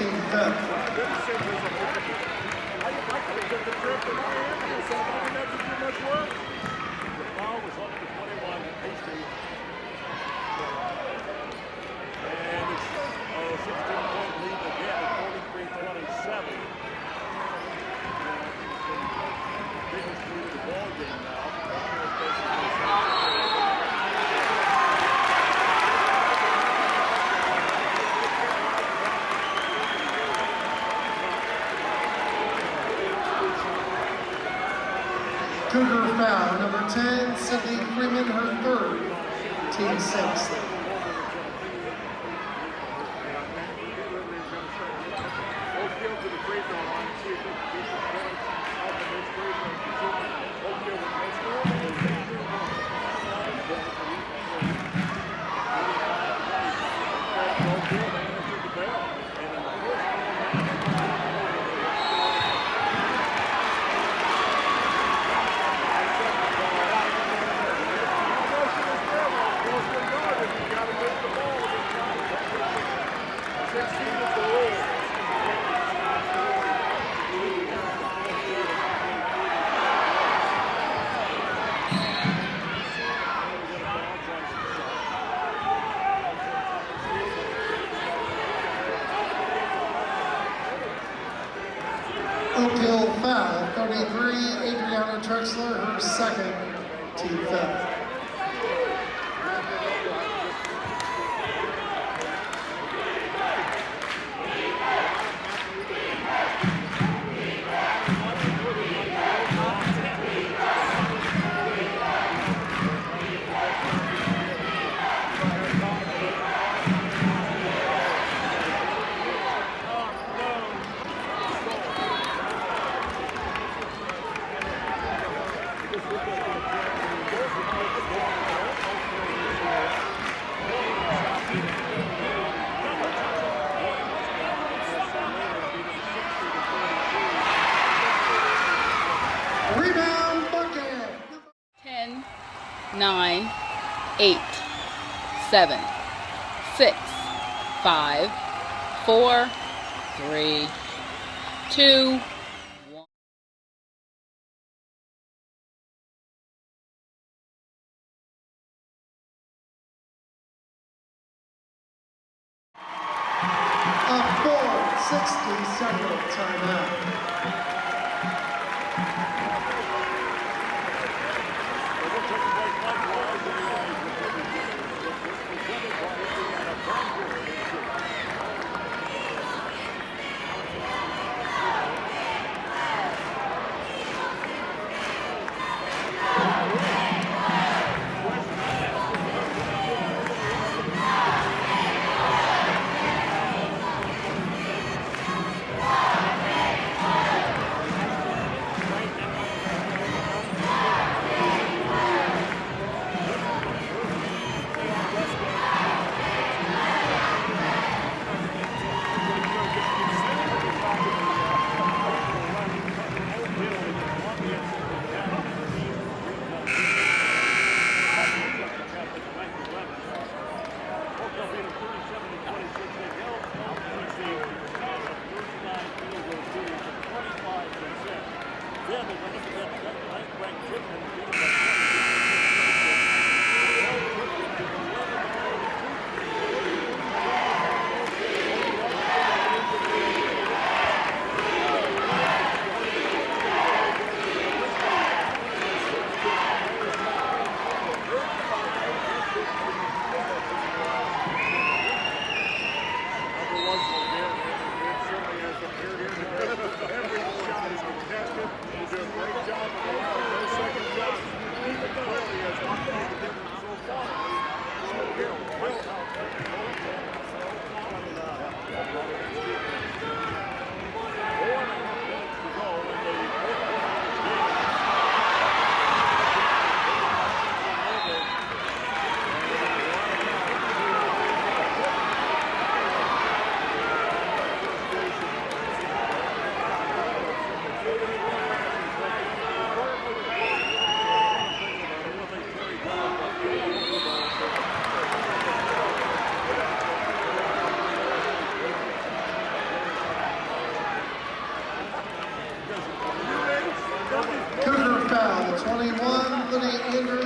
team fifth. Cougar foul, number 10, Sydney Freeman, her third, team sixth. Oak Hill foul, 33, Adriana Trexler, her second, team fifth. Rebound bucket. 10, 9, 8, 7, 6, 5, 4, 3, 2, 1. A 4-60-second timeout.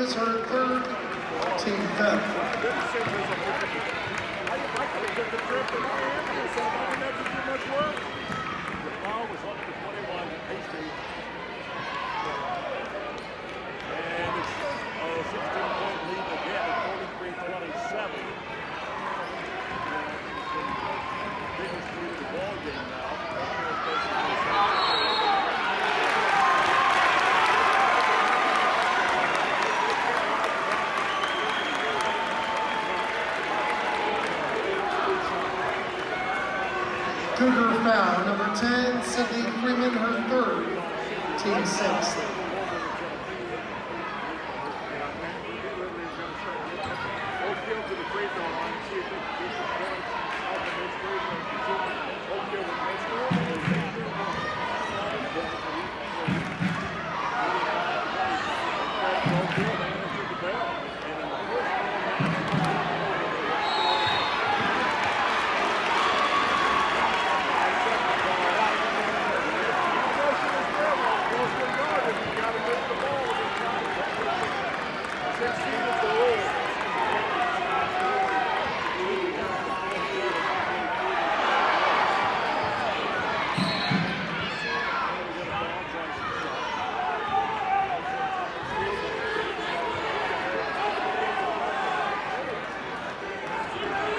is her third, team fifth. Cougar foul, number 10, Sydney Freeman, her third, team sixth.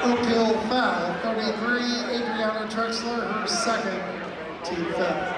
Oakhill foul, 33, Adriana Trexler, her second, team fifth.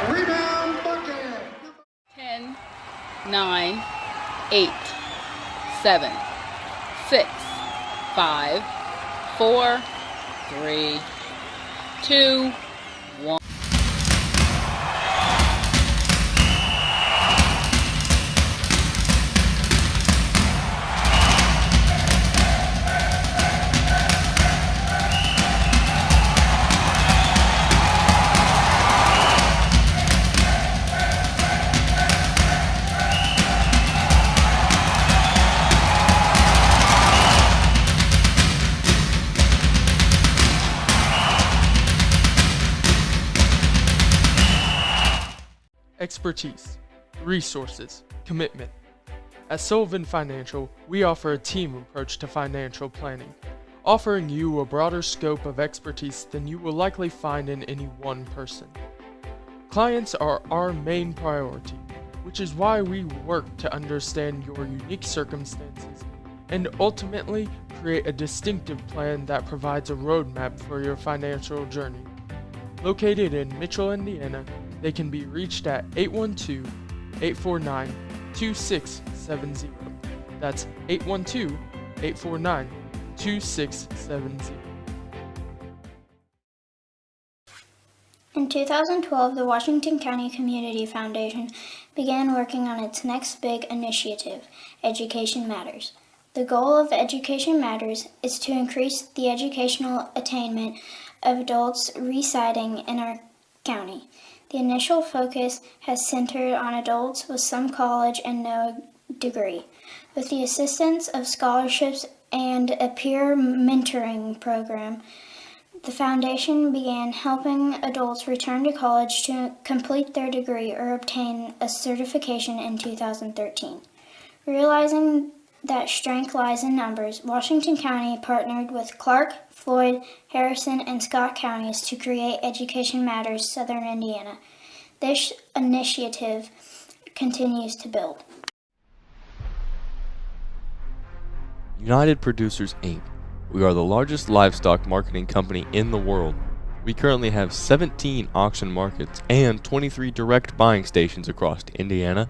Rebound bucket. 10, 9, 8, 7, 6, 5, 4, 3, 2, 1. Expertise, resources, commitment. At Sullivan Financial, we offer a team approach to financial planning, offering you a broader scope of expertise than you will likely find in any one person. Clients are our main priority, which is why we work to understand your unique circumstances and ultimately create a distinctive plan that provides a roadmap for your financial journey. Located in Mitchell, Indiana, they can be reached at 812-849-2670. That's 812-849-2670. In 2012, the Washington County Community Foundation began working on its next big initiative, Education Matters. The goal of Education Matters is to increase the educational attainment of adults residing in our county. The initial focus has centered on adults with some college and no degree. With the assistance of scholarships and a peer mentoring program, the foundation began helping adults return to college to complete their degree or obtain a certification in 2013. Realizing that strength lies in numbers, Washington County partnered with Clark, Floyd, Harrison, and Scott counties to create Education Matters Southern Indiana. This initiative continues to build. United Producers, Inc. We are the largest livestock marketing company in the world. We currently have 17 auction markets and 23 direct buying stations across Indiana,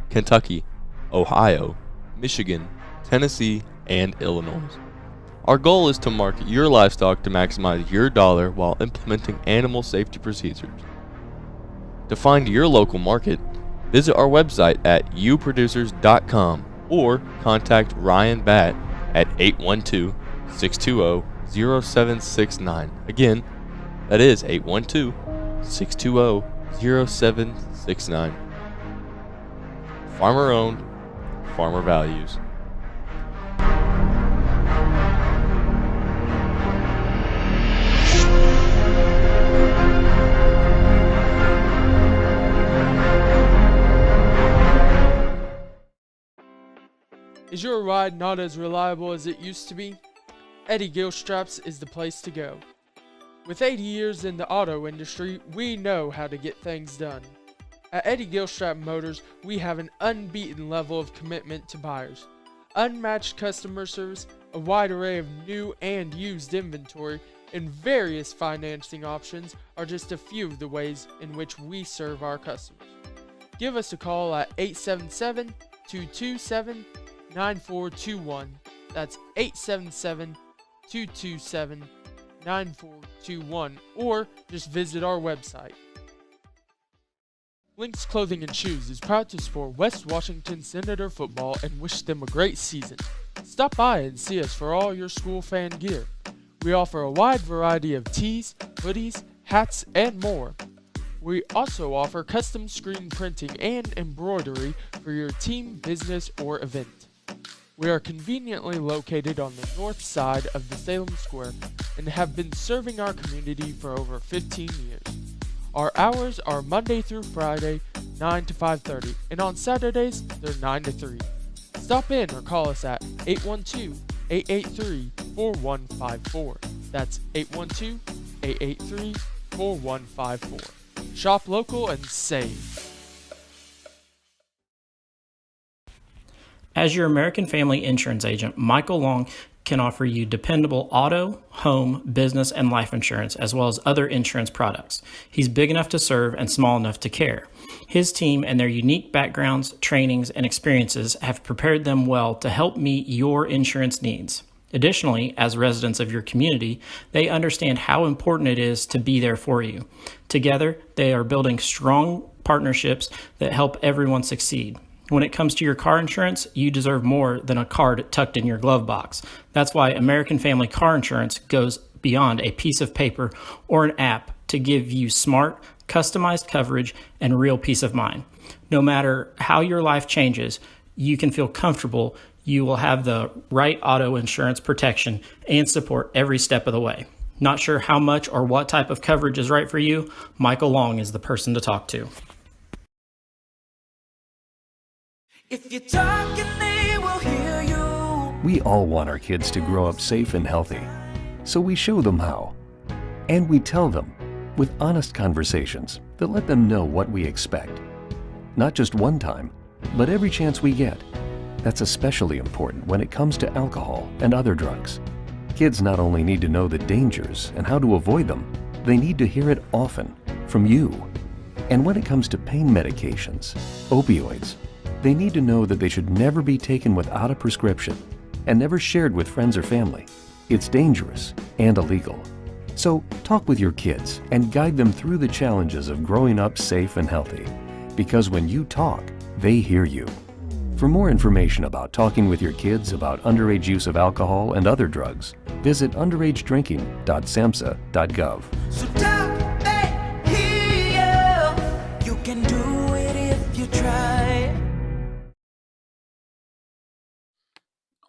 Kentucky, Ohio, Michigan, Tennessee, and Illinois. Our goal is to market your livestock to maximize your dollar while implementing animal safety procedures. To find your local market, visit our website at uproducers.com or contact Ryan Batt at 812-620-0769. Again, that is 812-620-0769. Farmer owned, farmer values. Is your ride not as reliable as it used to be? Eddie Gilstraps is the place to go. With 80 years in the auto industry, we know how to get things done. At Eddie Gilstrap Motors, we have an unbeaten level of commitment to buyers, unmatched customer service, a wide array of new and used inventory, and various financing options are just a few of the ways in which we serve our customers. Give us a call at 877-227-9421. That's 877-227-9421, or just visit our website. Lynx Clothing and Shoes is proud to support West Washington Senator football and wish them a great season. Stop by and see us for all your school fan gear. We offer a wide variety of tees, hoodies, hats, and more. We also offer custom screen printing and embroidery for your team, business, or event. We are conveniently located on the north side of the Salem Square and have been serving our community for over 15 years. Our hours are Monday through Friday, 9 to 5:30, and on Saturdays, they're 9 to 3. Stop in or call us at 812-883-4154. That's 812-883-4154. Shop local and save. As your American Family Insurance agent, Michael Long can offer you dependable auto, home, business, and life insurance, as well as other insurance products. He's big enough to serve and small enough to care. His team and their unique backgrounds, trainings, and experiences have prepared them well to help meet your insurance needs. Additionally, as residents of your community, they understand how important it is to be there for you. Together, they are building strong partnerships that help everyone succeed. When it comes to your car insurance, you deserve more than a card tucked in your glove box. That's why American Family Car Insurance goes beyond a piece of paper or an app to give you smart, customized coverage and real peace of mind. No matter how your life changes, you can feel comfortable you will have the right auto insurance protection and support every step of the way. Not sure how much or what type of coverage is right for you? Michael Long is the person to talk to. If you're talking, they will hear you. We all want our kids to grow up safe and healthy, so we show them how. And we tell them with honest conversations that let them know what we expect. Not just one time, but every chance we get. That's especially important when it comes to alcohol and other drugs. Kids not only need to know the dangers and how to avoid them, they need to hear it often from you. And when it comes to pain medications, opioids, they need to know that they should never be taken without a prescription and never shared with friends or family. It's dangerous and illegal. So talk with your kids and guide them through the challenges of growing up safe and healthy. Because when you talk, they hear you. For more information about talking with your kids about underage use of alcohol and other drugs, visit underagedrinking.samhsa.gov. So talk, they hear you. You can do it if you try.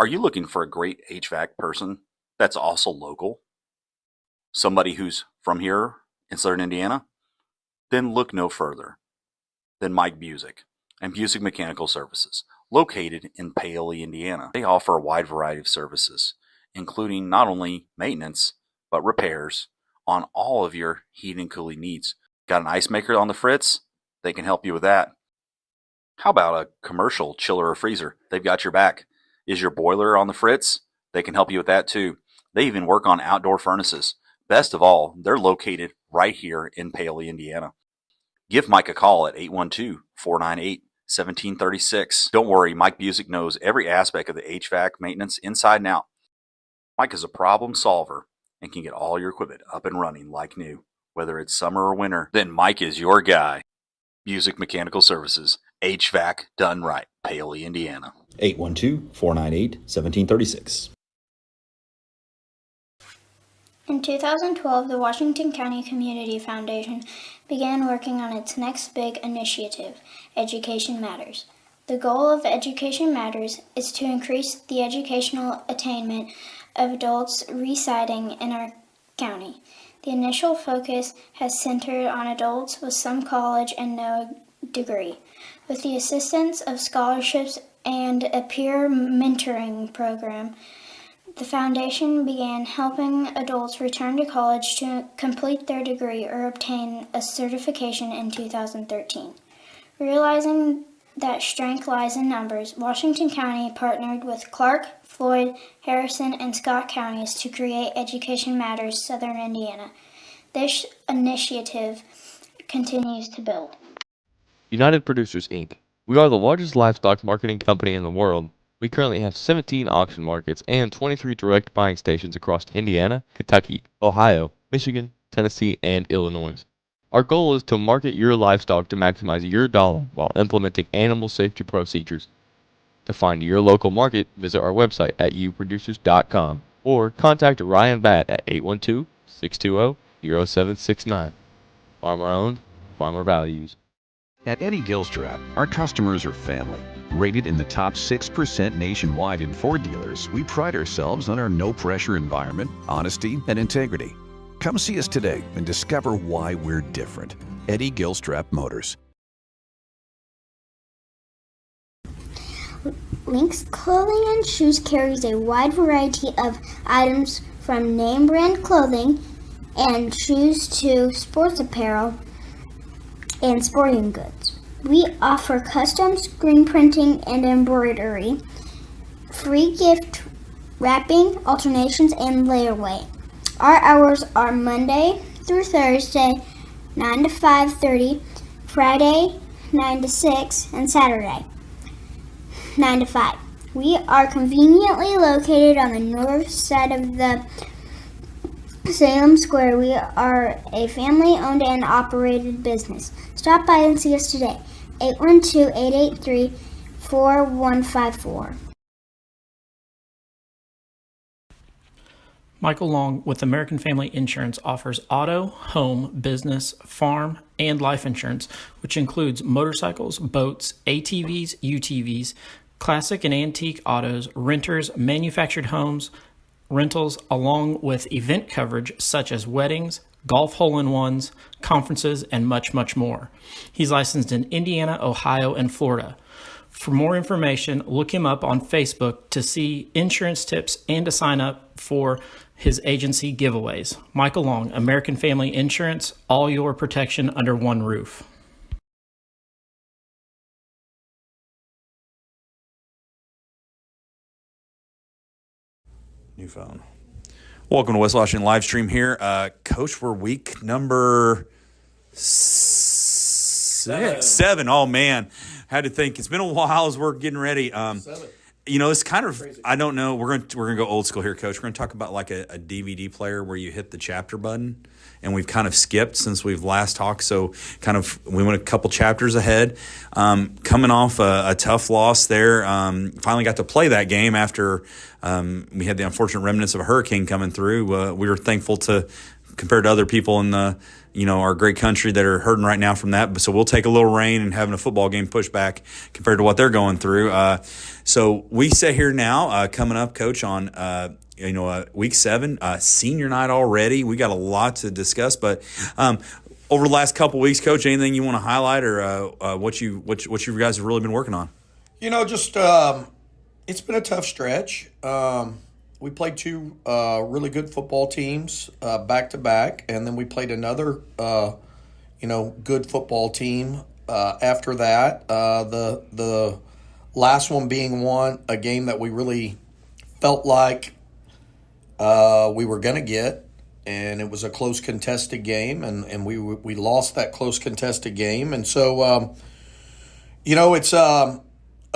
Are you looking for a great HVAC person that's also local? Somebody who's from here in Southern Indiana? Then look no further than Mike Busick and Busick Mechanical Services, located in Paoli, Indiana. They offer a wide variety of services, including not only maintenance, but repairs on all of your heating and cooling needs. Got an ice maker on the fritz? They can help you with that. How about a commercial chiller or freezer? They've got your back. Is your boiler on the fritz? They can help you with that too. They even work on outdoor furnaces. Best of all, they're located right here in Paoli, Indiana. Give Mike a call at 812-498-1736. Don't worry, Mike Busick knows every aspect of the HVAC maintenance inside and out. Mike is a problem solver and can get all your equipment up and running like new. Whether it's summer or winter, then Mike is your guy. Music Mechanical Services, HVAC done right, Paoli, Indiana. 812-498-1736. In 2012, the Washington County Community Foundation began working on its next big initiative, Education Matters. The goal of Education Matters is to increase the educational attainment of adults residing in our county. The initial focus has centered on adults with some college and no degree. With the assistance of scholarships and a peer mentoring program, the foundation began helping adults return to college to complete their degree or obtain a certification in 2013. Realizing that strength lies in numbers, Washington County partnered with Clark, Floyd, Harrison, and Scott counties to create Education Matters Southern Indiana. This initiative continues to build. United Producers Inc. We are the largest livestock marketing company in the world. We currently have 17 auction markets and 23 direct buying stations across Indiana, Kentucky, Ohio, Michigan, Tennessee, and Illinois. Our goal is to market your livestock to maximize your dollar while implementing animal safety procedures. To find your local market, visit our website at uproducers.com or contact Ryan Batt at 812-620-0769. Farmer owned, farmer values. At Eddie Gilstrap, our customers are family. Rated in the top 6% nationwide in Ford dealers, we pride ourselves on our no-pressure environment, honesty, and integrity. Come see us today and discover why we're different. Eddie Gilstrap Motors. Lynx Clothing and Shoes carries a wide variety of items from name brand clothing and shoes to sports apparel and sporting goods. We offer custom screen printing and embroidery, free gift wrapping, alternations, and layaway. Our hours are Monday through Thursday, 9 to 5:30, Friday, 9 to 6, and Saturday, 9 to 5. We are conveniently located on the north side of the Salem Square. We are a family-owned and operated business. Stop by and see us today. 812-883-4154. Michael Long with American Family Insurance offers auto, home, business, farm, and life insurance, which includes motorcycles, boats, ATVs, UTVs, classic and antique autos, renters, manufactured homes, rentals, along with event coverage such as weddings, golf hole-in-ones, conferences, and much, much more. He's licensed in Indiana, Ohio, and Florida. For more information, look him up on Facebook to see insurance tips and to sign up for his agency giveaways. Michael Long, American Family Insurance, all your protection under one roof. New phone. Welcome to West Washington live stream here. Coach, we're week number 7. Oh, man. Had to think. It's been a while as we're getting ready. 7. You know, it's kind of crazy. I don't know. We're gonna go old school here, Coach. We're gonna talk about like a DVD player where you hit the chapter button, and we've kind of skipped since we've last talked. So kind of we went a couple chapters ahead. Coming off a tough loss there. Finally got to play that game after we had the unfortunate remnants of a hurricane coming through. We were thankful to, compared to other people in the our great country that are hurting right now from that. So we'll take a little rain and having a football game push back compared to what they're going through. So we sit here now coming up, Coach, on week 7, senior night already. We got a lot to discuss, but over the last couple weeks, Coach, anything you want to highlight or what you guys have really been working on? Just it's been a tough stretch. We played 2 really good football teams back to back, and then we played another good football team after that. The last one being a game that we really felt like we were going to get, and it was a close contested game, and we lost that close contested game. And so, it's a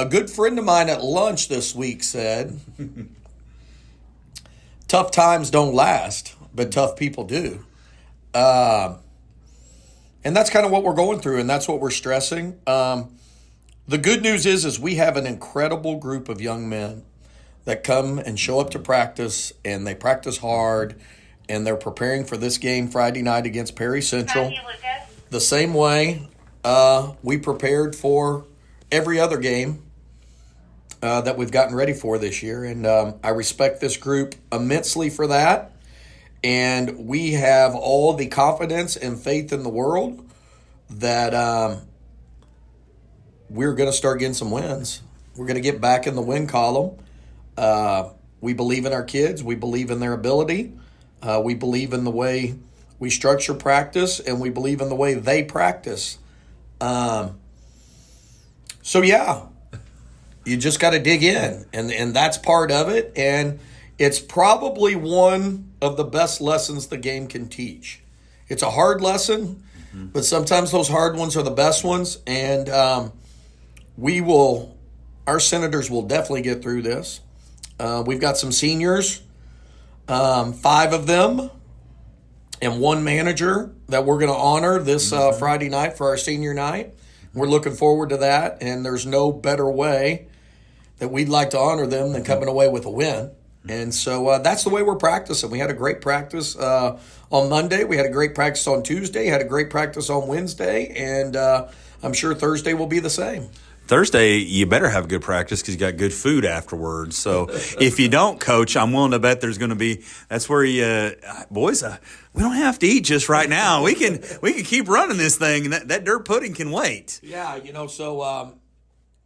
good friend of mine at lunch this week said tough times don't last, but tough people do. And that's kind of what we're going through, and that's what we're stressing. The good news is we have an incredible group of young men that come and show up to practice, and they practice hard, and they're preparing for this game Friday night against Perry Central the same way we prepared for every other game that we've gotten ready for this year. And I respect this group immensely for that. And we have all the confidence and faith in the world that we're going to start getting some wins. We're going to get back in the win column. We believe in our kids. We believe in their ability. We believe in the way we structure practice, and we believe in the way they practice. So, yeah, you just got to dig in, and that's part of it. And it's probably one of the best lessons the game can teach. It's a hard lesson, but sometimes those hard ones are the best ones. And our Senators will definitely get through this. We've got some seniors, 5 of them, and 1 manager that we're going to honor this Friday night for our senior night. We're looking forward to that, and there's no better way that we'd like to honor them than coming away with a win. And so that's the way we're practicing. We had a great practice on Monday. We had a great practice on Tuesday. Had a great practice on Wednesday. And I'm sure Thursday will be the same. Thursday, you better have good practice because you got good food afterwards. So if you don't, Coach, I'm willing to bet there's going to be – that's where you boys, we don't have to eat just right now. We can keep running this thing, and that dirt pudding can wait. Yeah, so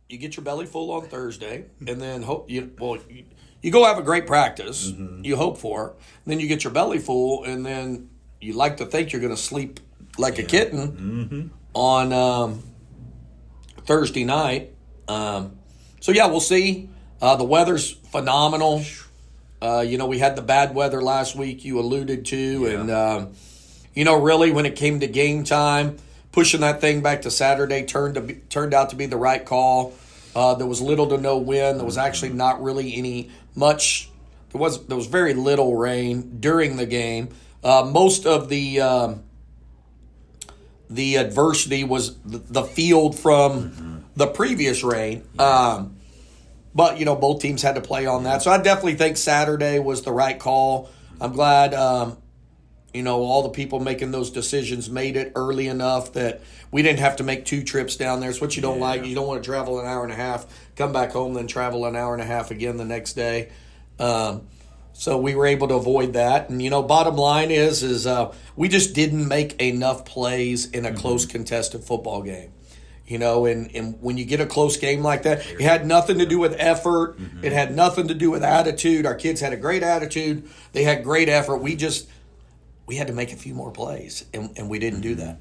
you get your belly full on Thursday, and then you go have a great practice, you hope for, and then you get your belly full, and then you like to think you're going to sleep like a kitten on Thursday night. We'll see. The weather's phenomenal. We had the bad weather last week you alluded to, and really when it came to game time, pushing that thing back to Saturday turned out to be the right call. There was little to no wind. There was actually not really much. There was very little rain during the game. Most of the adversity was the field from the previous rain. But both teams had to play on that. So I definitely think Saturday was the right call. I'm glad all the people making those decisions made it early enough that we didn't have to make 2 trips down there. It's what you don't like. You don't want to travel an hour and a half, come back home, then travel an hour and a half again the next day. So we were able to avoid that. And, bottom line is we just didn't make enough plays in a close contested football game. And when you get a close game like that, it had nothing to do with effort. It had nothing to do with attitude. Our kids had a great attitude. They had great effort. We had to make a few more plays, and we didn't do that.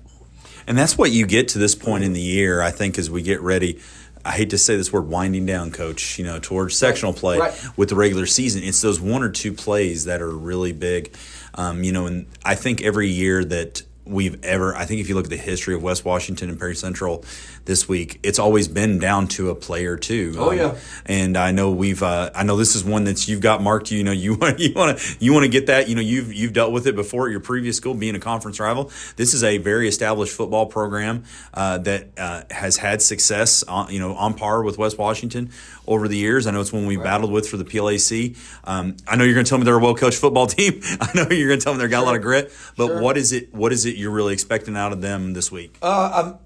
And that's what you get to this point in the year, I think, as we get ready. I hate to say this word, winding down, Coach, towards sectional play with the regular season. It's those 1 or 2 plays that are really big. And I think every year that I think if you look at the history of West Washington and Perry Central this week, it's always been down to a play or 2. Oh yeah. And I know I know this is one that you've got marked. You want to get that. You've dealt with it before at your previous school, being a conference rival. This is a very established football program that has had success on par with West Washington over the years. I know it's one we battled with for the PLAC. I know you're going to tell me they're a well-coached football team. I know you're going to tell me they've got a lot of grit. But what is it you're really expecting out of them this week? I'm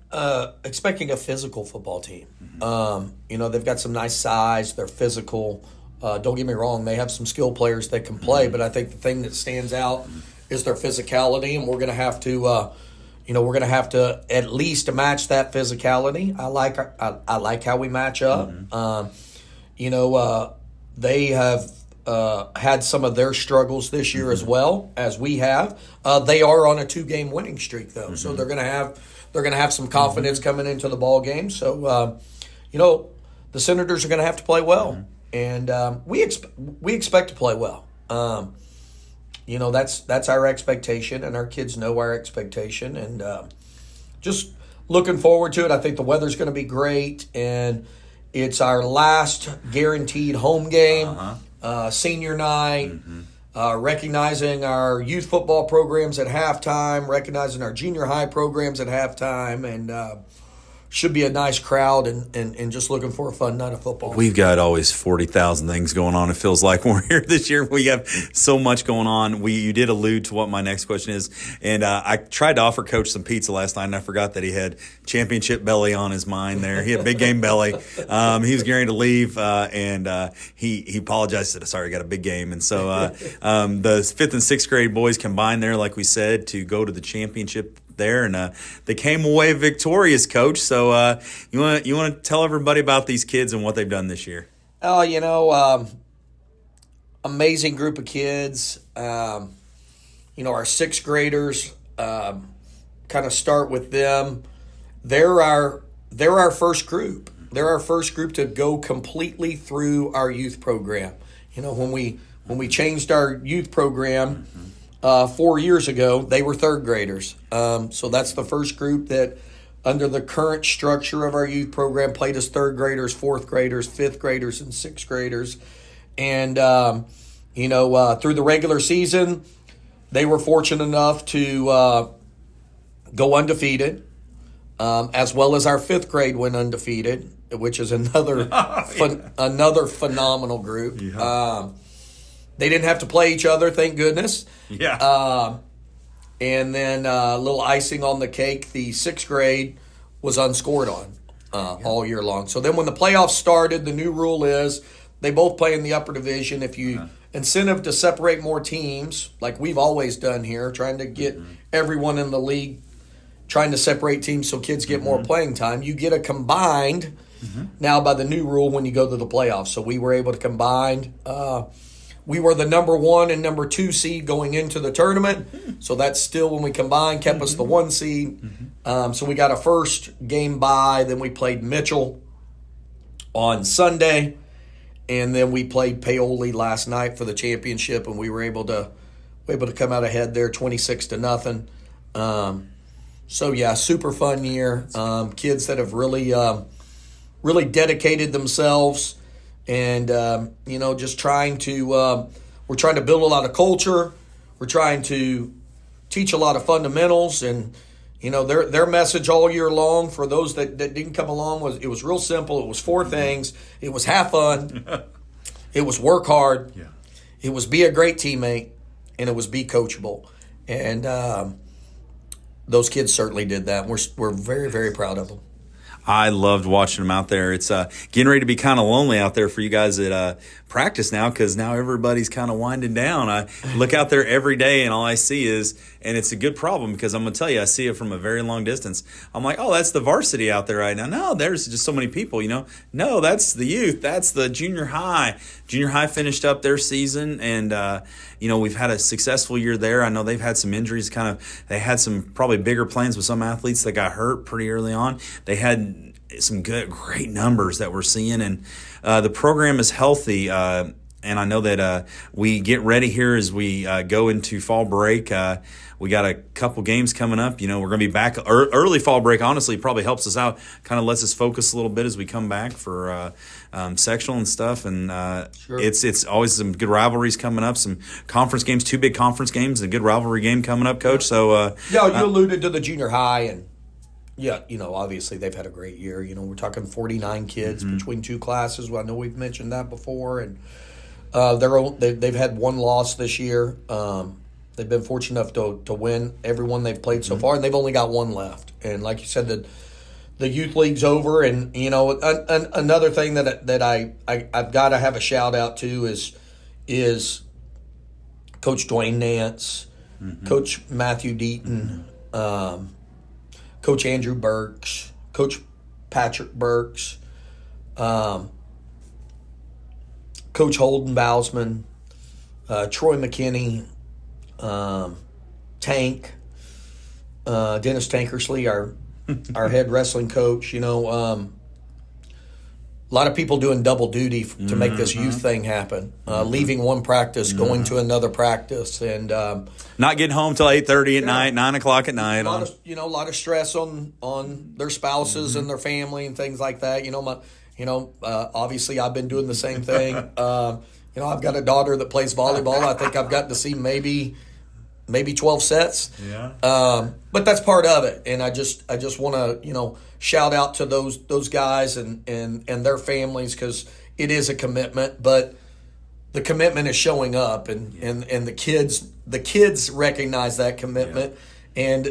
expecting a physical football team. They've got some nice size. They're physical. Don't get me wrong. They have some skilled players that can play. But I think the thing that stands out is their physicality, and we're going to have to, at least match that physicality. I like how we match up. They have had some of their struggles this year as well as we have. They are on a 2-game winning streak though, so they're gonna have some confidence coming into the ball game. So the Senators are gonna have to play well, and we expect to play well. That's our expectation, and our kids know our expectation, and just looking forward to it. I think the weather's going to be great, and it's our last guaranteed home game, senior night. recognizing our youth football programs at halftime, recognizing our junior high programs at halftime, and should be a nice crowd and just looking for a fun night of football. We've got always 40,000 things going on. It feels like when we're here this year, we have so much going on. You did allude to what my next question is. And I tried to offer Coach some pizza last night, and I forgot that he had championship belly on his mind there. He had big game belly. He was getting ready to leave, and he apologized. Said, sorry, I got a big game. And so the 5th and 6th grade boys combined there, like we said, to go to the championship there, and they came away victorious, Coach. So you want to tell everybody about these kids and what they've done this year? Oh, amazing group of kids. Our 6th graders, kind of start with them. They're our first group. They're our first group to go completely through our youth program. When we changed our youth program 4 years ago, they were 3rd graders. So that's the first group that, under the current structure of our youth program, played as 3rd graders, 4th graders, 5th graders, and 6th graders. And, through the regular season, they were fortunate enough to go undefeated, as well as our 5th grade went undefeated, which is another another phenomenal group. Yeah. They didn't have to play each other, thank goodness. Yeah. And then a little icing on the cake, the 6th grade was unscored on all year long. So then when the playoffs started, the new rule is they both play in the upper division. If you incentive to separate more teams, like we've always done here, trying to get everyone in the league, trying to separate teams so kids get more playing time, you get a combined now by the new rule when you go to the playoffs. So we were able to combine. We were the number 1 and number 2 seed going into the tournament. So that's still, when we combined, kept us the 1 seed. So we got a first game bye. Then we played Mitchell on Sunday. And then we played Paoli last night for the championship. And we were able to come out ahead there 26-0. So, yeah, super fun year. Kids that have really dedicated themselves. And, just trying to, we're trying to build a lot of culture. We're trying to teach a lot of fundamentals. And, their message all year long for those that didn't come along was real simple. It was 4 things. It was have fun. It was work hard. Yeah. It was be a great teammate. And it was be coachable. And those kids certainly did that. We're very, very proud of them. I loved watching them out there. It's getting ready to be kind of lonely out there for you guys at practice now, because now everybody's kind of winding down. I look out there every day, and all I see is, and it's a good problem, because I'm going to tell you, I see it from a very long distance. I'm like, oh, that's the varsity out there right now. No, there's just so many people, No, that's the youth. That's the junior high. Junior high finished up their season, and, we've had a successful year there. I know they've had some injuries. They had some probably bigger plans with some athletes that got hurt pretty early on. They had some great numbers that we're seeing, and the program is healthy. And I know that we get ready here as we go into fall break. We got a couple games coming up. We're going to be back early fall break. Honestly, probably helps us out, kind of lets us focus a little bit as we come back for sectional and stuff. And Sure. It's always some good rivalries coming up, some conference games, 2 big conference games, and a good rivalry game coming up, Coach. So you alluded to the junior high, and obviously they've had a great year. We're talking 49 kids between 2 classes. Well, I know we've mentioned that before, and they've had 1 loss this year. They've been fortunate enough to win everyone they've played so far, and they've only got 1 left. And like you said, the youth league's over, and another thing that I've got to have a shout out to is Coach Dwayne Nance, Coach Matthew Deaton, Coach Andrew Burks, Coach Patrick Burks, Coach Holden Bousman, Troy McKinney, Tank, Dennis Tankersley, our head wrestling coach. A lot of people doing double duty to make this youth thing happen. Leaving one practice, going to another practice, and not getting home till 8:30 at night, 9 o'clock at night. A lot of stress on their spouses and their family and things like that. Obviously I've been doing the same thing. I've got a daughter that plays volleyball. I think I've gotten to see maybe 12 sets. Yeah. But that's part of it. And I just want to, shout out to those guys and their families, because it is a commitment, but the commitment is showing up, and the kids recognize that commitment, and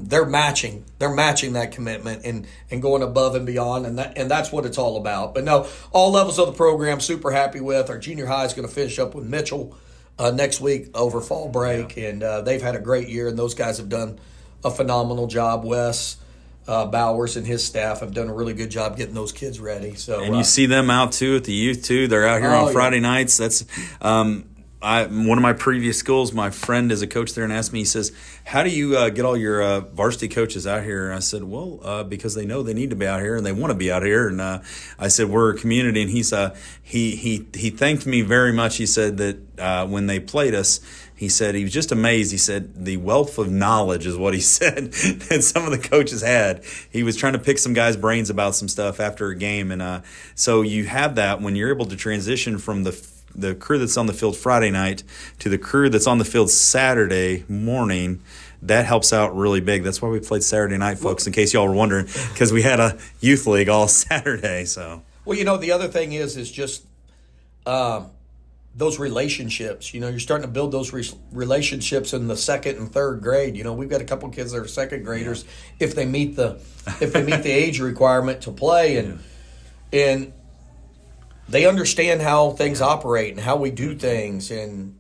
they're matching that commitment and going above and beyond, and that's what it's all about. But no, all levels of the program, super happy with. Our junior high is going to finish up with Mitchell next week over fall break, and they've had a great year, and those guys have done a phenomenal job. Wes Bowers and his staff have done a really good job getting those kids ready. So, and you see them out too at the youth too. They're out here on Friday nights. That's one of my previous schools. My friend is a coach there and asked me. He says, "How do you get all your varsity coaches out here?" And I said, "Well, because they know they need to be out here and they want to be out here." And I said, "We're a community." And he thanked me very much. He said that when they played us, he said he was just amazed. He said the wealth of knowledge is what he said that some of the coaches had. He was trying to pick some guys' brains about some stuff after a game. And so you have that when you're able to transition from the crew that's on the field Friday night to the crew that's on the field Saturday morning. That helps out really big. That's why we played Saturday night, folks, in case y'all were wondering, because we had a youth league all Saturday. So, well, the other thing is just those relationships. You're starting to build those relationships in the second and third grade. We've got a couple kids that are second graders if they meet the age requirement to play, and they understand how things operate and how we do things, and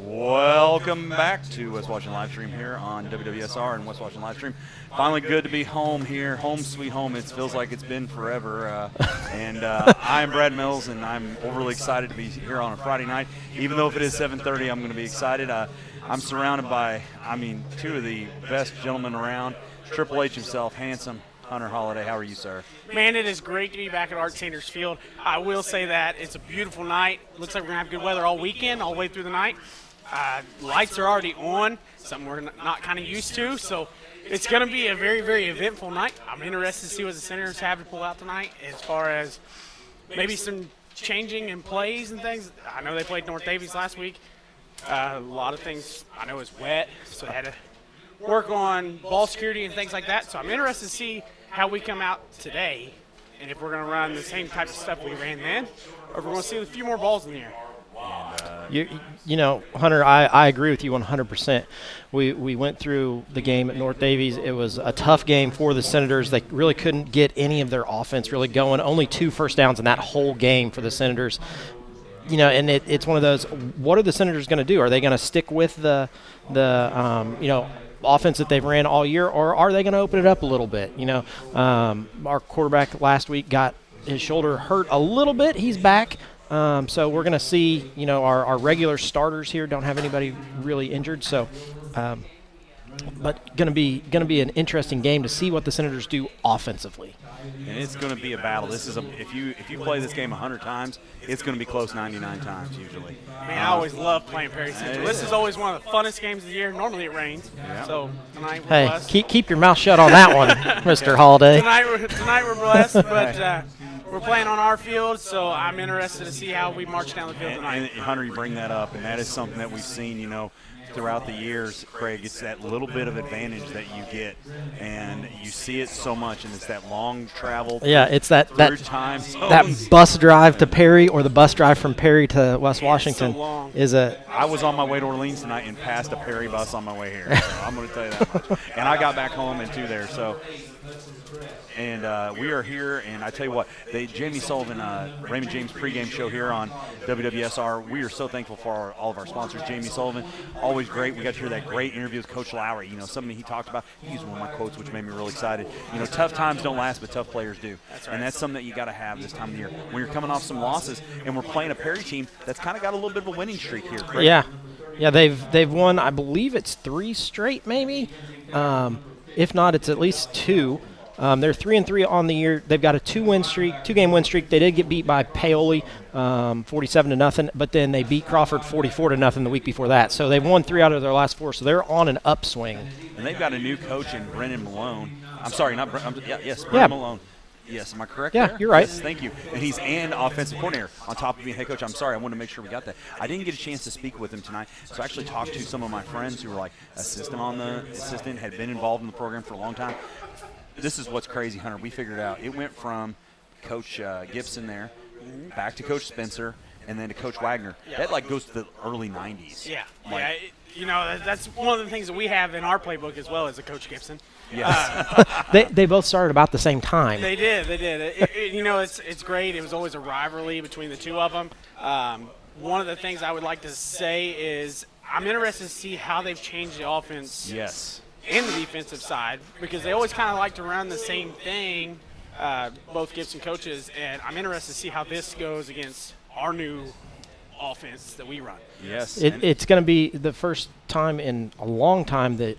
Welcome back to West Washington Livestream here on WWSR and West Washington Livestream. Finally good to be home here, home sweet home. It feels like it's been forever. I'm Brad Mills, and I'm overly excited to be here on a Friday night. Even though if it is 7:30, I'm going to be excited. I'm surrounded by, two of the best gentlemen around. Triple H himself, handsome Hunter Holiday. How are you, sir? Man, it is great to be back at Art Sanders Field. I will say that it's a beautiful night. Looks like we're going to have good weather all weekend, all the way through the night. Lights are already on, something we're not kind of used to. So it's going to be a very, very eventful night. I'm interested to see what the Senators have to pull out tonight as far as maybe some changing in plays and things. I know they played North Davies last week. A lot of things, I know it's wet, so they had to work on ball security and things like that. So I'm interested to see how we come out today and if we're going to run the same type of stuff we ran then, or if we're going to see a few more balls in the air. You know, Hunter, I agree with you 100%. We went through the game at North Davies. It was a tough game for the Senators. They really couldn't get any of their offense really going. Only 2 first downs in that whole game for the Senators. You know, and it's one of those, what are the Senators going to do? Are they going to stick with the offense that they've ran all year, or are they going to open it up a little bit? You know, our quarterback last week got his shoulder hurt a little bit. He's back. So we're going to see, you know, our regular starters here don't have anybody really injured. So, but going to be an interesting game to see what the Senators do offensively. And it's going to be a battle. This is if you play this game 100 times, it's going to be close 99 times usually. Man, I always love playing Perry Central. This is always one of the funnest games of the year. Normally it rains, so tonight we're blessed. Keep your mouth shut on that one, Mr. Holiday. Tonight we're blessed, but we're playing on our field, so I'm interested to see how we march down the field tonight. And Hunter, you bring that up, and that is something that we've seen, you know, throughout the years, Craig. It's that little bit of advantage that you get, and you see it so much, and it's that long travel. Yeah, it's that time that bus drive to Perry, or the bus drive from Perry to West Washington I was on my way to Orleans tonight and passed a Perry bus on my way here. So I'm going to tell you that much. And I got back home and to there. So. And we are here, and I tell you what, the Jamie Sullivan, Raymond James pregame show here on WWSR. We are so thankful for all of our sponsors. Jamie Sullivan, always great. We got to hear that great interview with Coach Lowry. You know, something he talked about. He used one of my quotes, which made me really excited. You know, tough times don't last, but tough players do. That's right. And that's something that you got to have this time of year. When you're coming off some losses, and we're playing a Perry team that's kind of got a little bit of a winning streak here. Correct? Yeah, they've won. I believe it's 3 straight, maybe. If not, it's at least 2. They're 3-3 on the year. They've got a 2-game win streak. They did get beat by Paoli, 47-0, but then they beat Crawford 44-0 the week before that. So they've won 3 out of their last 4. So they're on an upswing. And they've got a new coach in Brennan Malone. I'm sorry, not Brennan Malone. Yes, am I correct? Yeah, there? You're right. Yes, thank you. And he's an offensive coordinator on top of being head coach. I'm sorry, I wanted to make sure we got that. I didn't get a chance to speak with him tonight, so I actually talked to some of my friends who were like assistant, had been involved in the program for a long time. This is what's crazy, Hunter. We figured it out. It went from Coach Gibson there, back to Coach Spencer, and then to Coach Wagner. That goes to the early 90s. Yeah. you know, that's one of the things that we have in our playbook as well as a Coach Gibson. Yes. They both started about the same time. They did. You know, it's great. It was always a rivalry between the two of them. One of the things I would like to say is I'm interested to see how they've changed the offense and the defensive side, because they always kind of like to run the same thing, both Gibson coaches, and I'm interested to see how this goes against our new offense that we run. Yes. It's going to be the first time in a long time that,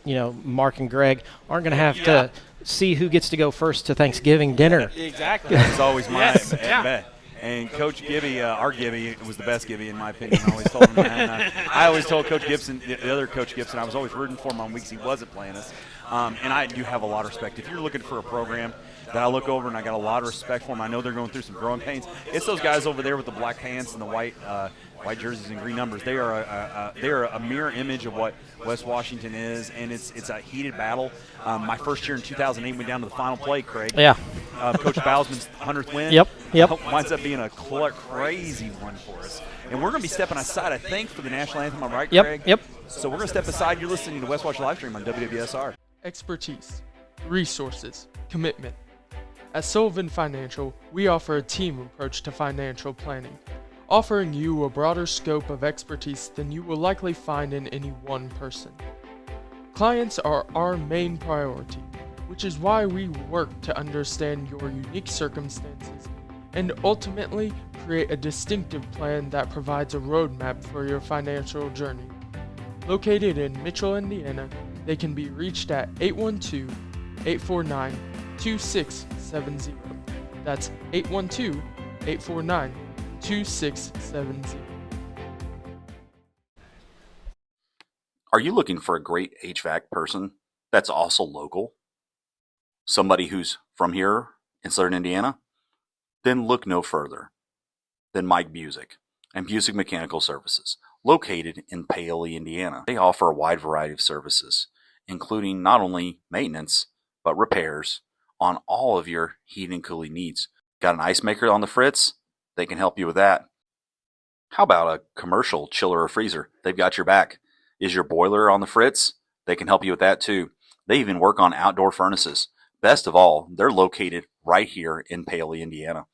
you know, Mark and Greg aren't going to have to see who gets to go first to Thanksgiving dinner. Exactly. That was always my bet. And Coach Gibby, our Gibby, was the best Gibby in my opinion. I always told him that. I always told Coach Gibson, the other Coach Gibson, I was always rooting for him on weeks he wasn't playing us. And I do have a lot of respect. If you're looking for a program that I look over and I got a lot of respect for them, I know they're going through some growing pains. It's those guys over there with the black pants and the white jerseys and green numbers. They are a mirror image of what West Washington is, and it's a heated battle. My first year in 2008 went down to the final play, Craig. Yeah. Coach Bowsman's 100th win. Yep. Winds up being a crazy one for us. And we're going to be stepping aside, I think, for the national anthem. I'm right, Craig? Yep. So we're going to step aside. You're listening to West Washington Livestream on WWSR. Expertise, resources, commitment. At Sullivan Financial, we offer a team approach to financial planning, offering you a broader scope of expertise than you will likely find in any one person. Clients are our main priority, which is why we work to understand your unique circumstances and ultimately create a distinctive plan that provides a roadmap for your financial journey. Located in Mitchell, Indiana, they can be reached at 812-849-2670. That's 812-849-2670. Are you looking for a great HVAC person that's also local? Somebody who's from here in Southern Indiana? Then look no further than Mike Busick and Busick Mechanical Services, located in Paoli, Indiana. They offer a wide variety of services, including not only maintenance, but repairs on all of your heating and cooling needs. Got an ice maker on the fritz? They can help you with that. How about a commercial chiller or freezer? They've got your back. Is your boiler on the fritz? They can help you with that too. They even work on outdoor furnaces. Best of all, they're located right here in Paoli, Indiana.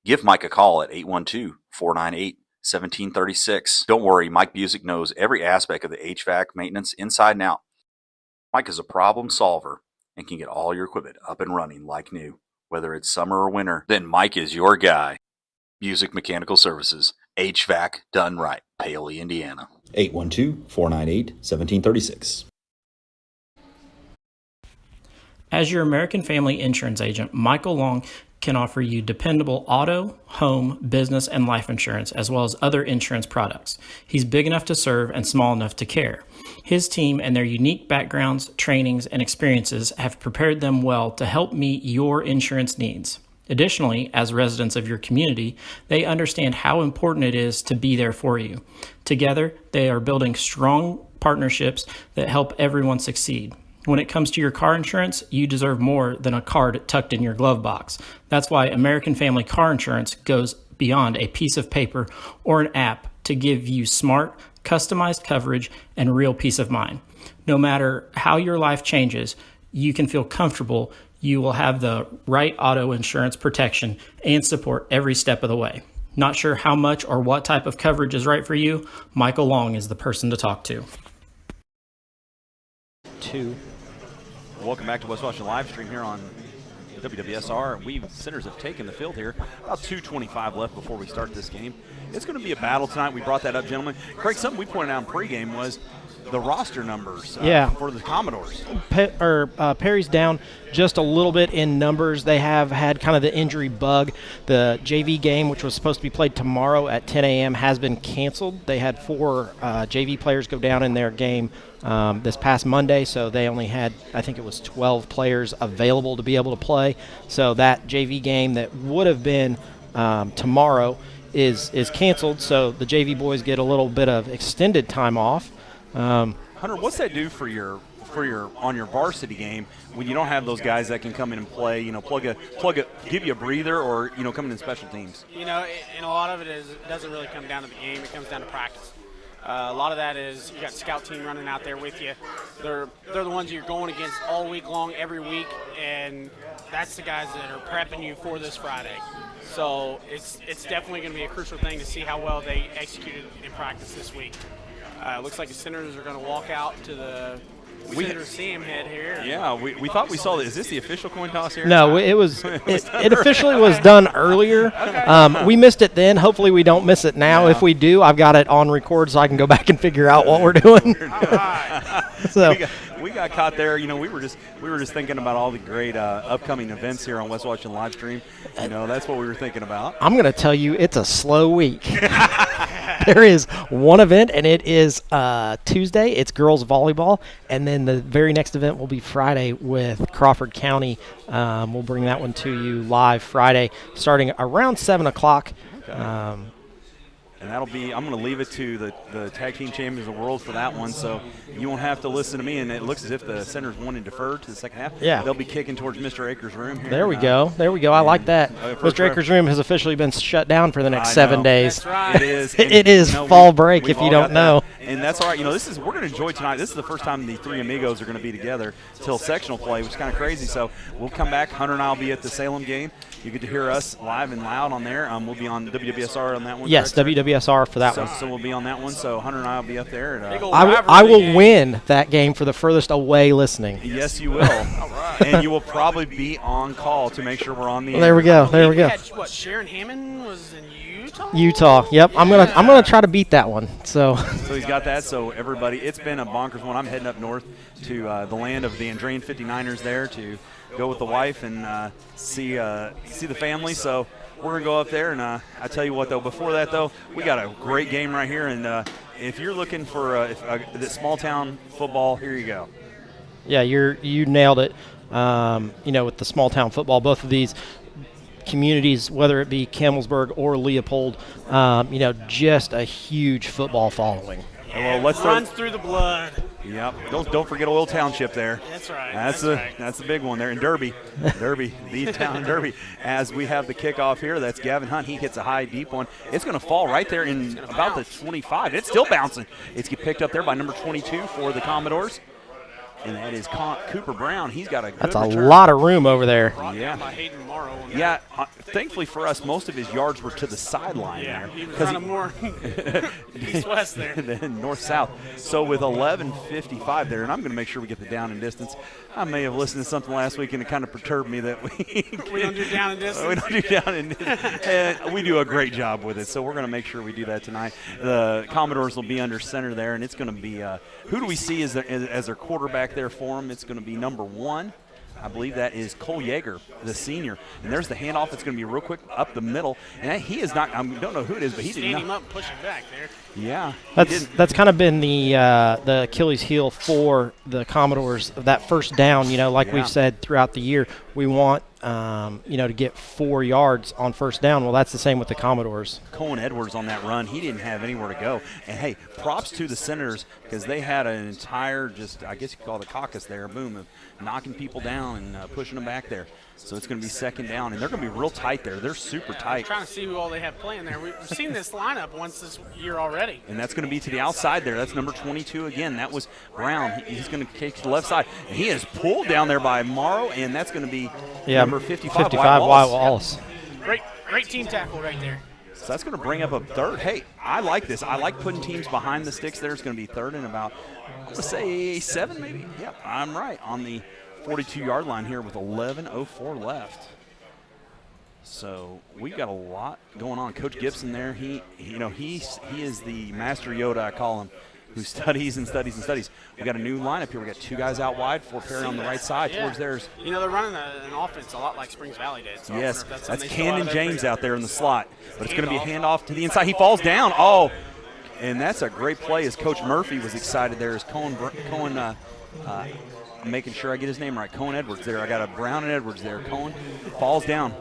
Give Mike a call at 812-498-1736. Don't worry, Mike Busick knows every aspect of the HVAC maintenance inside and out. Mike is a problem solver and can get all your equipment up and running like new. Whether it's summer or winter, then Mike is your guy. Busick Mechanical Services, HVAC done right, Paoli, Indiana. 812-498-1736. As your American Family Insurance agent, Michael Long can offer you dependable auto, home, business, and life insurance, as well as other insurance products. He's big enough to serve and small enough to care. His team and their unique backgrounds, trainings, and experiences have prepared them well to help meet your insurance needs. Additionally, as residents of your community, they understand how important it is to be there for you. Together, they are building strong partnerships that help everyone succeed. When it comes to your car insurance, you deserve more than a card tucked in your glove box. That's why American Family Car Insurance goes beyond a piece of paper or an app to give you smart, customized coverage and real peace of mind. No matter how your life changes, you can feel comfortable you will have the right auto insurance protection and support every step of the way. Not sure how much or what type of coverage is right for you? Michael Long is the person to talk to. Welcome back to West Washington Livestream here on WWSR. Sinners have taken the field here. About 2:25 left before we start this game. It's going to be a battle tonight. We brought that up, gentlemen. Craig, something we pointed out in pregame was the roster numbers for the Commodores. Perry's down just a little bit in numbers. They have had kind of the injury bug. The JV game, which was supposed to be played tomorrow at 10 a.m., has been canceled. They had 4 JV players go down in their game this past Monday, so they only had, I think it was 12 players available to be able to play. So that JV game that would have been tomorrow is canceled, so the JV boys get a little bit of extended time off. Hunter, what's that do for your on your varsity game when you don't have those guys that can come in and play? You know, give you a breather, or come in special teams. You know, and a lot of it doesn't really come down to the game. It comes down to practice. A lot of that is you got scout team running out there with you. They're the ones you're going against all week long, every week, and that's the guys that are prepping you for this Friday. So it's definitely going to be a crucial thing to see how well they executed in practice this week. It looks like the Senators are going to walk out to the Senator Sam head here. Yeah, we thought we saw. Is this the official coin toss here? No, it was. It officially was done earlier. We missed it then. Hopefully, we don't miss it now. Yeah. If we do, I've got it on record, so I can go back and figure out what we're doing. So we got caught there. You know, we were just thinking about all the great upcoming events here on West Washington live stream. You know, that's what we were thinking about. I'm going to tell you, it's a slow week. There is one event, and it is Tuesday. It's girls volleyball, and then the very next event will be Friday with Crawford County. We'll bring that one to you live Friday, starting around 7 o'clock. And that'll be, I'm going to leave it to the tag team champions of the world for that one, so you won't have to listen to me. And it looks as if the Senators won and deferred to the second half. Yeah. They'll be kicking towards Mr. Akers' room here. There we go. There we go. I like that. Mr. Akers' room has officially been shut down for the next 7 days. That's right. It is. It is fall break if you don't know. And that's all right. You know, we're going to enjoy tonight. This is the first time the three amigos are going to be together till sectional play, which is kind of crazy. So we'll come back. Hunter and I will be at the Salem game. You get to hear us live and loud on there. We'll be on WWSR on that one. Yes, correct, WWSR for that one. So we'll be on that one. So Hunter and I will be up there. And, I will win that game for the furthest away listening. Yes, you will. All right. And you will probably be on call to make sure we're on the air. There we go. There we go. What, Sharon Hammond was in Utah? Utah. Yep. I'm gonna try to beat that one. So he's got that. So everybody, it's been a bonkers one. I'm heading up north to the land of the Andrean 59ers there to go with the wife and see the family. So we're gonna go up there, and I tell you what though. Before that though, we got a great game right here, and if you're looking for the small town football, here you go. yeah, you nailed it. With the small town football, both of these communities, whether it be Campbellsburg or Leopold, just a huge football following. Well, let's runs through the blood. Yep. Don't forget Oil Township there. That's right. That's the big one there in Derby. The town Derby. As we have the kickoff here, that's Gavin Hunt. He hits a high, deep one. It's going to fall right there in about the 25. It's still bouncing. It's get picked up there by number 22 for the Commodores. And that is Cooper Brown. He's got a good That's a return. lot of room over there. Yeah. Yeah. Thankfully for us, most of his yards were to the sideline there. He was running more east-west there. Than north-south. So with 11:55 there, and I'm going to make sure we get the down and distance. I may have listened to something last week, and it kind of perturbed me that we don't do down and distance. We don't do down and distance. And we do a great job with it, so we're going to make sure we do that tonight. The Commodores will be under center there, and it's going to be who do we see as their quarterback there for them? It's going to be number 1. I believe that is Cole Yeager, the senior. And there's the handoff. It's going to be real quick up the middle. And he is not – I don't know who it is, but he did not – Standing up and pushing back there. Yeah. That's kind of been the Achilles heel for the Commodores. That first down, we've said throughout the year, we want to get 4 yards on first down. Well, that's the same with the Commodores. Cohen Edwards on that run, he didn't have anywhere to go. And, hey, props to the Senators because they had an entire I guess you could call it a caucus there, boom, of knocking people down and pushing them back there. So it's going to be second down, and they're going to be real tight there. They're super tight. I'm trying to see who all they have playing there. We've seen this lineup once this year already. And that's going to be to the outside there. That's number 22 again. That was Brown. He's going to kick to the left side. And he is pulled down there by Morrow, and that's going to be number 55 Wyatt Wallace. Great team tackle right there. So that's going to bring up a third. Hey, I like this. I like putting teams behind the sticks there. It's going to be third and about, I'm going to say 7 maybe. Yep, I'm right on the 42-yard line here with 11:04 left. So we've got a lot going on. Coach Gibson there, he is the master Yoda, I call him, who studies and studies and studies. We got a new lineup here. We got 2 guys out wide, 4 Perry on the right side towards theirs. They're running an offense a lot like Springs Valley did. So yes, that's Camden James James out there in the slot. But it's going to be a handoff to the inside. He falls down. Oh, and that's a great play as Coach Murphy was excited there as Cohen I'm making sure I get his name right. Cohen Edwards there. I got a Brown and Edwards there. Cohen falls down.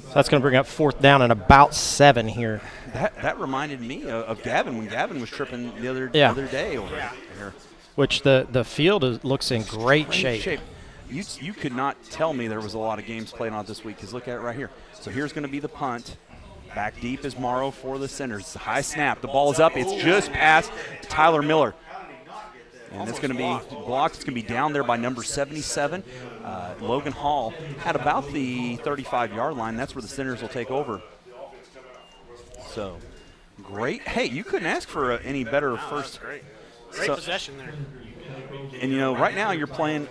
So that's going to bring up 4th down and about 7 here. That reminded me of Gavin when Gavin was tripping the other day over here. Which the field looks in great shape. You could not tell me there was a lot of games played on it this week because look at it right here. So here's going to be the punt. Back deep is Morrow for the Centers. It's a high snap. The ball is up. It's just past Tyler Miller. And it's going to be blocked. It's going to be down there by number 77. Logan Hall at about the 35-yard line. That's where the Centers will take over. So, great. Hey, you couldn't ask for any better first. Great So- possession there. And you know, right now you're playing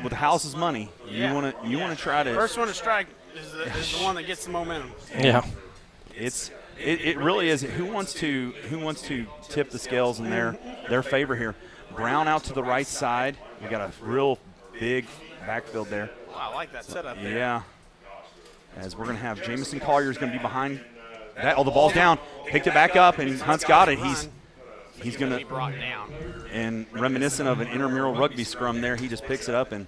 with the house's money. You want to try to. First one to strike is the one that gets the momentum. Yeah. It really is. Who wants to tip the scales in their favor here? Brown out to the right side. We got a real big backfield there. Wow, I like that setup there. Yeah. As we're going to have Jamison Collier's going to be behind that. Oh, the ball's down. Picked it back up, and Hunt's got it. He's going be brought down. And reminiscent of an intramural rugby scrum there, he just picks it up and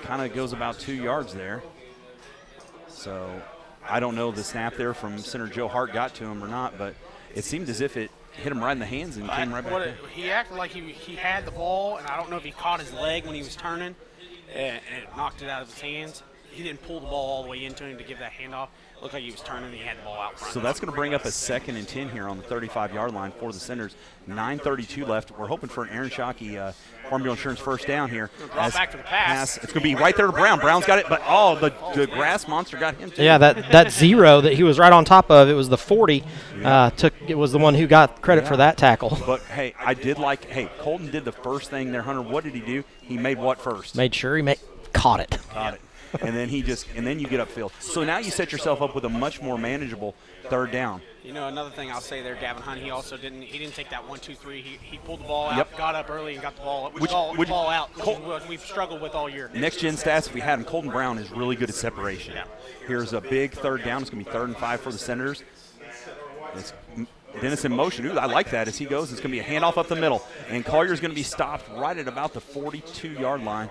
kind of goes about 2 yards there. So I don't know the snap there from center Joe Hart got to him or not, but it seemed as if it hit him right in the hands and came right back in. He acted like he had the ball, and I don't know if he caught his leg when he was turning, and it knocked it out of his hands. He didn't pull the ball all the way into him to give that handoff. Looked like he was turning and he had the ball out front. So that's going to bring up a 2nd and 10 here on the 35-yard line for the Centers. 9:32 left. We're hoping for an Aaron Shockey Farm Bureau Insurance first down here. Draw back to the pass. It's going to be right there to Brown. Brown's got it, but the grass monster got him too. Yeah, that zero that he was right on top of, it was the 40. It was the one who got credit for that tackle. But hey, I did like. Hey, Colton did the first thing there, Hunter. What did he do? He made what first? Made sure he caught it. Caught it. And then you get upfield. So now you set yourself up with a much more manageable 3rd down. You know, another thing I'll say there, Gavin Hunt, he also didn't take that 1-2-3. He pulled the ball out, got up early and got the ball, ball out, which is what we've struggled with all year. Next gen stats, if we had him, Colton Brown is really good at separation. Yeah. Here's a big 3rd down. It's going to be 3rd and 5 for the Senators. Dennis in motion. Ooh, I like that as he goes. It's going to be a handoff up the middle. And Collier's going to be stopped right at about the 42-yard line,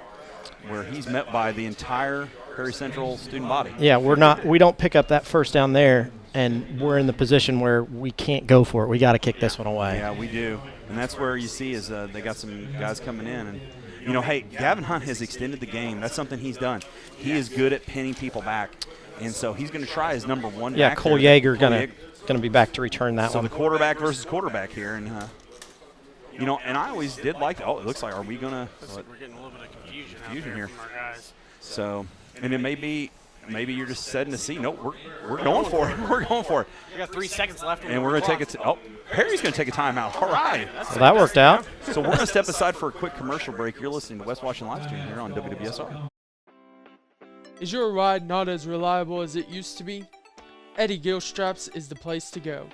where he's met by the entire Perry Central student body. Yeah, we don't pick up that first down there, and we're in the position where we can't go for it. We got to kick this one away. Yeah, we do. And that's where you see is they got some guys coming in. And, you know, hey, Gavin Hunt has extended the game. That's something he's done. He is good at pinning people back. And so he's going to try his number 1 back. Yeah, Cole Yeager going to be back to return that one. So the quarterback versus quarterback here. And, you know, and I always did like, it looks like, are we going to? We're getting a little bit of confusion here. From our guys. So, and it may be, maybe you're just setting to see. No, we're going for it. We're going for it. We got 3 seconds left. And we're going to take it. Perry's going to take a timeout. All right. Well, that worked out. So we're going to step aside for a quick commercial break. You're listening to West Washington Live Stream here on WWSR. Is your ride not as reliable as it used to be? Eddie Gilstraps is the place to go.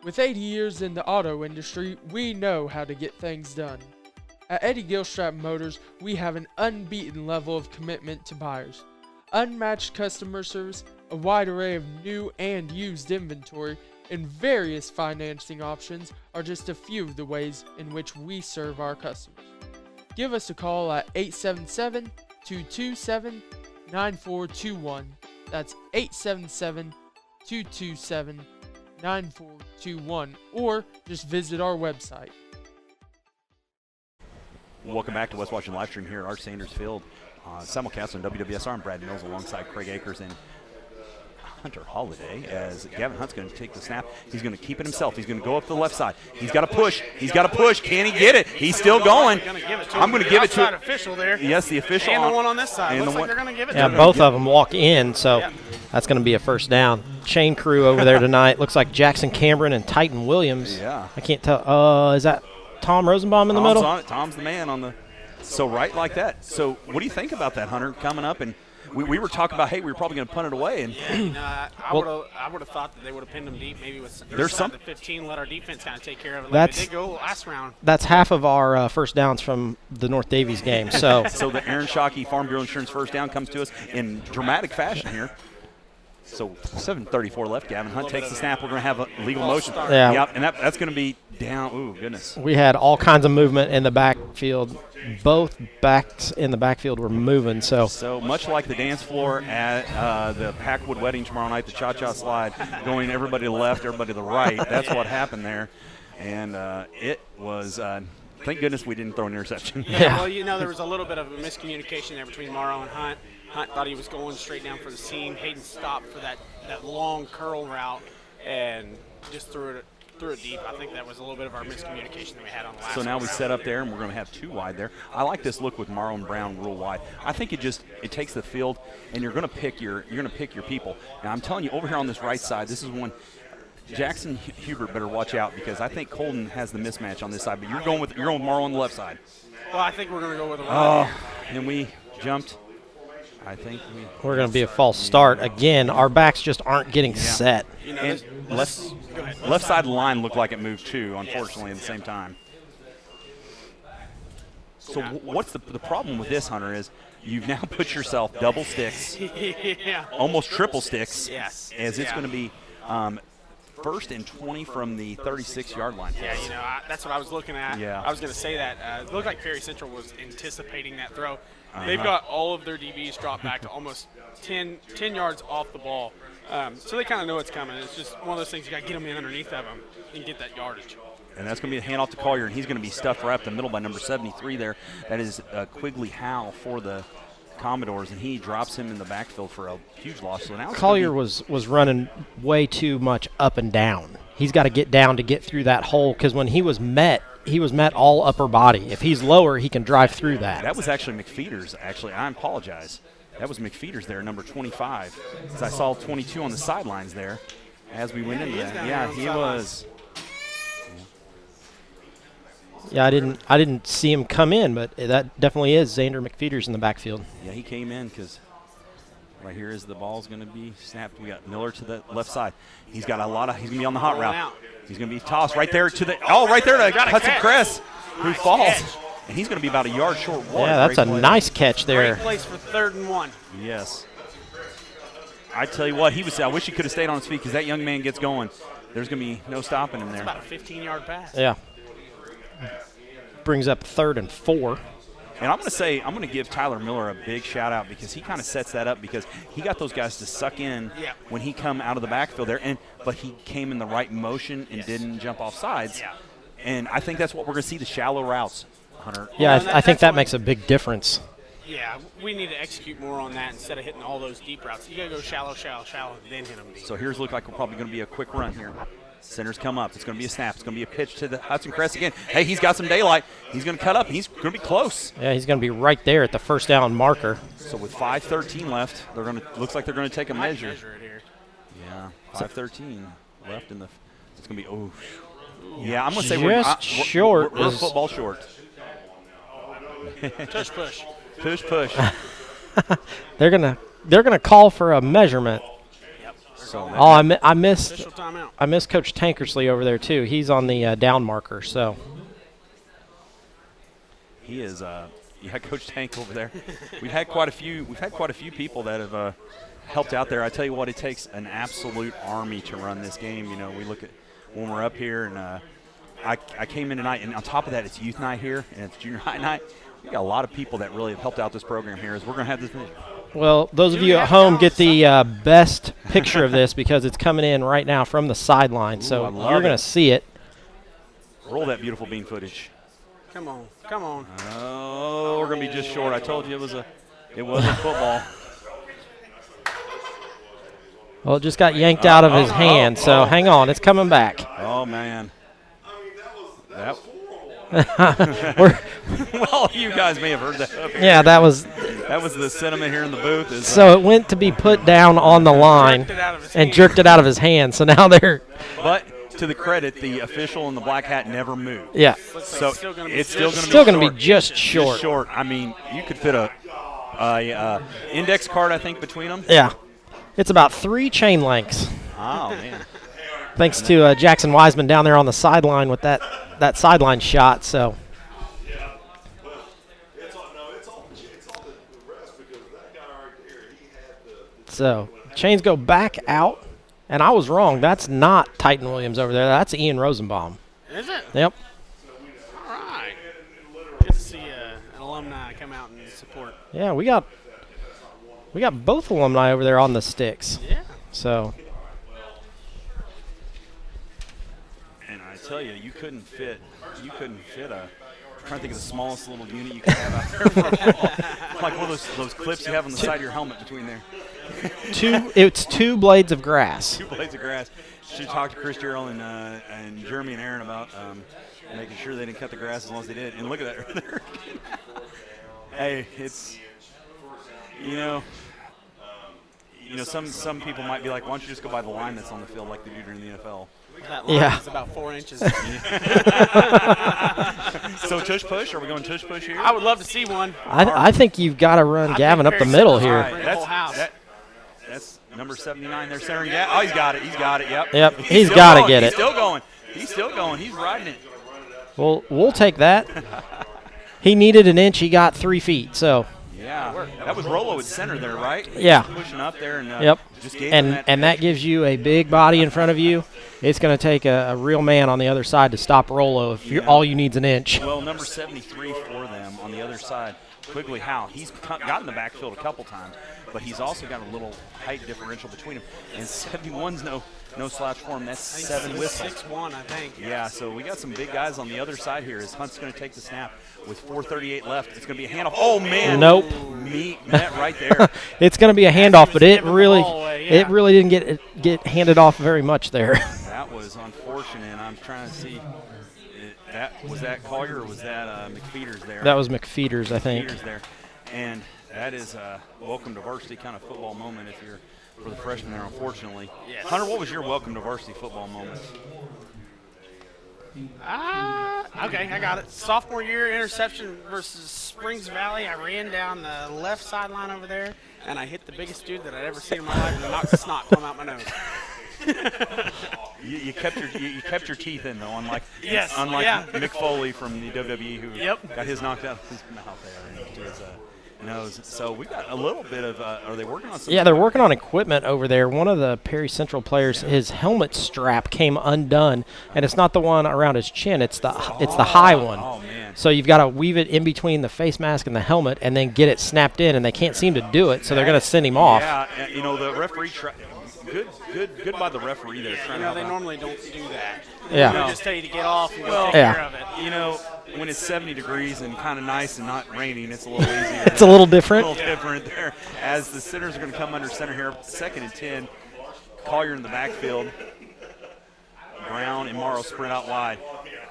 With 80 years in the auto industry, we know how to get things done. At Eddie Gilstrap Motors, we have an unbeaten level of commitment to buyers. Unmatched customer service, a wide array of new and used inventory, and various financing options are just a few of the ways in which we serve our customers. Give us a call at 877-227-9421. That's 877-227-9421, or just visit our website. Welcome back to West Washington Live Stream here at Art Sanders Field. Simulcast on WWSR. I'm Brad Mills alongside Craig Akers and Hunter Holiday as Gavin Hunt's going to take the snap. He's going to keep it himself. He's going to go up to the left side. He's got to push. Can he get it? He's still going. I'm going to give it to him. Official there. Yes, the official. And the one on this side. Looks like they're going to give it to him. Yeah, both of them walk in, so that's going to be a first down. Chain crew over there tonight. Looks like Jackson Cameron and Titan Williams. Yeah. I can't tell. Is that Tom Rosenbaum in the middle? On it. Tom's the man on the. So right like that. So what do you think about that, Hunter, coming up? And we were talking about, hey, we were probably going to punt it away. And I would have thought that they would have pinned them deep, maybe with there's some the 15, let our defense kind of take care of it. Like they did go last round. That's half of our first downs from the North Davies game. So so the Aaron Shockey Farm Bureau Insurance first down comes to us in dramatic fashion here. So 7:34 left. Gavin Hunt takes the snap. We're going to have a legal motion. Yeah. Yep, and that's going to be down. Ooh, goodness. We had all kinds of movement in the backfield. Both backs in the backfield were moving. So much like the dance floor at the Packwood wedding tomorrow night, the cha-cha slide, going everybody to the left, everybody to the right. That's what happened there. And it was thank goodness we didn't throw an interception. Yeah, well, you know, there was a little bit of a miscommunication there between Morrow and Hunt. Hunt thought he was going straight down for the seam. Hayden stopped for that long curl route and just threw it deep. I think that was a little bit of our miscommunication that we had on the last So now we route. set up there, and we're going to have 2 wide there. I like this look with Marlon Brown real wide. I think it takes the field, and you're going to pick your people. Now I'm telling you, over here on this right side, this is one. Jackson Hubert better watch out, because I think Colton has the mismatch on this side. But you're going with Marlon on the left side. Well, I think we're going to go with a run. And we jumped. I think We're going to be a false start again. Our backs just aren't getting set. And left side line looked like it moved too, unfortunately, at the same time. So what's the problem with this, Hunter, is you've now put yourself double sticks, almost triple sticks, as it's going to be 1st and 20 from the 36-yard line. Yeah, that's what I was looking at. Yeah. I was going to say that. It looked like Perry Central was anticipating that throw. They've got all of their DBs dropped back to almost 10 yards off the ball. So they kind of know it's coming. It's just one of those things you got to get them in underneath of them and get that yardage. And that's going to be a handoff to Collier, and he's going to be stuffed right up the middle by number 73 there. That is Quigley Howe for the Commodores, and he drops him in the backfield for a huge loss. So now Collier was running way too much up and down. He's got to get down to get through that hole, because when he was met all upper body. If he's lower, he can drive through that. That was actually McFeeters, actually. I apologize. That was McFeeters there, number 25. Because I saw 22 on the sidelines there as we went into that. Yeah, he was. Yeah, I didn't see him come in, but that definitely is Xander McFeeters in the backfield. Yeah, he came in because right here is the ball's going to be snapped. We got Miller to the left side. He's got he's going to be on the hot route. He's going to be tossed right there to right there to Hudson Cress, who falls. And he's going to be about a yard short. Yeah, that's a nice catch there. Great place for 3rd and 1. Yes. I tell you what, I wish he could have stayed on his feet, because that young man gets going. There's going to be no stopping him there. It's about a 15-yard pass. Yeah. Brings up 3rd and 4. And I'm going to give Tyler Miller a big shout out, because he kind of sets that up, because he got those guys to suck in when he come out of the backfield there, but he came in the right motion and didn't jump off sides. Yeah. And I think that's what we're going to see, the shallow routes, Hunter. Yeah, I think that makes a big difference. Yeah, we need to execute more on that instead of hitting all those deep routes. You got to go shallow, then hit them deep. So here's look like we're probably going to be a quick run here. Centers come up. It's going to be a snap. It's going to be a pitch to the Hudson Crest again. Hey, he's got some daylight. He's going to cut up. He's going to be close. Yeah, he's going to be right there at the 1st down marker. So with 5:13 left, looks like they're going to take a measure. It here. Yeah, 5:13 left in the. It's going to be Yeah, I'm going to say short. We're football short. Push. Push. They're gonna call for a measurement. So I missed official timeout. I missed Coach Tankersley over there too. He's on the down marker. So he is. Coach Tank over there. We've had quite a few people that have helped out there. I tell you what, it takes an absolute army to run this game. We look at when we're up here, and I came in tonight, and on top of that, it's youth night here, and it's junior high night. We got a lot of people that really have helped out this program here. As we're going to have this. Well, those of you at home get the best picture of this, because it's coming in right now from the sideline, so you're going to see it. Roll that beautiful bean footage. Come on. Oh, we're going to be just short. I told you it wasn't football. Well, it just got yanked out of his hand, so hang on, it's coming back. Oh, man. That. Well, you guys may have heard that. Yeah, that was the sentiment here in the booth. So it went to be put down on the line and jerked it out of his hand. So now they're. But to the credit, the official in the black hat never moved. Yeah. So it's still going to be just short. Just short. I mean, you could fit a index card, I think, between them. Yeah. It's about 3 chain lengths. Oh, man. Thanks to Jackson Wiseman down there on the sideline with that sideline shot. So. So chains go back out, and I was wrong. That's not Titan Williams over there. That's Ian Rosenbaum. Is it? Yep. All right. Good to see an alumni come out and support. Yeah, we got both alumni over there on the sticks. Yeah. So. And I tell you, you couldn't fit a. I'm trying to think of the smallest little unit you could have out there for a football. like one of those clips you have on the side of your helmet between there. It's 2 blades of grass. 2 blades of grass. Should talk to Chris Gerald and Jeremy and Aaron about making sure they didn't cut the grass as long as they did. And look at that right there. Hey, it's some people might be like, why don't you just go by the line that's on the field like they do during the NFL? That line is about 4 inches. So tush push? Are we going tush push here? I would love to see one. I think you've got to run Gavin up the middle here. Right, that's number 79 there, centering Gavin. Oh, he's got it. He's got it. Yep. Yep. He's got to get it. He's still going. He's still going. He's riding it. Well, we'll take that. He needed an inch. He got 3 feet. So. Yeah, that was Rolo at center there, right? Yeah. Pushing up there and yep. Just gave and him and that gives you a big body in front of you. It's going to take a real man on the other side to stop Rolo if all you need's an inch. Well, number 73 for them on the other side, Quigley Howe. He's gotten the backfield a couple times, but he's also got a little height differential between him. And 71's no slouch for him. That's 7 whistles. 6'1", I think. Yeah, so we got some big guys on the other side here as Hunt's going to take the snap with 4:38 left. It's going to be a handoff. Oh, man. Nope. Met right there. It's going to be a handoff, but it really didn't get handed off very much there. That was unfortunate, and I'm trying to see. Was that Collier or was that McFeeters there? That was McFeeters, I think. McFeeters there. And that is a welcome to varsity kind of football moment if you're for the freshmen there, unfortunately. Yes. Hunter, what was your welcome to varsity football moment? Okay, I got it. Sophomore year, interception versus Springs Valley. I ran down the left sideline over there, and I hit the biggest dude that I'd ever seen in my life, and knocked the snot come out my nose. You kept your teeth in though, unlike yeah. Mick Foley from the WWE who Yep. got his knocked out of his mouth there into his nose. So we got a little bit of. Are they working on something? Yeah, they're working on equipment over there. One of the Perry Central players, his helmet strap came undone, and it's not the one around his chin. It's the high one. Oh man! So you've got to weave it in between the face mask and the helmet, and then get it snapped in. And they can't seem to do it, so they're going to send him off. Yeah, the referee. Good by the referee there. They normally don't do that. Yeah. They just tell you to get off and go take care of it. When it's 70 degrees and kind of nice and not raining, it's a little easier. It's a little different. A little different there. As the centers are going to come under center here, 2nd and 10. Collier in the backfield. Brown and Morrow sprint out wide.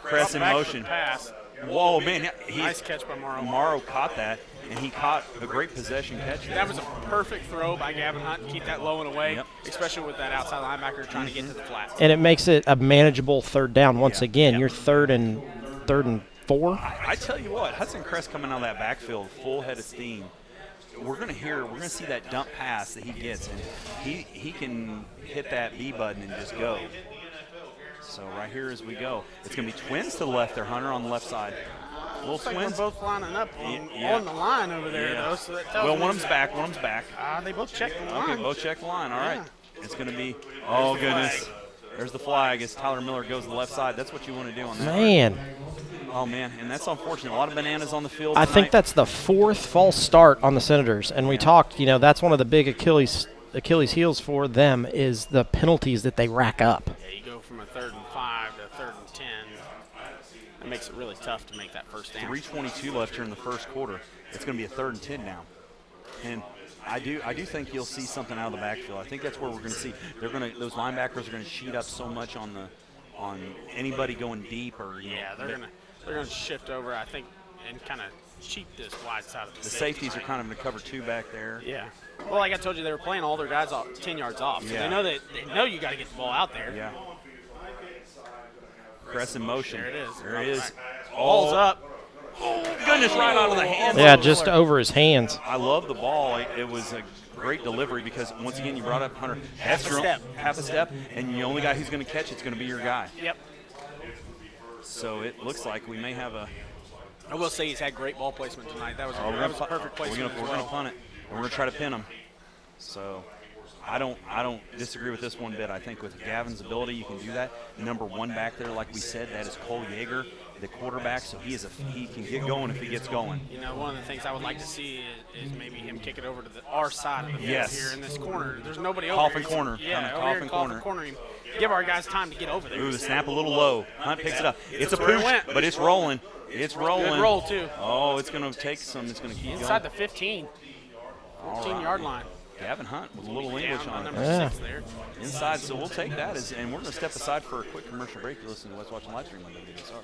Press in motion. Pass. Whoa, man. Nice catch by Morrow. Morrow caught that, and he caught a great possession catch. That was a perfect throw by Gavin Hunt to keep that low and away, especially with that outside linebacker trying to get to the flats. And it makes it a manageable 3rd down once again. You're 3rd and 4. I tell you what, Hudson Crest coming out of that backfield, full head of steam. We're going to see that dump pass that he gets, and he can hit that B button and just go. So right here as we go, it's going to be twins to the left there, Hunter, on the left side. Little Looks like twins. we're both lining up on the line over there, though. So that tells me one of them's back. One of them's back. They both checked the line. Okay, both checked the line. All right. It's going to be. Oh goodness. There's the flag as Tyler Miller goes to the left side. That's what you want to do on that. Man. Oh man, and that's unfortunate. A lot of bananas on the field. I think that's the 4th false start on the Senators, and we talked. That's one of the big Achilles heels for them is the penalties that they rack up. Yeah, you go from a 3rd and 5 to 3rd and 10. It makes it really tough to make that first down. 3:22 left here in the first quarter. It's going to be a 3rd and 10 now, and I do think you'll see something out of the backfield. I think that's where we're going to see. Those linebackers are going to sheet up so much on anybody going deep or they're going to shift over, I think, and kind of cheat this wide side of the safeties are kind of going to cover 2 back there. Yeah. Well, like I told you, they were playing all their guys 10 yards off. So they know you got to get the ball out there. Yeah. Press in motion. There it is. There it is. Ball's up. Oh, goodness, right out of the hands. Yeah, just over his hands. I love the ball. It was a great delivery because, once again, you brought up Hunter. Half a step, and the only guy who's going to catch it's going to be your guy. Yep. So it looks like we may have a. I will say he's had great ball placement tonight. That was a perfect placement. We're going to punt it, and we're going to try to pin him. So I don't disagree with this one bit. I think with Gavin's ability, you can do that. Number 1 back there, like we said, that is Cole Yeager, the quarterback. So he can get going if he gets going. One of the things I would like to see is maybe him kick it over to our side of the field here in this corner. There's nobody over here. Coffin corner. Yeah, over here, Coffin corner. give our guys time to get over there. Ooh, the snap a little low. Hunt picks it up. It's a That's where it pooch, went. but it's rolling. It's rolling. Good roll, too. Oh, it's going to take some. It's going to keep Inside going. the 15, All 14-yard line. Gavin Hunt with a little English on it. Yeah. 6 there. Inside, so we'll take that. And we're going to step aside for a quick commercial break. You're listening to Let's Watch Live Stream on WDSR.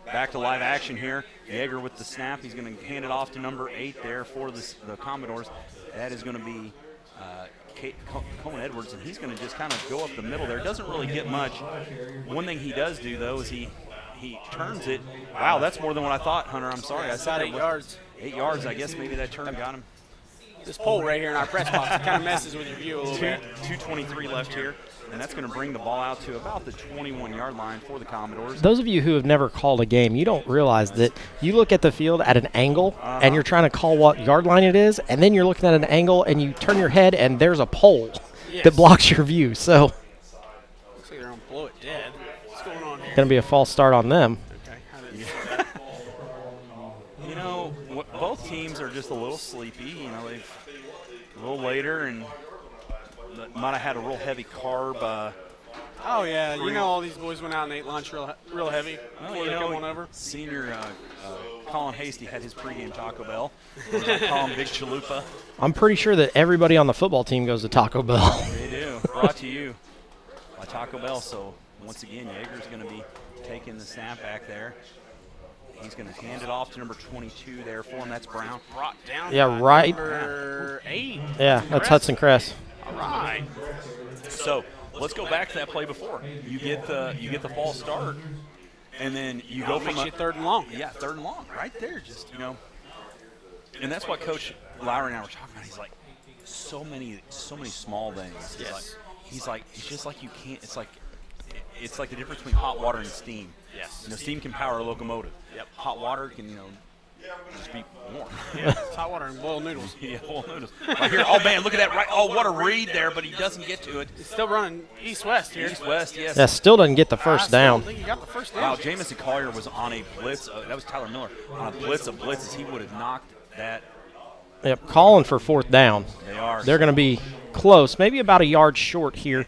Back to live action here. Yeager with the snap. He's going to hand it off to number 8 there for the Commodores. That is going to be Cohen Edwards, and he's going to just kind of go up the middle there. Doesn't really get much. One thing he does do, though, is he turns it. Wow, that's more than what I thought, Hunter. I'm sorry. I said About 8 yards. 8 yards. I guess maybe that turn got him. This pole right here in our press box kind of messes with your view a little bit. 2:23 left here, and that's going to bring the ball out to about the 21-yard line for the Commodores. Those of you who have never called a game, you don't realize that you look at the field at an angle and you're trying to call what yard line it is, and then you're looking at an angle and you turn your head and there's a pole that blocks your view. So Looks like they're going to blow it dead. What's going on here? going to be a false start on them. You know, both teams are just a little sleepy. You know, they've a little later and might have had a real heavy carb. Oh, yeah. You know all these boys went out and ate lunch real heavy Well, before you they know, come on over. Senior Colin Hasty had his pregame Taco Bell. I call him Big Chalupa. I'm pretty sure that everybody on the football team goes to Taco Bell. They do. Brought to you by Taco Bell. So, once again, Yeager's going to be taking the snap back there. He's going to hand it off to number 22 there for him. That's Brown. Brought down Yeah, by right. number 8. Yeah, that's Hudson Cress. All right. So let's go back to that play before. You get the false start, and then you go from makes you 3rd and long. Yeah, 3rd and long, right there. Just and that's what Coach Lowry and I were talking about. He's like, so many small things. He's like, it's just like you can't. It's like the difference between hot water and steam. Yes. Steam can power a locomotive. Yep. Hot water can just be warm. Yeah, it's hot water and boiled noodles. Yeah, boiled noodles. Right here, oh man, look at that! Right, oh what a read there, but he doesn't get to it. He's still running east-west here. East-west, yes. Yeah, still doesn't get the first down. I think he got the first down. Wow, Jamison Collier was on a blitz. That was Tyler Miller on a blitz of blitzes. He would have knocked that. Yep, calling for 4th down. They are. They're going to be close, maybe about a yard short here.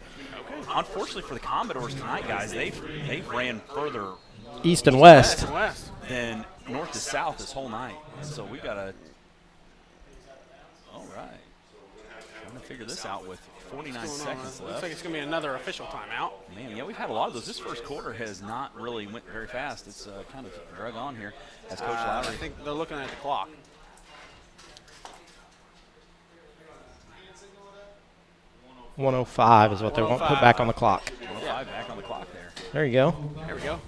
Unfortunately for the Commodores tonight, guys, they've ran further East and west than north to south this whole night. So we got to. All right. Trying to figure this out with 49 seconds left. Looks like it's going to be another official timeout. Man, yeah, we've had a lot of those. This first quarter has not really went very fast. It's kind of drug on here as Coach Lowry. I think they're looking at the clock. 105 is what they want put back on the clock. 105 back on the clock there. There you go. There we go.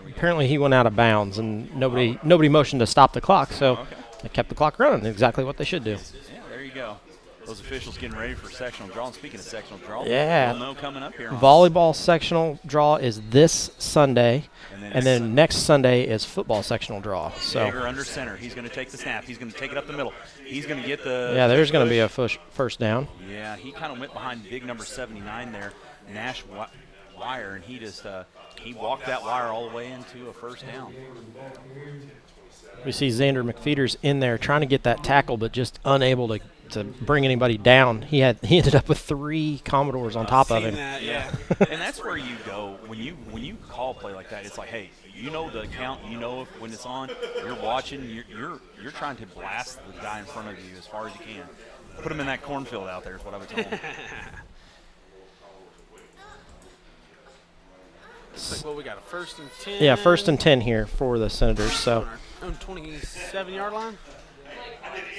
Apparently he went out of bounds and nobody motioned to stop the clock, so they kept the clock running. Exactly what they should do. Yeah, there you go. Those officials getting ready for sectional draw. And speaking of sectional draw, yeah, we'll know coming up here. Volleyball sectional draw is this Sunday, and then next Sunday is football sectional draw. So Yeager under center. He's going to take the snap. He's going to take it up the middle. He's going to get the. Yeah, there's going to be a first down. Yeah, he kind of went behind big number 79 there, Nash Wire, and he just he walked that wire all the way into a first down. We see Xander McFeeters in there trying to get that tackle, but just unable to bring anybody down. He ended up with 3 Commodores on top of him. That, yeah. And that's where you go when you call a play like that. It's like, hey, you know the count. You know when it's on. You're watching. You're trying to blast the guy in front of you as far as you can. Put him in that cornfield out there is what I would tell him. Looks like, well, we got a 1st and 10. Yeah, 1st and 10 here for the Senators. So on 27-yard line.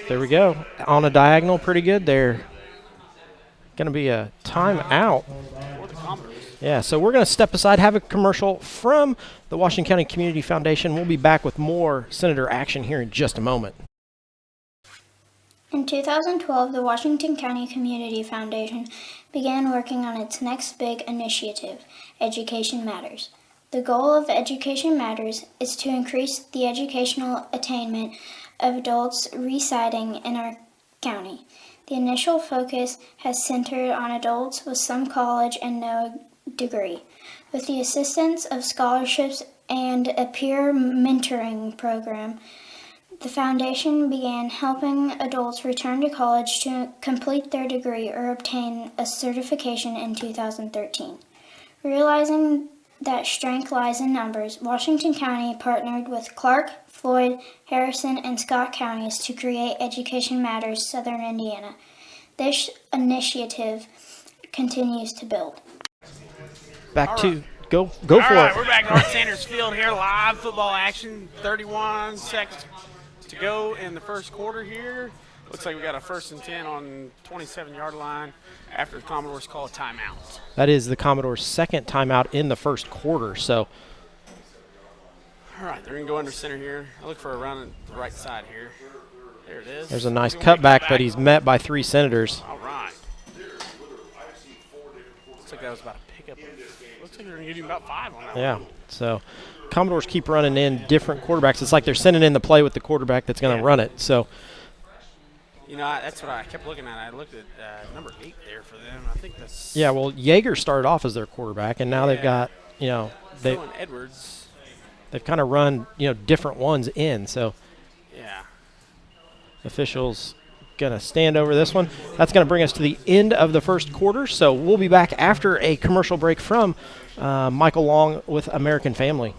There we go. On a diagonal, pretty good there. Going to be a timeout. For the Commodores. Yeah, so we're going to step aside, have a commercial from the Washington County Community Foundation. We'll be back with more Senator action here in just a moment. In 2012, the Washington County Community Foundation began working on its next big initiative, Education Matters. The goal of Education Matters is to increase the educational attainment of adults residing in our county. The initial focus has centered on adults with some college and no degree. With the assistance of scholarships and a peer mentoring program, the foundation began helping adults return to college to complete their degree or obtain a certification in 2013. Realizing that strength lies in numbers, Washington County partnered with Clark, Floyd, Harrison, and Scott counties to create Education Matters Southern Indiana. This initiative continues to build. Back to go for All right, it. we're back at Art Sanders Field here, live football action. 31 seconds to go in the first quarter here. Looks like we got a 1st and 10 on 27-yard line after the Commodores call a timeout. That is the Commodores' second timeout in the first quarter. So, All right, they're going to go under center here. I look for a run at the right side here. There it is. there's a nice cutback, but he's met by 3 Senators. All right. Looks like that was about a pickup. Looks like they're going to give you about 5 on that Yeah, one. so Commodores keep running in different quarterbacks. It's like they're sending in the play with the quarterback that's going to run it. So, You know, that's what I kept looking at. I looked at number 8 there for them. I think that's yeah, well, Yeager started off as their quarterback, and now they've got, they Owen Edwards. they've kind of run, different ones in. So, Yeah. officials going to stand over this one. That's going to bring us to the end of the first quarter. So we'll be back after a commercial break from Michael Long with American Family.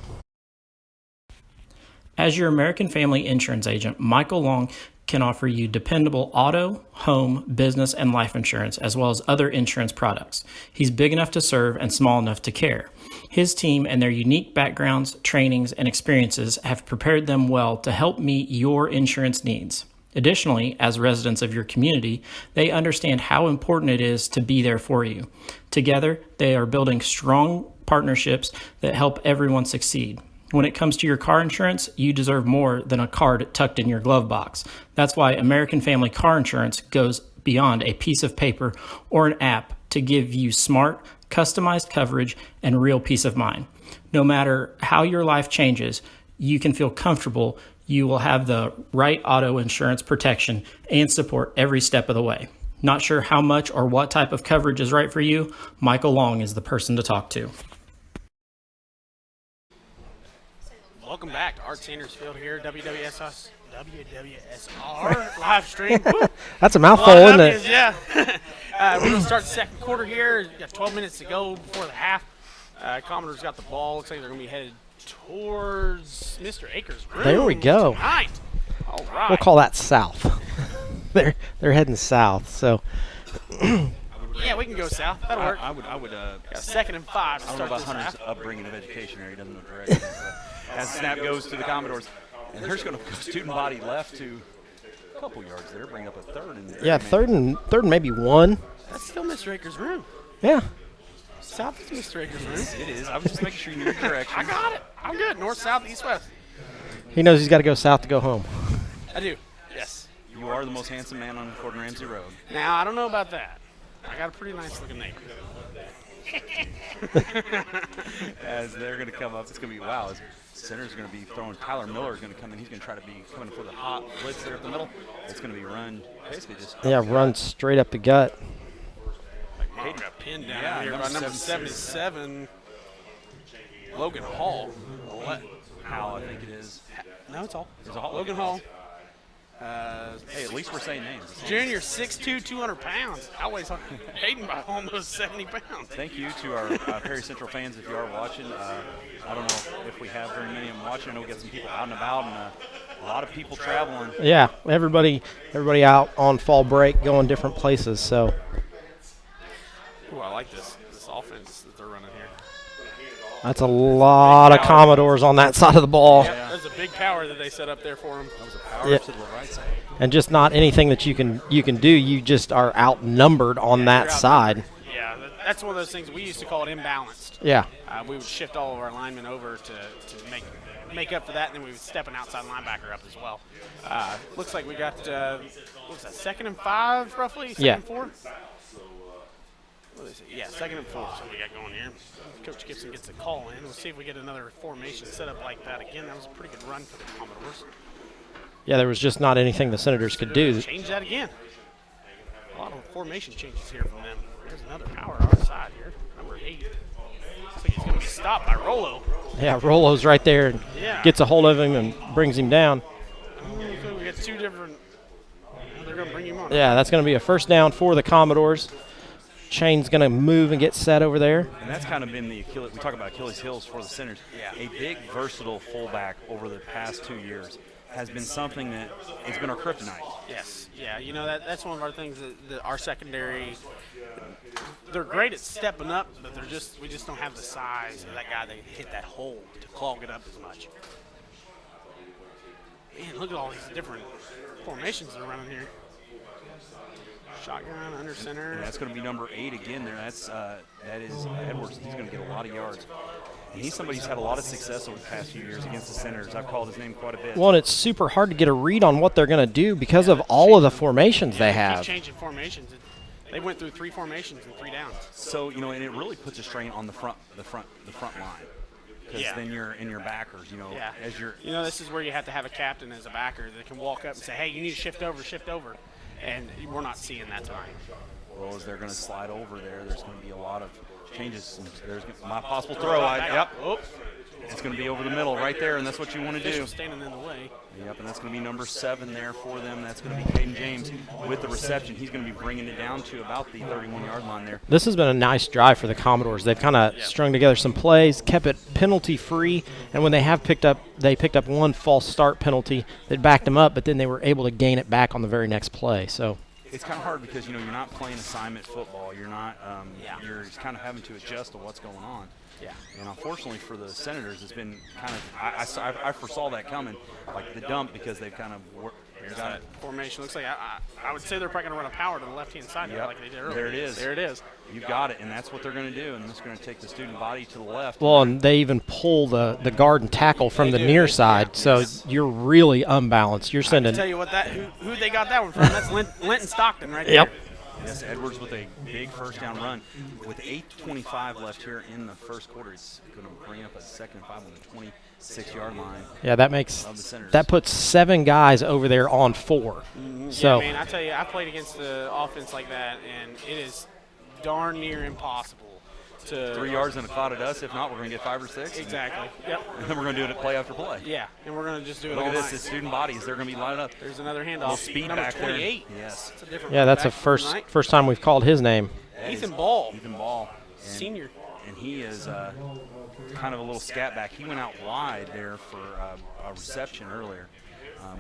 As your American Family Insurance agent, Michael Long can offer you dependable auto, home, business, and life insurance, as well as other insurance products. He's big enough to serve and small enough to care. His team and their unique backgrounds, trainings, and experiences have prepared them well to help meet your insurance needs. Additionally, as residents of your community, they understand how important it is to be there for you. Together, they are building strong partnerships that help everyone succeed. When it comes to your car insurance, you deserve more than a card tucked in your glove box. That's why American Family Car Insurance goes beyond a piece of paper or an app to give you smart, customized coverage and real peace of mind. No matter how your life changes, you can feel comfortable you will have the right auto insurance protection and support every step of the way. Not sure how much or what type of coverage is right for you? Michael Long is the person to talk to. Welcome back to Art Sanders Field here, WWSR live stream. Woo. That's a mouthful, isn't it? Yeah. We're going to start the second quarter here. We've got 12 minutes to go before the half. Commodores got the ball. Looks like they're going to be headed towards Mr. Akers' room. There we go. Tonight. All right. We'll call that south. they're heading south. So yeah, we can go south. That'll work. I would. Got a 2nd and 5 to I don't know start about this Hunter's half. upbringing of education, or he doesn't know direction. As the snap goes to the Commodores, and there's going to student body left to a couple yards there, bring up a 3rd and yeah, third and maybe 1. That's still Mr. Akers' room. Yeah. South is Mr. Akers' room. It is. I was just making sure you knew your direction. I got it. I'm good. North, south, east, west. He knows he's got to go south to go home. I do. Yes. You are the most handsome man on Gordon Ramsay Road. Now, I don't know about that. I got a pretty nice looking neighbor. As they're going to come up, it's going to be wow. Center's going to be throwing. Tyler Miller is going to come in. He's going to try to be coming for the hot blitz there up the middle. It's going to be run basically just. Yeah, run straight up the gut. Hayden got pinned down here by number 77, Logan Hall. Hall, I think it is. No, it's Hall. It's a Hall. Logan Hall. Hey, at least we're saying names. Junior, 6'2", 200 pounds. Outweighs Hayden by almost 70 pounds. Thank you to our Perry Central fans if you are watching. I don't know if we have very many of them watching. I know we got some people out and about and a lot of people traveling. Yeah, everybody out on fall break going different places. So. Ooh, I like this offense that they're running here. That's a lot of Commodores on that side of the ball. Yeah, there's a big power that they set up there for them. That was a power to the right side. And just not anything that you can do. You just are outnumbered on that side. Yeah, that's one of those things we used to call it imbalanced. Yeah. We would shift all of our linemen over to make up for that, and then we would step an outside linebacker up as well. Looks like we got what's that, 2nd and 5 roughly? 2nd and 4? What is it? Yeah, 2nd and 4. So we got going here. Coach Gibson gets a call in. We'll see if we get another formation set up like that again. That was a pretty good run for the Commodores. Yeah, there was just not anything the Senators could do. Change that again. A lot of formation changes here from them. There's another power on our side here. Number 8. Looks like he's going to be stopped by Rolo. Yeah, Rolo's right there and gets a hold of him and brings him down. So we got 2 different. They're going to bring him on. Yeah, that's going to be a first down for the Commodores. Chain's going to move and get set over there. And that's kind of been the Achilles. We talk about Achilles heels for the Senators. A big, versatile fullback over the past 2 years has been something that has been our kryptonite. Yes, yeah, you know that's one of our things that our secondary. They're great at stepping up, but we just don't have the size of that guy that hit that hole to clog it up as much. Man, look at all these different formations they're running here. Shotgun, under center. And that's going to be number 8 again there. That is Edwards. He's going to get a lot of yards. And he's somebody who's had a lot of success over the past few years against the Senators. I've called his name quite a bit. Well, and it's super hard to get a read on what they're going to do because of all of the formations they have. Keep changing formations. They went through 3 formations and 3 downs. So, you know, and it really puts a strain on the front line. Because then you're in your backers, you know, as you're. You know, this is where you have to have a captain as a backer that can walk up and say, hey, you need to shift over. And we're not seeing that tonight. Well, as they're going to slide over there, there's going to be a lot of changes. There's my possible throw. Yep. It's going to be over the middle right there, and that's what you want to do. Standing in the way. Yep, and that's going to be number 7 there for them. That's going to be Caden James with the reception. He's going to be bringing it down to about the 31-yard line there. This has been a nice drive for the Commodores. They've kind of strung together some plays, kept it penalty-free, and when they have picked up 1 false start penalty that backed them up, but then they were able to gain it back on the very next play. So it's kind of hard because, you know, you're not playing assignment football. You're not you're just kind of having to adjust to what's going on. Yeah. And unfortunately for the Senators, it's been kind of I foresaw that coming, like the dump, because they've kind of got it. Formation looks like I would say they're probably going to run a power to the left-hand side like they did earlier. There it is. There it is. You got it, and that's what they're going to do, and it's going to take the student body to the left. Well, and they even pull the guard and tackle from the near side, so you're really unbalanced. You're sending. I tell you what, who they got that one from? That's Linton Stockton right there. Yep. Yes, Edwards with a big first down run. With 8:25 left here in the first quarter, it's going to bring up a 2nd and 5 on the 26-yard line. Yeah, that puts 7 guys over there on 4. So, yeah, man, I tell you, I played against the offense like that, and it is darn near impossible to 3 yards and a cloud at us. If not, we're going to get 5 or 6. Exactly. Yep. And then we're going to do it play after play. Yeah, and we're going to just do it Look all at this. night. It's student bodies. They're going to be lined up. There's another handoff. Little speed Number back 28. there. Yes. That's a different yeah, that's the back first time we've called his name. Ethan Ball. Ethan Ball. Senior. And he is kind of a little scat back. He went out wide there for a reception earlier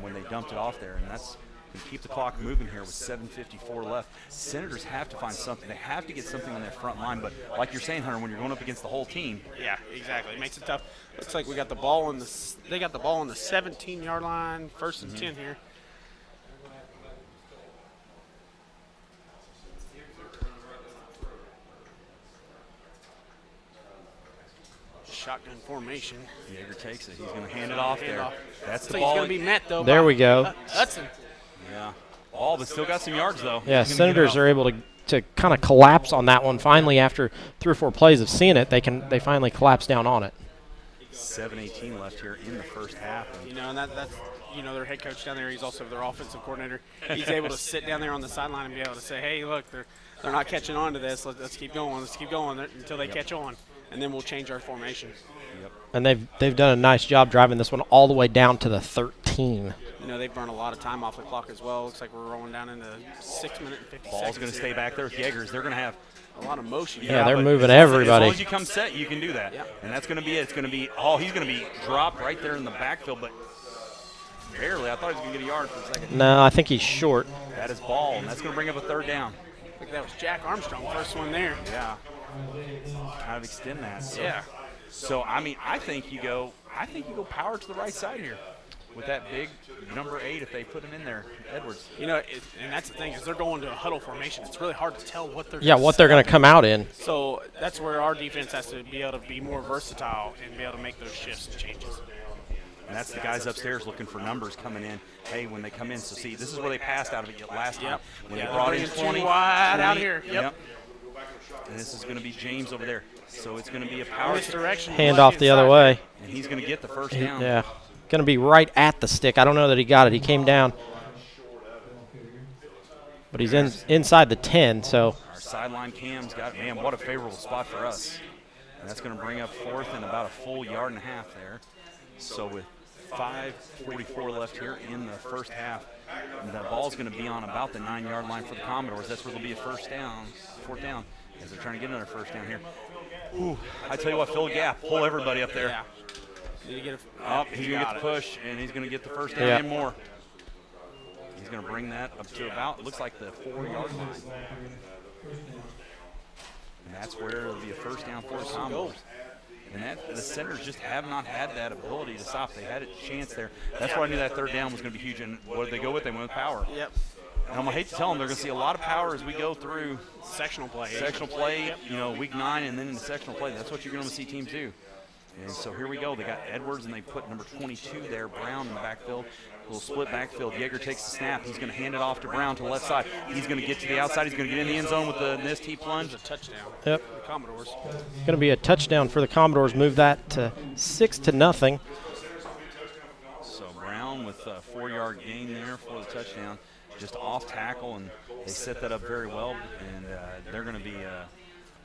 when they dumped it off there, and that's going to keep the clock moving here with 7:54 left. Senators have to find something. They have to get something on their front line, but like you're saying, Hunter, when you're going up against the whole team. Yeah, exactly. It makes it tough. Looks like we got the ball on they got the ball on the 17-yard line, 1st and 10 here. Shotgun formation. Yeager takes it. He's going to hand it off there. That's the so ball. He's going to be met, though. There we go. Hudson. Yeah. Ball, but still got some yards, though. Yeah, Senators are able to kind of collapse on that one. Finally, after 3 or 4 plays of seeing it, they finally collapse down on it. 7:18 left here in the first half. You know, and that's their head coach down there. He's also their offensive coordinator. He's able to sit down there on the sideline and be able to say, hey, look, they're not catching on to this. Let's keep going. Let's keep going until they catch on, and then we'll change our formation. Yep. And they've done a nice job driving this one all the way down to the 13. You know, they've burned a lot of time off the clock as well. Looks like we're rolling down into 6 minutes and 50 seconds. Ball's going to stay back there with Yeagers. They're going to have a lot of motion. Yeah, they're moving everybody. As long as you come set, you can do that. Yeah. And that's going to be it. It's going to be, he's going to be dropped right there in the backfield, but barely. I thought he was going to get a yard for a second. No, I think he's short. That is Ball, and that's going to bring up a 3rd down. I think that was Jack Armstrong, first one there. Yeah. Kind of extend that. So. Yeah. So, I mean, I think you go power to the right side here with that big number 8 if they put him in there, Edwards. You know, and that's the thing is they're going to a huddle formation. It's really hard to tell what they're going to come out in. So that's where our defense has to be able to be more versatile and be able to make those shifts and changes. And that's the guys upstairs looking for numbers coming in. Hey, when they come in, so see, this is where they passed out of it last time. When they brought in 20 wide out here. Yep. And this is going to be James over there. So it's going to be a power Misdirection. Hand off the other way. And he's going to get the first down. Yeah. Going to be right at the stick. I don't know that he got it. He came down. But he's inside the 10, so. Our sideline cam's got, man, what a favorable spot for us. And that's going to bring up 4th and about a full 1.5 yards there. So with 5:44 left here in the first half, the ball's going to be on about the 9-yard line for the Commodores. That's where there'll be a 4th down, as they're trying to get another first down here. Ooh, I tell you what, fill a gap, pull everybody up there. Yeah. He's going to get the push, and he's going to get the first down and more. He's going to bring that up to about, it looks like the 4-yard line. And that's where it'll be a first down for the Commodores. And the Senators just have not had that ability to stop. They had a chance there. That's why I knew that 3rd down was going to be huge. And what did they go with? They went with power. Yep. And I'm going to hate to tell them, they're going to see a lot of power as we go through sectional play. Week 9 and then in the sectional play. That's what you're going to see teams do. And so here we go. They got Edwards, and they put number 22 there, Brown, in the backfield. A little split backfield. Yeager takes the snap. He's going to hand it off to Brown to the left side. He's going to get to the outside. He's going to get in the end zone with the T plunge. A touchdown. Yep. For the Commodores. Going to be a touchdown for the Commodores. Move that to 6-0. So Brown with a 4-yard gain there for the touchdown. Just off tackle, and they set that up very well. And they're going to be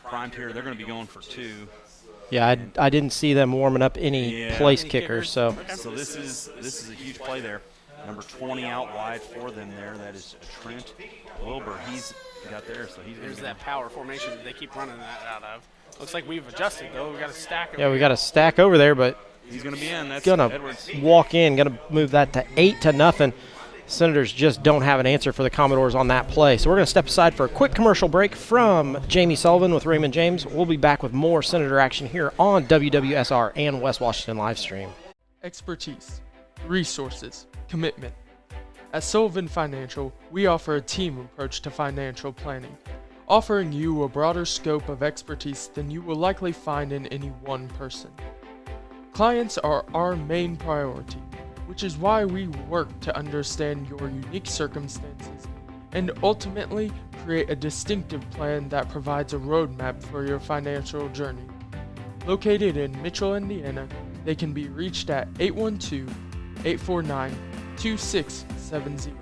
primed here. They're going to be going for 2. Yeah, I didn't see them warming up any place kickers. So this is a huge play there. Number 20 out wide for them there. That is Trent Wilbur. He's got there, so he's There's that power formation that they keep running that out of. Looks like we've adjusted though. We got a stack. Yeah, we got a stack over there, but he's going to be in. That's gonna Edwards. walk in. Going to move that to 8-0. Senators just don't have an answer for the Commodores on that play. So we're going to step aside for a quick commercial break from Jamie Sullivan with Raymond James. We'll be back with more Senator action here on WWSR and West Washington Livestream. Expertise, resources, commitment. At Sullivan Financial, we offer a team approach to financial planning, offering you a broader scope of expertise than you will likely find in any one person. Clients are our main priority, which is why we work to understand your unique circumstances and ultimately create a distinctive plan that provides a roadmap for your financial journey. Located in Mitchell, Indiana, they can be reached at 812-849-2670.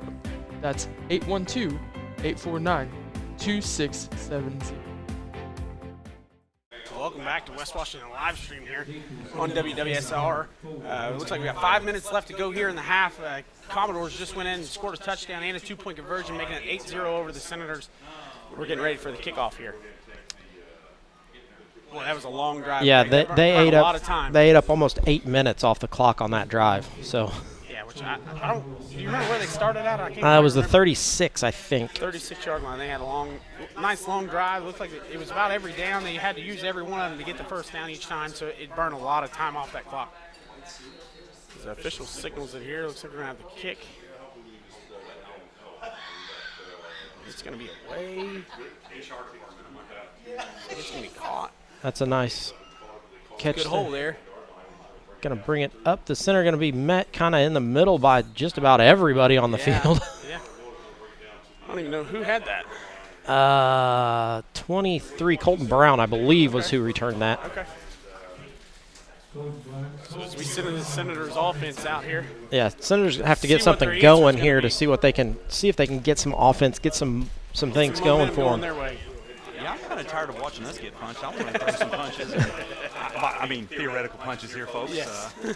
That's 812-849-2670. Welcome back to West Washington Livestream here on WWSR. It looks like we got 5 minutes left to go here in the half. Commodores just went in and scored a touchdown and a 2-point conversion, making it 8-0 over the Senators. We're getting ready for the kickoff here. Boy, that was a long drive. Yeah, they ate a up. lot of time. They ate up almost 8 minutes off the clock on that drive. So. Yeah, which I don't. Do you remember where they started at? I can't. It was the remember. 36, I think. 36-yard line. They had a nice long drive. Looked like it was about every down. They had to use every one of them to get the first down each time, so it burned a lot of time off that clock. The official signals it here. Looks like we're going to have the kick. It's going to be away. It's going to be caught. That's a nice catch. Good hole there. Going to bring it up the center. Going to be met kind of in the middle by just about everybody on the field. Yeah. I don't even know who had that. 23, Colton Brown, I believe, was who returned that. Okay. So as we sit in the Senators' offense out here. Yeah, Senators have to get something going here to see what they can see if they can get some offense, get some things going for them. Yeah, I'm kind of tired of watching us get punched. I want to throw some punches. I mean, theoretical punches here, folks. Yes. I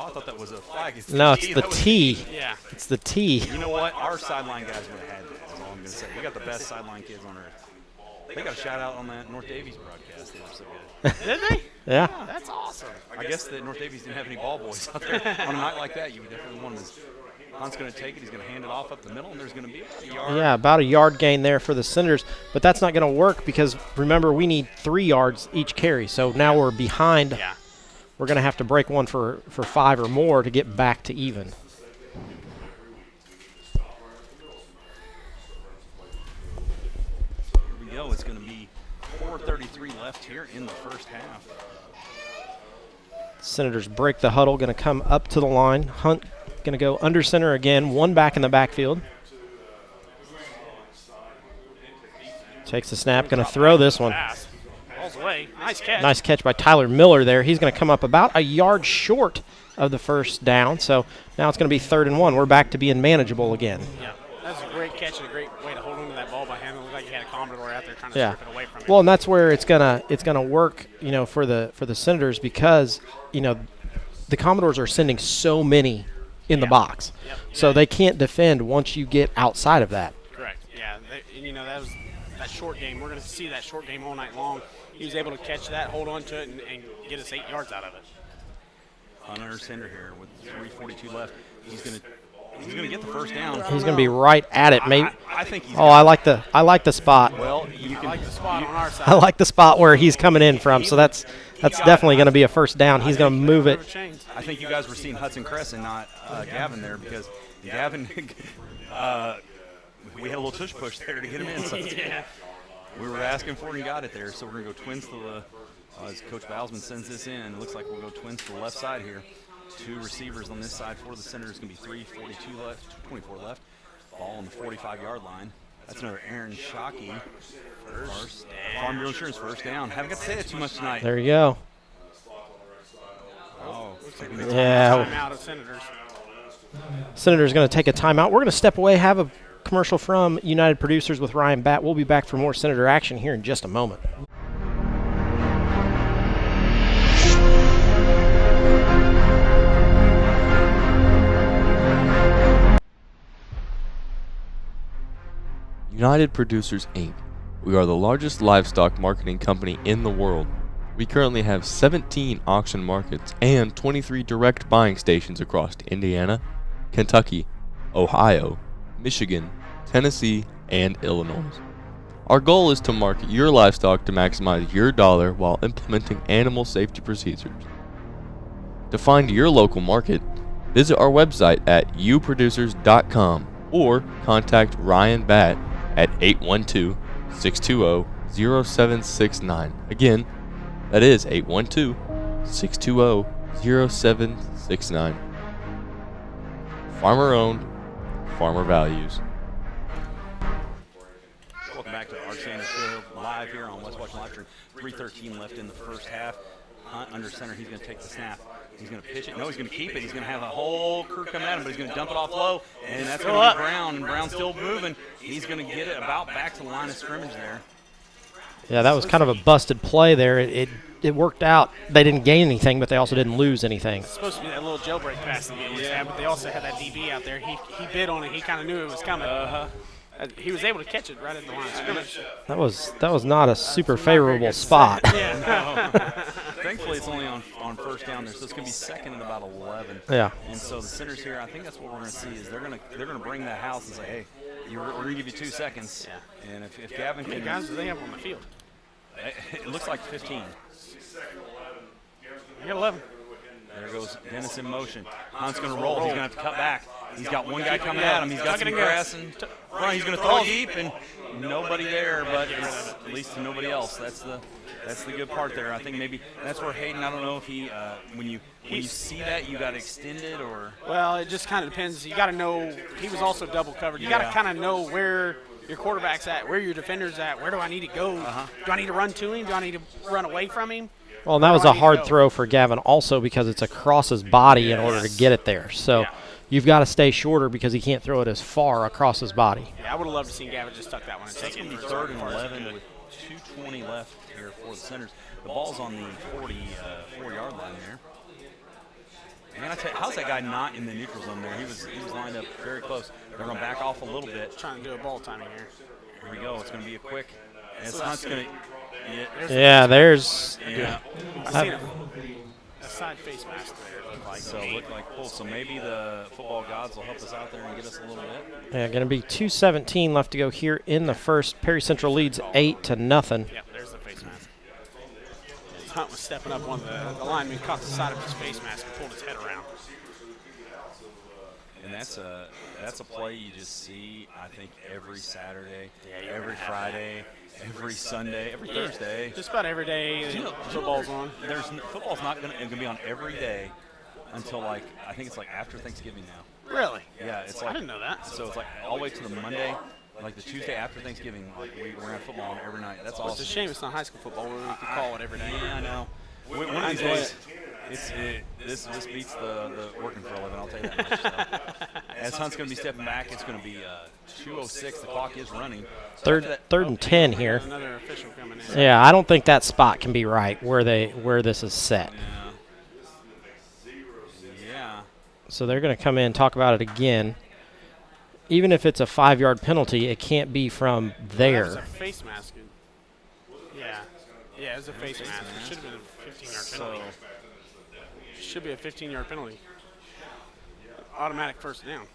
thought that was a flag. No, it's the T. Yeah. It's the T. You know what? Our sideline guys would have had that. That's all I'm going to say. We got the best sideline kids on earth. They got a shout out on that North Davies broadcast. They were so good. Did they? Yeah. That's awesome. I guess that North Davies didn't have any ball boys out there. On a night like that, you would definitely want them. Hunt's going to take it. He's going to hand it off up the middle, and there's going to be a yard. Yeah, about a yard gain there for the Senators. But that's not going to work because, remember, we need 3 yards each carry. So now we're behind. Yeah. We're going to have to break one for 5 or more to get back to even. Here we go. It's going to be 4:33 left here in the first half. Senators break the huddle, going to come up to the line. Hunt going to go under center again, one back in the backfield. Takes the snap, going to throw this one. Pass. Ball's away. Nice catch. Nice catch by Tyler Miller there. He's going to come up about a yard short of the first down. So now it's going to be 3rd and 1. We're back to being manageable again. Yeah, that's a great catch and a great way to hold on to that ball by hand. It looked like you had a Commodore out there trying to strip it away from him. Well, and that's where it's gonna work, for the Senators, because the Commodores are sending so many in the box, so they can't defend once you get outside of that. Correct. Yeah, and that was that short game. We're going to see that short game all night long. He was able to catch that, hold on to it, and get us 8 yards out of it. Hunter Center here with 3:42 left. He's going to get the first down. He's going to be right at it, maybe. I think he's. I like the spot. Well, I like the spot on our side. I like the spot where he's coming in from. So that's definitely going to be a first down. He's going to move it. I think you guys were seeing Hudson Crescent, not Gavin there, because Gavin, we had a little tush push there to get him in. So we were asking for it and got it there. So we're going to go twins to the, as Coach Bowsman sends this in, it looks like we'll go twins to the left side here. 2 receivers on this side for the Senators. Going to be 3:42 left, 24 left. Ball on the 45-yard line. That's another Aaron Shockey. First down. Farm Bureau Insurance first down. Haven't got to say it too much tonight. There you go. Oh, yeah. Timeout of Senators. Senators going to take a timeout. We're going to step away, have a commercial from United Producers with Ryan Batt. We'll be back for more Senator action here in just a moment. United Producers Inc. We are the largest livestock marketing company in the world. We currently have 17 auction markets and 23 direct buying stations across Indiana, Kentucky, Ohio, Michigan, Tennessee, and Illinois. Our goal is to market your livestock to maximize your dollar while implementing animal safety procedures. To find your local market, visit our website at uproducers.com or contact Ryan Batt at 812-620-0769. Again, that is 812-620-0769. Farmer owned, farmer values. Welcome back to Arch Sanders Field live here on West Washington Live Stream. 3:13 left in the first half. Hunt under center. He's going to take the snap. He's going to pitch it. No, he's going to keep it. He's going to have a whole crew come at him, but he's going to dump it off low, and that's going to be Brown. And Brown's still moving. He's going to get it about back to the line of scrimmage there. Yeah, that was kind of a busted play there. It worked out. They didn't gain anything, but they also didn't lose anything. It's supposed to be that little jailbreak pass that they always have, but they also had that DB out there. He bid on it. He kind of knew it was coming. He was able to catch it right at the line of scrimmage. That was not a super favorable spot. Thankfully, it's only on first down there, so it's going to be second and about 11. Yeah. And so the Senators here, I think that's what we're going to see is they're going to bring that house and say, hey, we're going to give you 2 seconds. Yeah. And if Gavin can. How many guys do they have on the field? It looks like 15. You got 11. There goes Dennis in motion. Hunt's going to roll. He's going to have to cut back. He's got one guy coming at him. He's got some grass in front. He's going to throw deep, and nobody there, but it's at least to nobody else. That's the good part there. I think maybe that's where Hayden. I don't know if he when you see that you got extended or. Well, it just kind of depends. You got to know he was also double covered. You got to kind of know where your quarterback's at, where your defender's at. Where do I need to go? Do I need to run to him? Do I need to run away from him? Well, and that was a hard throw for Gavin also because it's across his body in order to get it there. So you've got to stay shorter because he can't throw it as far across his body. Yeah, I would have loved to see Gavin just tuck that one and take it. It's going to be 3rd and 11 with 2:20 left here for the Senators. The ball's on the 44-yard line there. Man, I tell you, how's that guy not in the neutral zone there? He was lined up very close. They're going to back off a little bit. Trying to do a ball timing here. Here we go. It's going to be a quick. It's not going to. There's. Yeah. I seen a side face mask there. Look like pull. So maybe the football gods will help us out there and get us a little bit. Yeah, going to be 2:17 left to go here in the first. Perry Central leads 8-0. Yeah, there's the face mask. Hunt was stepping up on the lineman, caught the side of his face mask and pulled his head around. And that's a play you just see, I think, every Saturday, every Friday, every Sunday, every Thursday. Just about every day football's on. Football's not going to be on every day until I think it's like after Thanksgiving now. Really? Yeah, it's like I didn't know that. So it's like all the way to the Monday like the Tuesday after Thanksgiving, like we're gonna have football on every night. That's Well, awesome. it's a shame it's not high school football where we can call it every day. Yeah, I know. One of these days, this beats the working for a living. I'll tell you that much. So. As Hunt's going to be stepping back, it's going to be 2:06. The clock is running. So Third and 10 here. Another official coming in. Yeah, I don't think that spot can be right where this is set. Yeah. So they're going to come in and talk about it again. Even if it's a 5-yard penalty, it can't be from there. That was a face mask. Yeah. Yeah, it was a face mask. It should have been a 15-yard penalty. Should be a 15-yard penalty. Automatic first down.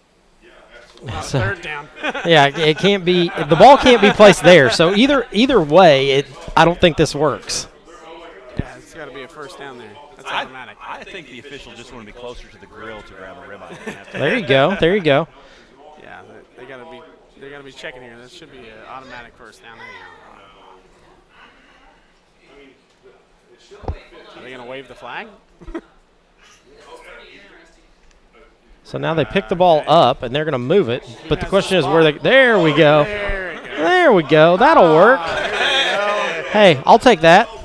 Not a third down. Yeah, it can't be. The ball can't be placed there. So either way, I don't think this works. Yeah, it's got to be a first down there. That's automatic. I think the official just want to be closer to the grill to grab a ribeye. There you go. There you go. Yeah, they got to be checking here. That should be an automatic first down anyhow. Are they going to wave the flag? So now they pick the ball up and they're going to move it. But the question is where they. There we go. There we go. That'll work. Hey, I'll take that. Who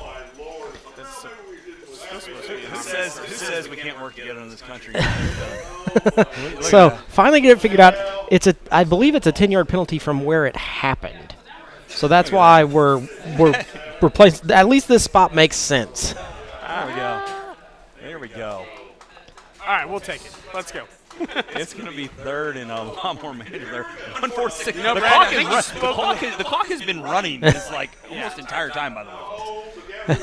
says we can't work together in this country? So finally get it figured out. I believe it's a 10-yard penalty from where it happened. So that's why we're placed. At least this spot makes sense. There we go. There we go. All right, we'll take it. Let's go. It's going to be third and a lot more minutes there. 146. You know, The clock has been running this almost entire time, by the way.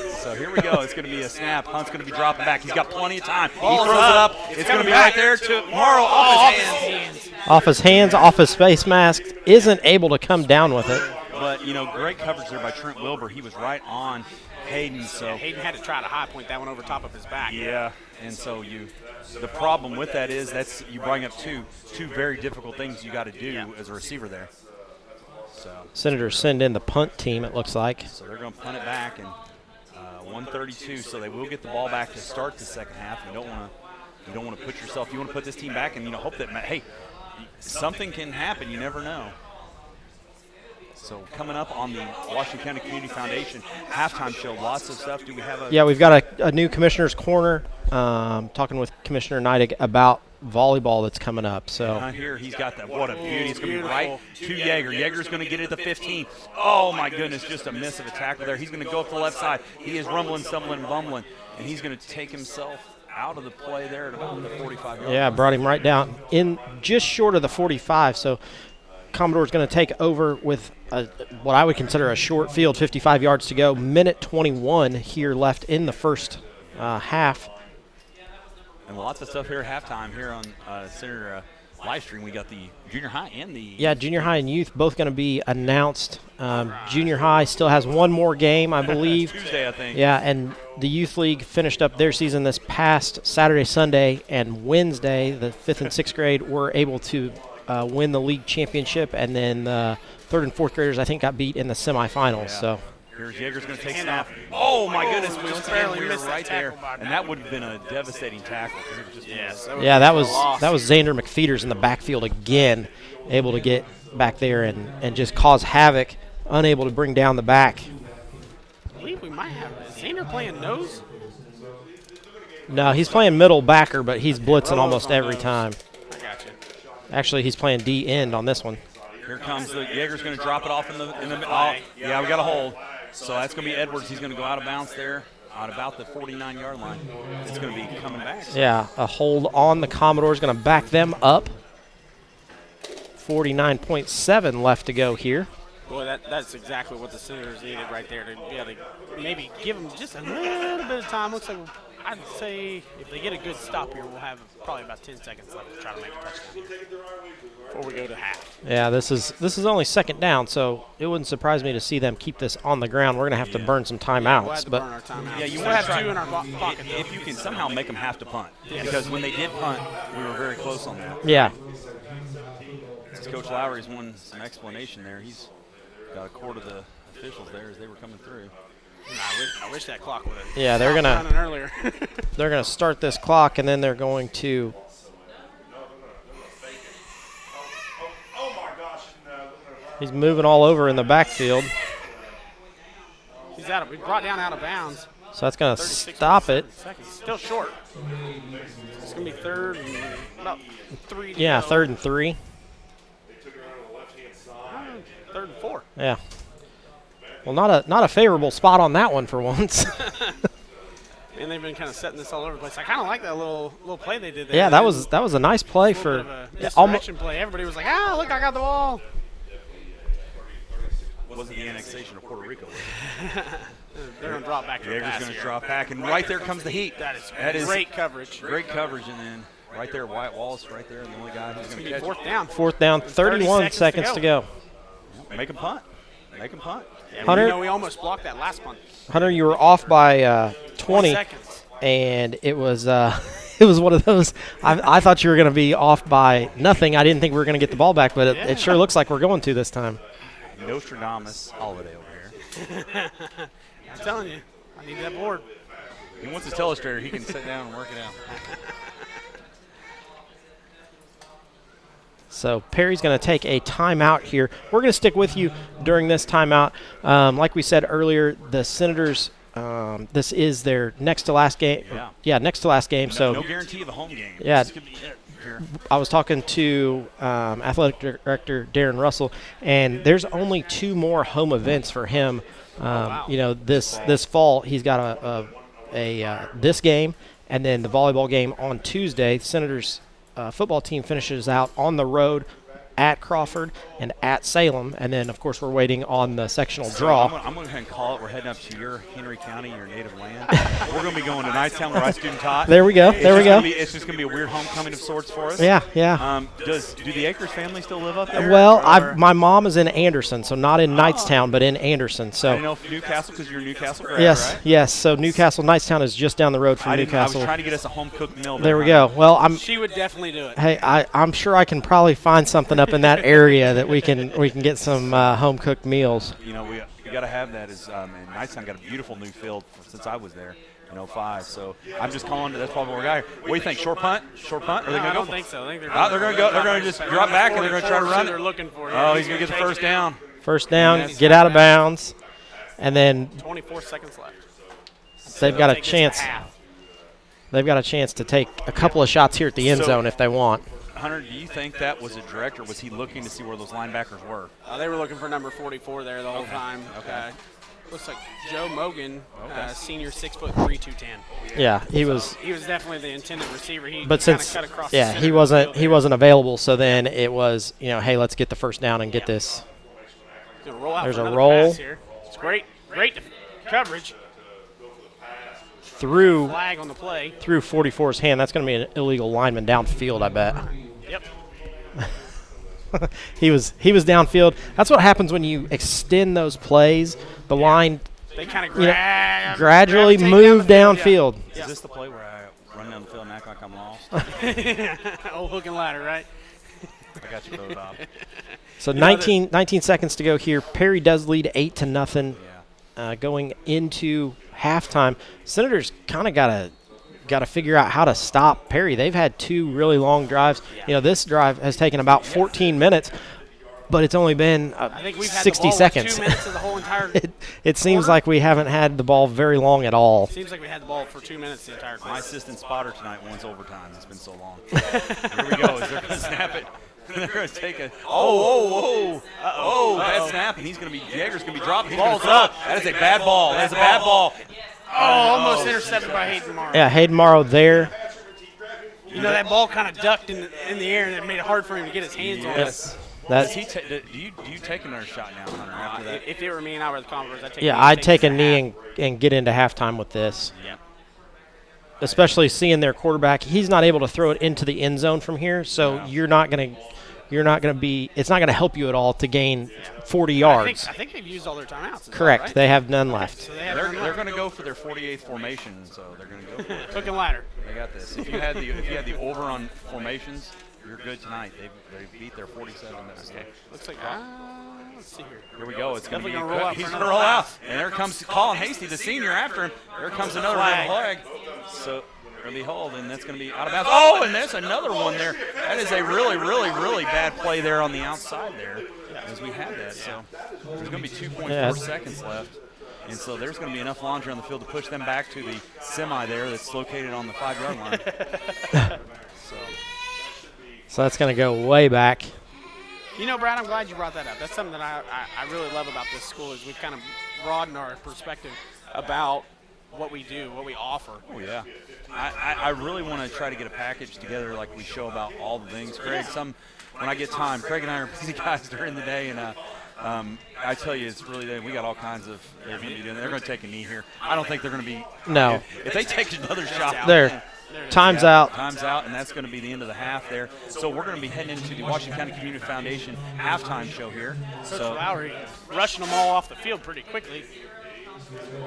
So here we go. It's going to be a snap. Hunt's going to be dropping back. He's got plenty of time. He throws it up. It's going to be right there to Morrow off his hands. Off his hands, off his face mask. Isn't able to come down with it. But, great coverage there by Trent Wilbur. He was right on Hayden. So Hayden had to try to high point that one over top of his back. Yeah, and so the problem with that is you bring up two very difficult things you got to do as a receiver there. So Senators send in the punt team, it looks like. So they're going to punt it back, and 132. So they will get the ball back to start the second half. You don't want to put yourself. You want to put this team back and hope that something can happen. You never know. So coming up on the Washington County Community Foundation halftime show, lots of stuff. Do we have Yeah, we've got a new commissioner's corner. Talking with Commissioner Neidig about volleyball that's coming up. So here he's got that. What a beauty! It's going to be right to Yeager. Yeager's going to get it at the 15. Oh my goodness! Just a miss of a tackle there. He's going to go up the left side. He is rumbling, stumbling, bumbling, and he's going to take himself out of the play there at about the 45 yard. Yeah, brought him right down in just short of the 45. So Commodore's going to take over with what I would consider a short field, 55 yards to go. Minute 21 here left in the first half. And lots of stuff here at halftime here on Senator live stream. We got the junior high and the junior high and youth both going to be announced. Junior high still has one more game, I believe. Tuesday, I think. Yeah, and the youth league finished up their season this past Saturday, Sunday, and Wednesday. The 5th and 6th grade were able to win the league championship, and then the 3rd and 4th graders I think got beat in the semifinals. Yeah. So. Here's Yeager's going to take snap. Oh my goodness! We just barely missed right there, and that would have been a devastating tackle. That was Xander McFeeters in the backfield again, able to get back there and just cause havoc, unable to bring down the back. I believe we might have Xander playing nose. No, he's playing middle backer, but he's blitzing almost every time. I got you. Actually, he's playing D end on this one. Here comes Yeager's going to drop it off in the yeah, we got a hold. So that's going to be Edwards. He's going to go out of bounds there at about the 49-yard line. It's going to be coming back. Yeah, a hold on the Commodores, going to back them up. 49.7 left to go here. Boy, that's exactly what the Senators needed right there to be able to maybe give them just a little bit of time. Looks like I'd say if they get a good stop here, we'll have probably about 10 seconds left to try to make a touchdown here before we go to half. Yeah, this is only second down, so it wouldn't surprise me to see them keep this on the ground. We're going to have to burn some timeouts. We'll have to burn our timeouts. Yeah, you we'll have 2 in our pocket. If you can somehow make them have to punt. Because when they did punt, we were very close on that. Yeah. Coach Lowry's won some explanation there. He's got a court of the officials there as they were coming through. I wish that clock would have. Yeah, they're gonna earlier. they're gonna start this clock, and then they're going to. He's moving all over in the backfield. He's we brought down out of bounds. So that's going to stop it. Seconds. Still short. It's going to be third and about 3 to Yeah, go. 3rd and 3. Third and 4. Yeah. Well, not a favorable spot on that one for once. And they've been kind of setting this all over the place. I kind of like that little play they did there. Yeah, that was a nice play for misdirection play. Everybody was like, look, I got the ball. Wasn't the annexation of Puerto Rico. They're going to drop back to the Jaeger's pass going to here. drop back, and right there comes the heat. That is great coverage. Great coverage, and then right there, Wyatt Wallace right there, and the only guy who's going to catch fourth down. 4th down, 31 seconds to go. Make him punt. Make him punt. Yeah, Hunter, we almost blocked that last punt. Hunter, you were off by 20 seconds. And it was it was one of those. I thought you were going to be off by nothing. I didn't think we were going to get the ball back, but it sure looks like we're going to this time. Nostradamus holiday over here. I'm telling you, I need that board. He wants his telestrator. He can sit down and work it out. So Perry's going to take a timeout here. We're going to stick with you during this timeout. Like we said earlier, the Senators, this is their next to last game. Yeah, next to last game. So no guarantee of a home game. Yeah. This could be it here. I was talking to athletic director Darren Russell, and there's only 2 more home events for him. You know, this fall he's got this game, and then the volleyball game on Tuesday. The Senators football team finishes out on the road at Crawford and at Salem, and then of course we're waiting on the sectional draw. I'm going to go ahead and call it. We're heading up to your Henry County, your native land. We're going to be going to Knightstown, where I student taught. There we go. It's just going to be a weird homecoming of sorts for us. Yeah, yeah. Do the Akers family still live up there? Well, my mom is in Anderson, so not in Knightstown, but in Anderson. So I didn't know if Newcastle, because you're Newcastle grad, yes, right? yes. So Newcastle, Knightstown is just down the road from Newcastle. I was trying to get us a home cooked meal. There we go. Well, She would definitely do it. Hey, I'm sure I can probably find something up in that area that we can get some home cooked meals. You know, we got to have that. And Knightstown got a beautiful new field since I was there in 05. So I'm just calling it. That's probably what we're got here. What do you think? Short punt? Short punt? Or No, they I gonna go don't for think so. I think they're going to go. They're going to just drop back and they're going to try to run it. They're looking for it. Oh, he's going to get the first down. First down, get out of bounds, and then 24 seconds left. they've got a chance. They've got a chance to take a couple of shots here at the end zone if they want. Hunter, do you think that was a direct, or was he looking to see where those linebackers were? They were looking for number 44 there the whole time. Okay. Looks like Joe Mogan, senior, 6'3", 210. Yeah, he was definitely the intended receiver. He but kinda since cut across yeah, the he wasn't available. So then it was, hey, let's get the first down and get this. There's a roll here. It's great coverage. Through Flag on the play. Through 44's hand. That's going to be an illegal lineman downfield, I bet. Yep. he was downfield. That's what happens when you extend those plays. The line They kind of gradually move downfield. Yeah. Is this the play where I run down the field and act like I'm lost? Old hook and ladder, right? I got you, Bob. So 19 seconds to go here. Perry does lead 8-0 going into halftime. Senators kind of got to figure out how to stop Perry. They've had 2 really long drives. This drive has taken about 14 minutes, but it's only been I think we've had 60 the ball seconds. 2 minutes of the whole entire it seems like we haven't had the ball very long at all. Seems like we had the ball for 2 minutes the entire My quarter. assistant spotter tonight wants overtime. It's been so long. Here we go. Is they're going to snap it. They're going to take a bad snap, and Jaeger's going to be dropped. He's Ball's gonna throw. up. That is a bad ball. That is a bad ball. Almost intercepted by Hayden Morrow. Yeah, Hayden Morrow there. That ball kind of ducked in the air, and it made it hard for him to get his hands on it. Do you take another shot now, Hunter, after that? If it were me and I were the Converse, I'd take I'd take a knee and get into halftime with this. Yeah. Especially seeing their quarterback, he's not able to throw it into the end zone from here, so you're not going to be. It's not going to help you at all to gain 40 yards. I think they've used all their timeouts. Correct. Right? They have none left. So They're going to go for their 48th formation, so they're going to go for it. Hook and ladder. They got this. If you had the over on formations, you're good tonight. They beat their 47. Okay. Looks like let's see here. Here we go. It's going to be Definitely gonna roll out. He's for going to another roll flag. out, and there comes Colin Hasty, the senior, after him. There comes another red flag. So Lo and behold, and that's going to be out of bounds. Oh, and there's another one there. That is a really, really, really bad play there on the outside there, as we had that. So there's going to be 2.4 seconds left. And so there's going to be enough laundry on the field to push them back to the semi there that's located on the 5-yard line. So that's going to go way back. You know, Brad, I'm glad you brought that up. That's something that I really love about this school is we've kind of broadened our perspective about what we do, what we offer. Oh, yeah. I really want to try to get a package together like we show about all the things. Craig, when I get time, Craig and I are busy guys during the day, and I tell you, it's really, we got all kinds of, they're going to be doing. They're going to take a knee here. I don't think they're going to be. No. If they take another shot. Time's out. Time's out, and that's going to be the end of the half there. So we're going to be heading into the Washington County Community Foundation halftime show here. Coach Lowry rushing them all off the field pretty quickly.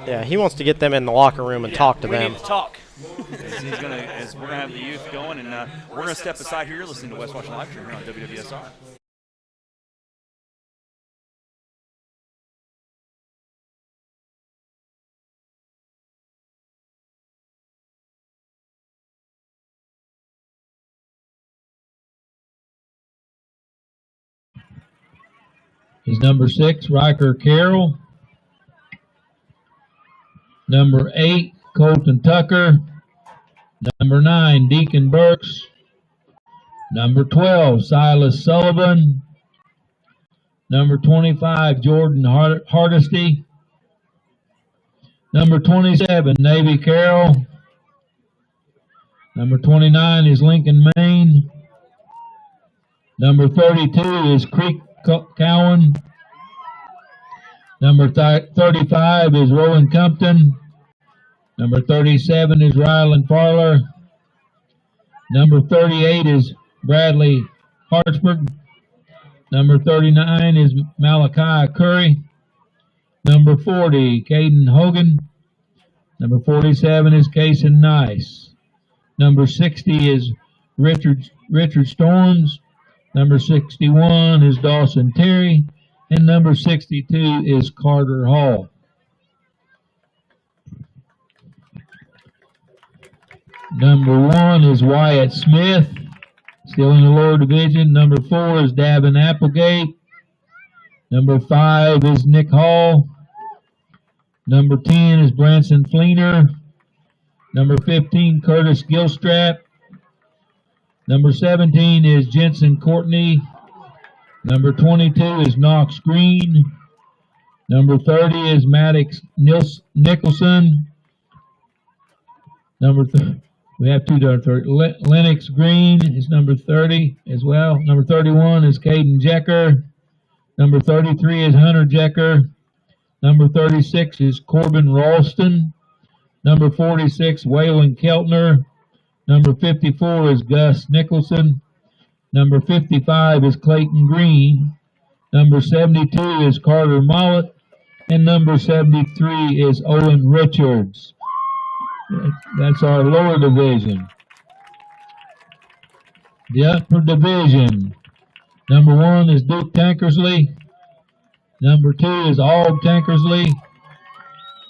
Yeah, he wants to get them in the locker room and talk to them. We need to talk. As we're going to have the youth going, and we're going to step aside here. You're listening to West Washington Live Stream here on WWSR. Is number 6, Riker Carroll. Number 8, Colton Tucker. Number 9, Deacon Burks. Number 12, Silas Sullivan. Number 25, Jordan Hardesty. Number 27, Navy Carroll. Number 29 is Lincoln Main. Number 32 is Creek Cowan. Number 35 is Rowan Compton. Number 37 is Ryland Farler. Number 38 is Bradley Hartsburg. Number 39 is Malachi Curry. Number 40, Caden Hogan. Number 47 is Kason Nice. Number 60 is Richard Storms. Number 61 is Dawson Terry. And number 62 is Carter Hall. Number 1 is Wyatt Smith, still in the lower division. Number 4 is Davin Applegate. Number 5 is Nick Hall. Number 10 is Branson Fleener. Number 15, Curtis Gilstrap. Number 17 is Jensen Courtney. Number 22 is Knox Green. Number 30 is Maddox Nicholson. We have 30. Lennox Green is number 30 as well. Number 31 is Caden Jecker. Number 33 is Hunter Jecker. Number 36 is Corbin Ralston. Number 46, Waylon Keltner. Number 54 is Gus Nicholson. Number 55 is Clayton Green. Number 72 is Carter Mollett. And number 73 is Owen Richards. That's our lower division. The upper division. Number 1 is Duke Tankersley. Number 2 is Aug Tankersley.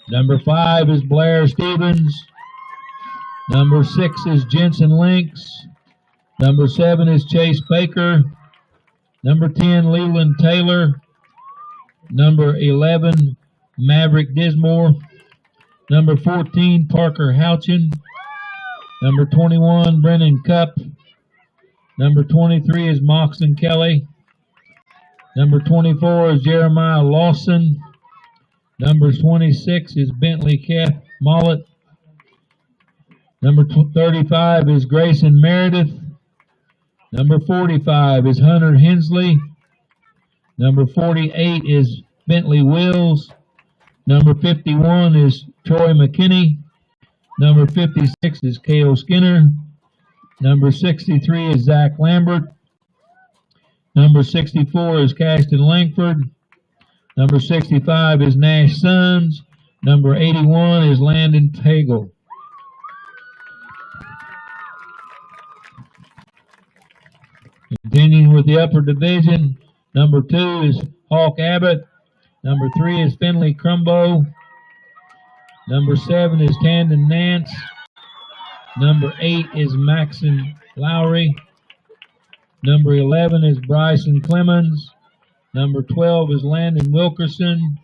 Number 5 is Blair Stevens. Number 6 is Jensen Links. Number 7 is Chase Baker. Number 10, Leland Taylor. Number 11, Maverick Dismore. Number 14, Parker Houchin. Number 21, Brennan Cup. Number 23 is Moxon Kelly. Number 24 is Jeremiah Lawson. Number 26 is Bentley Keff Mollett. Number 35 is Grayson Meredith. Number 45 is Hunter Hensley. Number 48 is Bentley Wills. Number 51 is Troy McKinney. Number 56 is Cale Skinner. Number 63 is Zach Lambert. Number 64 is Caston Langford. Number 65 is Nash Sons. Number 81 is Landon Tagle. Continuing with the upper division, number 2 is Hawk Abbott. Number 3 is Finley Crumbo. Number 7 is Tandon Nance. Number 8 is Maxon Lowry. Number 11 is Bryson Clemens. Number 12 is Landon Wilkerson.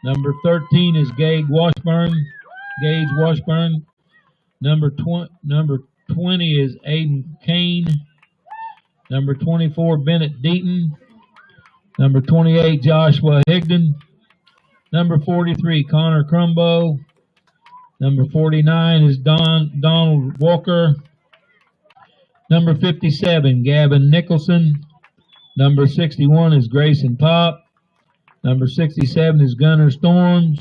Number 13 is Gage Washburn. Number 20 is Aiden Kane. Number 24, Bennett Deaton. Number 28, Joshua Higdon. Number 43, Connor Crumbo. Number 49 is Donald Walker. Number 57, Gavin Nicholson. Number 61 is Grayson Pop. Number 67 is Gunnar Storms.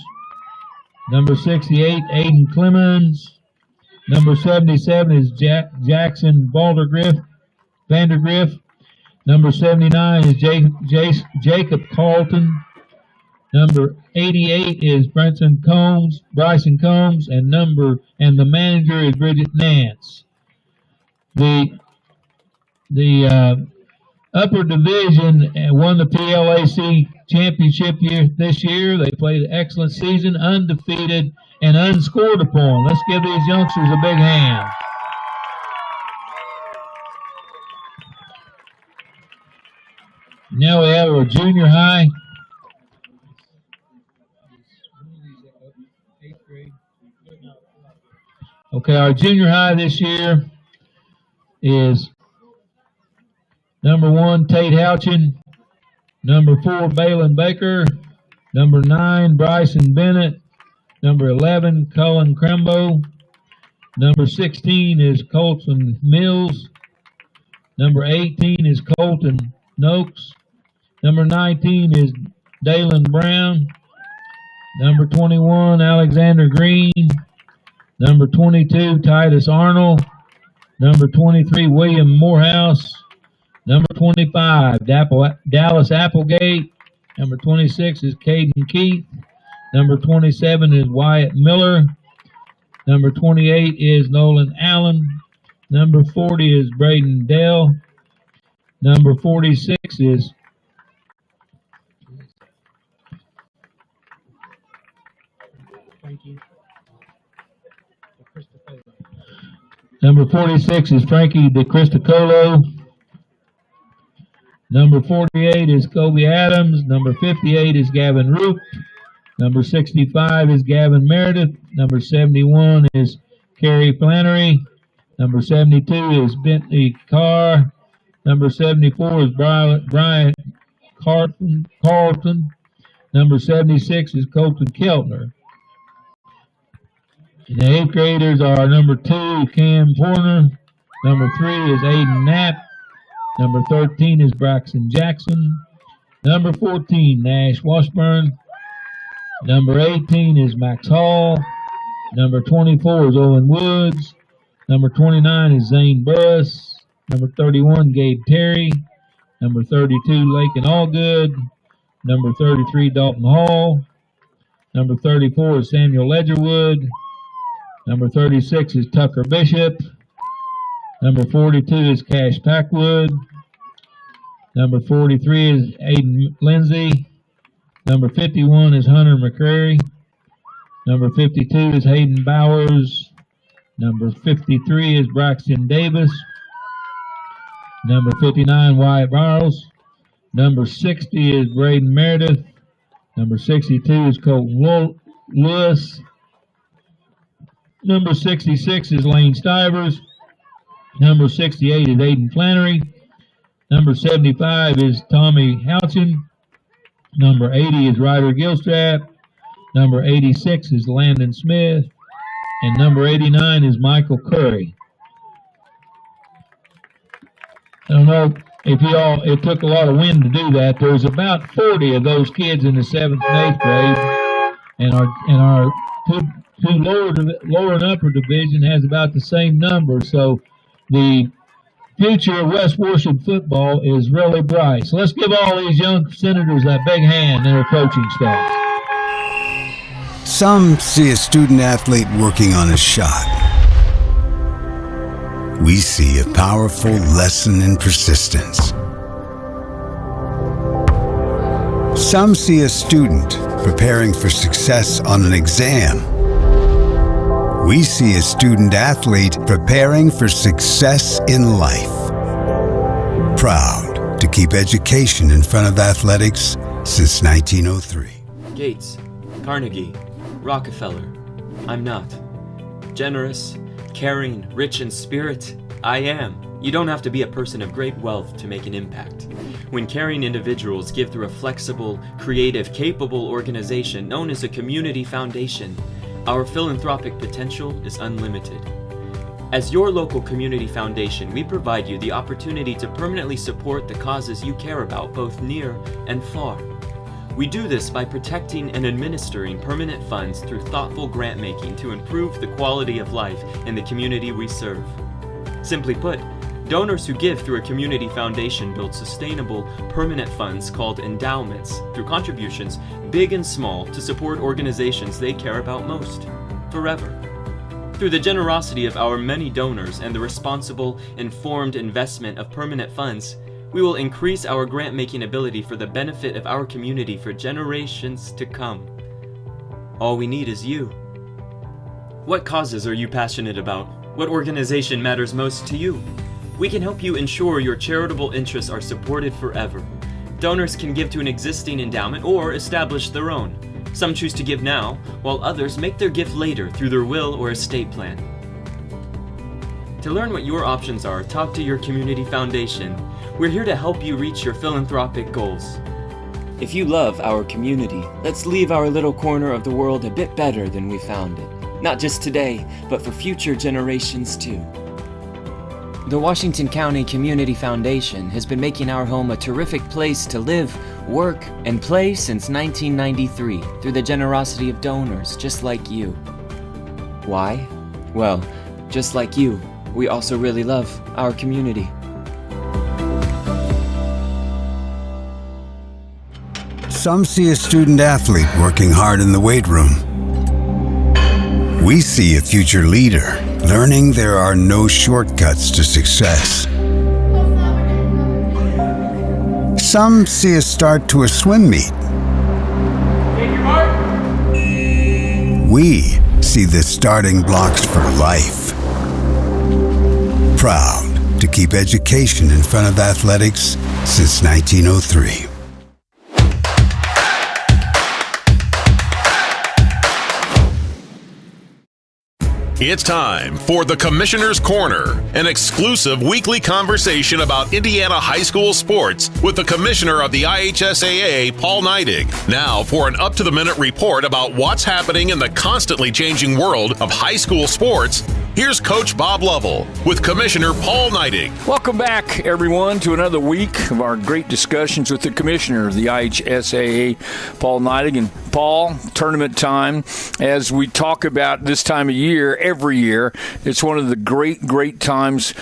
Number 68, Aiden Clemens. Number 77 is Jackson Vandergriff. Number 79 is Jacob Carlton. Number 88 is Bryson Combs, and the manager is Bridget Nance. The upper division won the PLAC championship this year. They played an excellent season, undefeated and unscored upon. Let's give these youngsters a big hand. Now we have our junior high. Okay, our junior high this year is number 1, Tate Houchin. Number 4, Balin Baker. Number 9, Bryson Bennett. Number 11, Cullen Crembo. Number 16 is Colton Mills. Number 18 is Colton Noakes. Number 19 is Dalen Brown. Number 21, Alexander Green. Number 22, Titus Arnold. Number 23, William Morehouse. Number 25, Dallas Applegate. Number 26 is Caden Keith. Number 27 is Wyatt Miller. Number 28 is Nolan Allen. Number 40 is Braden Dell. Number 46 is Frankie DeCristocolo. Number 48 is Kobe Adams. Number 58 is Gavin Roop. Number 65 is Gavin Meredith. Number 71 is Kerry Flannery. Number 72 is Bentley Carr. Number 74 is Brian Carlton. Number 76 is Colton Keltner. And the 8th graders are number 2, Cam Porter. Number 3 is Aiden Knapp. Number 13 is Braxton Jackson. Number 14, Nash Washburn. Number 18 is Max Hall. Number 24 is Owen Woods. Number 29 is Zane Burris. Number 31, Gabe Terry. Number 32, Lakin Allgood. Number 33, Dalton Hall. Number 34 is Samuel Ledgerwood. Number 36 is Tucker Bishop. Number 42 is Cash Packwood. Number 43 is Aiden Lindsay. Number 51 is Hunter McCrary. Number 52 is Hayden Bowers. Number 53 is Braxton Davis. Number 59, Wyatt Barrows. Number 60 is Braden Meredith. Number 62 is Colton Lewis. Number 66 is Lane Stivers. Number 68 is Aiden Flannery. Number 75 is Tommy Houchin. Number 80 is Ryder Gilstrap. Number 86 is Landon Smith. And number 89 is Michael Curry. I don't know if it took a lot of wind to do that. There's about 40 of those kids in the 7th and 8th grade. And our two lower and upper division has about the same number. So the future of West Worship football is really bright. So let's give all these young Senators that big hand and their coaching staff. Some see a student athlete working on a shot. We see a powerful lesson in persistence. Some see a student preparing for success on an exam. we see a student athlete preparing for success in life. Proud to keep education in front of athletics since 1903. Gates, Carnegie, Rockefeller. I'm not. Generous, caring, rich in spirit, I am. You don't have to be a person of great wealth to make an impact. When caring individuals give through a flexible, creative, capable organization known as a community foundation, our philanthropic potential is unlimited. As your local community foundation, we provide you the opportunity to permanently support the causes you care about, both near and far. We do this by protecting and administering permanent funds through thoughtful grant making to improve the quality of life in the community we serve. Simply put, donors who give through a community foundation build sustainable, permanent funds called endowments through contributions, big and small, to support organizations they care about most, forever. Through the generosity of our many donors and the responsible, informed investment of permanent funds, we will increase our grant-making ability for the benefit of our community for generations to come. All we need is you. What causes are you passionate about? What organization matters most to you? We can help you ensure your charitable interests are supported forever. Donors can give to an existing endowment or establish their own. Some choose to give now, while others make their gift later through their will or estate plan. To learn what your options are, talk to your community foundation. We're here to help you reach your philanthropic goals. If you love our community, let's leave our little corner of the world a bit better than we found it. Not just today, but for future generations too. The Washington County Community Foundation has been making our home a terrific place to live, work, and play since 1993 through the generosity of donors just like you. Why? Well, just like you, we also really love our community. Some see a student athlete working hard in the weight room. We see a future leader learning there are no shortcuts to success. Some see a start to a swim meet. We see the starting blocks for life. Proud to keep education in front of athletics since 1903. It's time for the Commissioner's Corner, an exclusive weekly conversation about Indiana high school sports with the Commissioner of the IHSAA, Paul Neidig. Now for an up-to-the-minute report about what's happening in the constantly changing world of high school sports, here's Coach Bob Lovell with Commissioner Paul Neidig. Welcome back, everyone, to another week of our great discussions with the Commissioner of the IHSAA, Paul Neidig. And Paul, tournament time, as we talk about this time of year, every year, it's one of the great times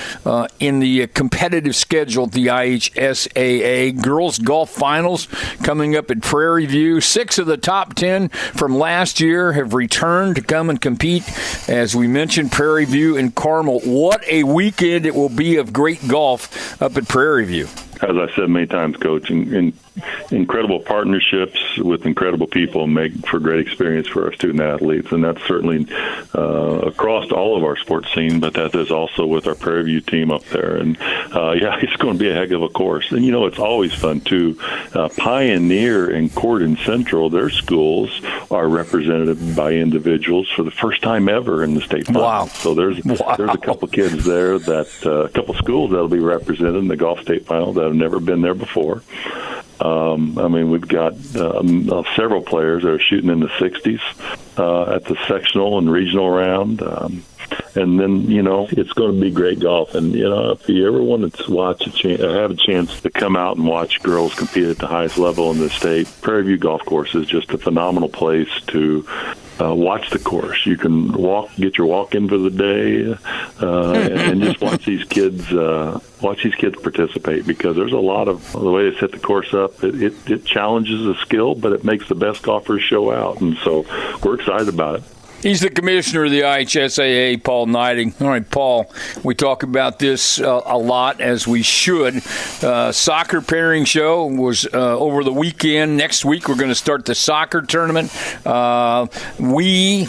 in the competitive schedule at the IHSAA. Girls golf finals coming up at Prairie View. 6 of the top 10 from last year have returned to come and compete. As we mentioned, Prairie View and Carmel. What a weekend it will be of great golf up at Prairie View. As I said many times, Coach, incredible partnerships with incredible people make for great experience for our student athletes, and that's certainly across all of our sports scene, but that is also with our Prairie View team up there. And, it's going to be a heck of a course. And, it's always fun, too. Pioneer and Corden Central, their schools are represented by individuals for the first time ever in the state final. Wow. So there's a couple kids there, a couple schools that will be represented in the golf state final that have never been there before. We've got several players that are shooting in the 60s at the sectional and regional round. And then, it's going to be great golf. And, if you ever want to have a chance to come out and watch girls compete at the highest level in the state, Prairie View Golf Course is just a phenomenal place to watch the course. You can get your walk in for the day, and just watch these kids participate, because there's a lot of the way they set the course up. It challenges the skill, but it makes the best golfers show out, and so we're excited about it. He's the commissioner of the IHSAA, Paul Neidig. All right, Paul, we talk about this a lot, as we should. Soccer pairing show was over the weekend. Next week, we're going to start the soccer tournament. We,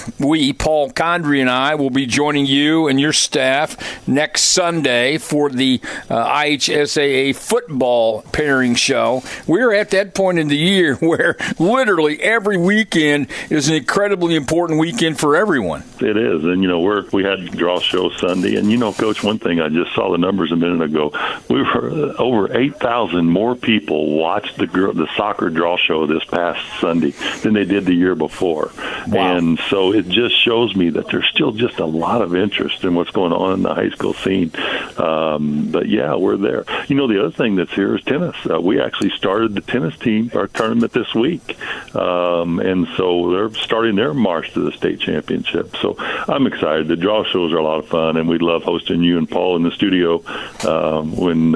Paul Condry and I, will be joining you and your staff next Sunday for the IHSAA football pairing show. We're at that point in the year where literally every weekend is an incredibly important weekend for everyone. It is, and we had draw show Sunday, and Coach, one thing I just saw the numbers a minute ago. We were over 8,000 more people watched the soccer draw show this past Sunday than they did the year before. Wow. And so it just shows me that there's still just a lot of interest in what's going on in the high school scene. But yeah, we're there. The other thing that's here is tennis. We actually started the tennis team, our tournament this week, and so they're starting their march to the state championship. So I'm excited. The draw shows are a lot of fun, and we love hosting you and Paul in the studio when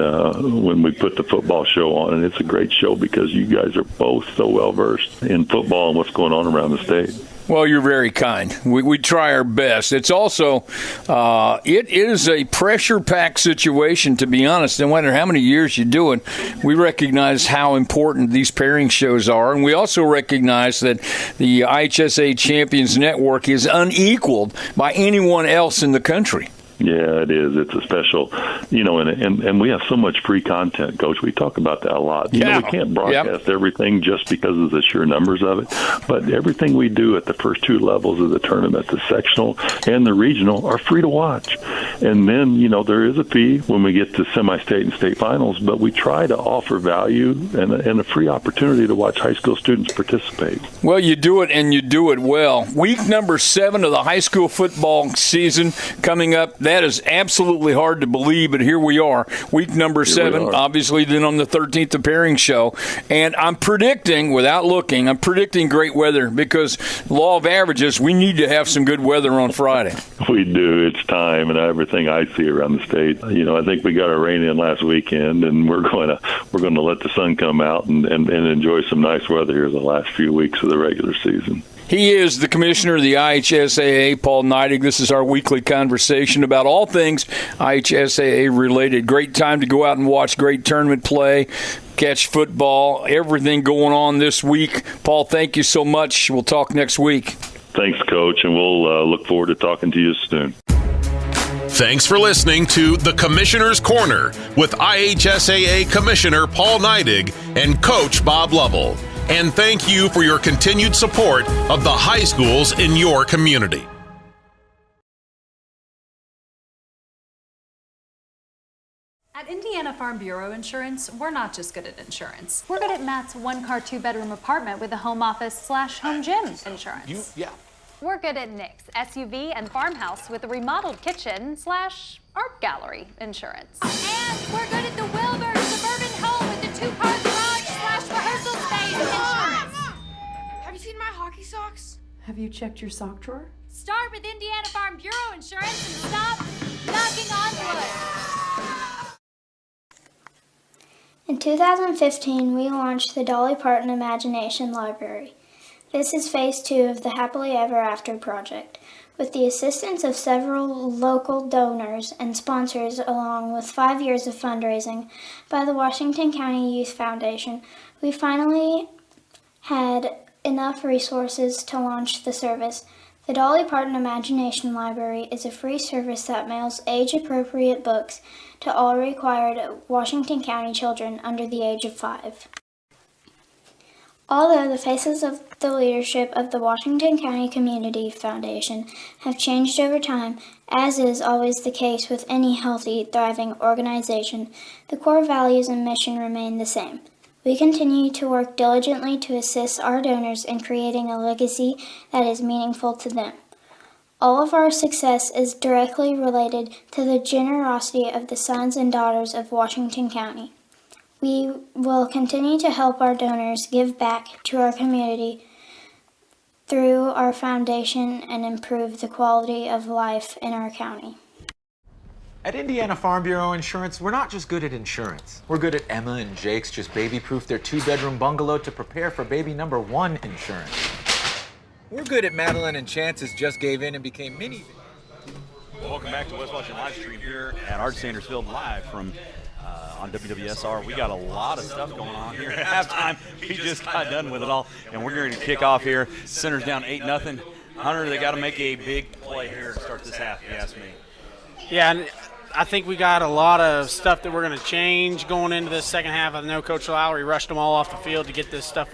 we put the football show on. And it's a great show because you guys are both so well versed in football and what's going on around the state. Well, you're very kind. We try our best. It's also, it is a pressure-packed situation, to be honest. No matter how many years you do it, we recognize how important these pairing shows are. And we also recognize that the IHSA Champions Network is unequaled by anyone else in the country. Yeah, it is. It's a special, and we have so much free content, Coach. We talk about that a lot. We can't broadcast everything just because of the sheer numbers of it, but everything we do at the first two levels of the tournament, the sectional and the regional, are free to watch. And then, there is a fee when we get to semi-state and state finals, but we try to offer value and a free opportunity to watch high school students participate. Well, you do it, and you do it well. Week number 7 of the high school football season coming up. That is absolutely hard to believe, but here we are. Week number 7, obviously, then on the 13th, the pairing show. And I'm predicting, without looking, great weather because law of averages, we need to have some good weather on Friday. We do. It's time, and everything I see around the state. I think we got our rain in last weekend, and we're going to let the sun come out and enjoy some nice weather here the last few weeks of the regular season. He is the commissioner of the IHSAA, Paul Neidig. This is our weekly conversation about all things IHSAA related. Great time to go out and watch great tournament play, catch football, everything going on this week. Paul, thank you so much. We'll talk next week. Thanks, Coach, and we'll look forward to talking to you soon. Thanks for listening to The Commissioner's Corner with IHSAA Commissioner Paul Neidig and Coach Bob Lovell. And thank you for your continued support of the high schools in your community. At Indiana Farm Bureau Insurance, we're not just good at insurance. We're good at Matt's one-car, two-bedroom apartment with a home office/home gym insurance. We're good at Nick's SUV and farmhouse with a remodeled kitchen/art gallery insurance. And we're good at the Wilbur suburban home with the two-car garage/rehearsal space insurance. Have you seen my hockey socks? Have you checked your sock drawer? Start with Indiana Farm Bureau Insurance and stop knocking on wood. In 2015, we launched the Dolly Parton Imagination Library. This is phase 2 of the Happily Ever After project. With the assistance of several local donors and sponsors, along with 5 years of fundraising by the Washington County Youth Foundation, we finally had enough resources to launch the service. The Dolly Parton Imagination Library is a free service that mails age-appropriate books to all required Washington County children under the age of 5. Although the faces of the leadership of the Washington County Community Foundation have changed over time, as is always the case with any healthy, thriving organization, the core values and mission remain the same. We continue to work diligently to assist our donors in creating a legacy that is meaningful to them. All of our success is directly related to the generosity of the sons and daughters of Washington County. We will continue to help our donors give back to our community through our foundation and improve the quality of life in our county. At Indiana Farm Bureau Insurance, we're not just good at insurance. We're good at Emma and Jake's just baby-proof their 2-bedroom bungalow to prepare for baby number 1 insurance. We're good at Madeline and Chances just gave in and became mini. Welcome back to West Washington Live Stream here at Art Sanders Field live from on WWSR. We got a lot of stuff going on here at halftime. We just got done with it all, and we're going to kick off here. Center's down 8-0. Hunter, they got to make a big play here to start this half, if you ask me. Yeah, and I think we got a lot of stuff that we're going to change going into this second half. I know Coach Lowry rushed them all off the field to get this stuff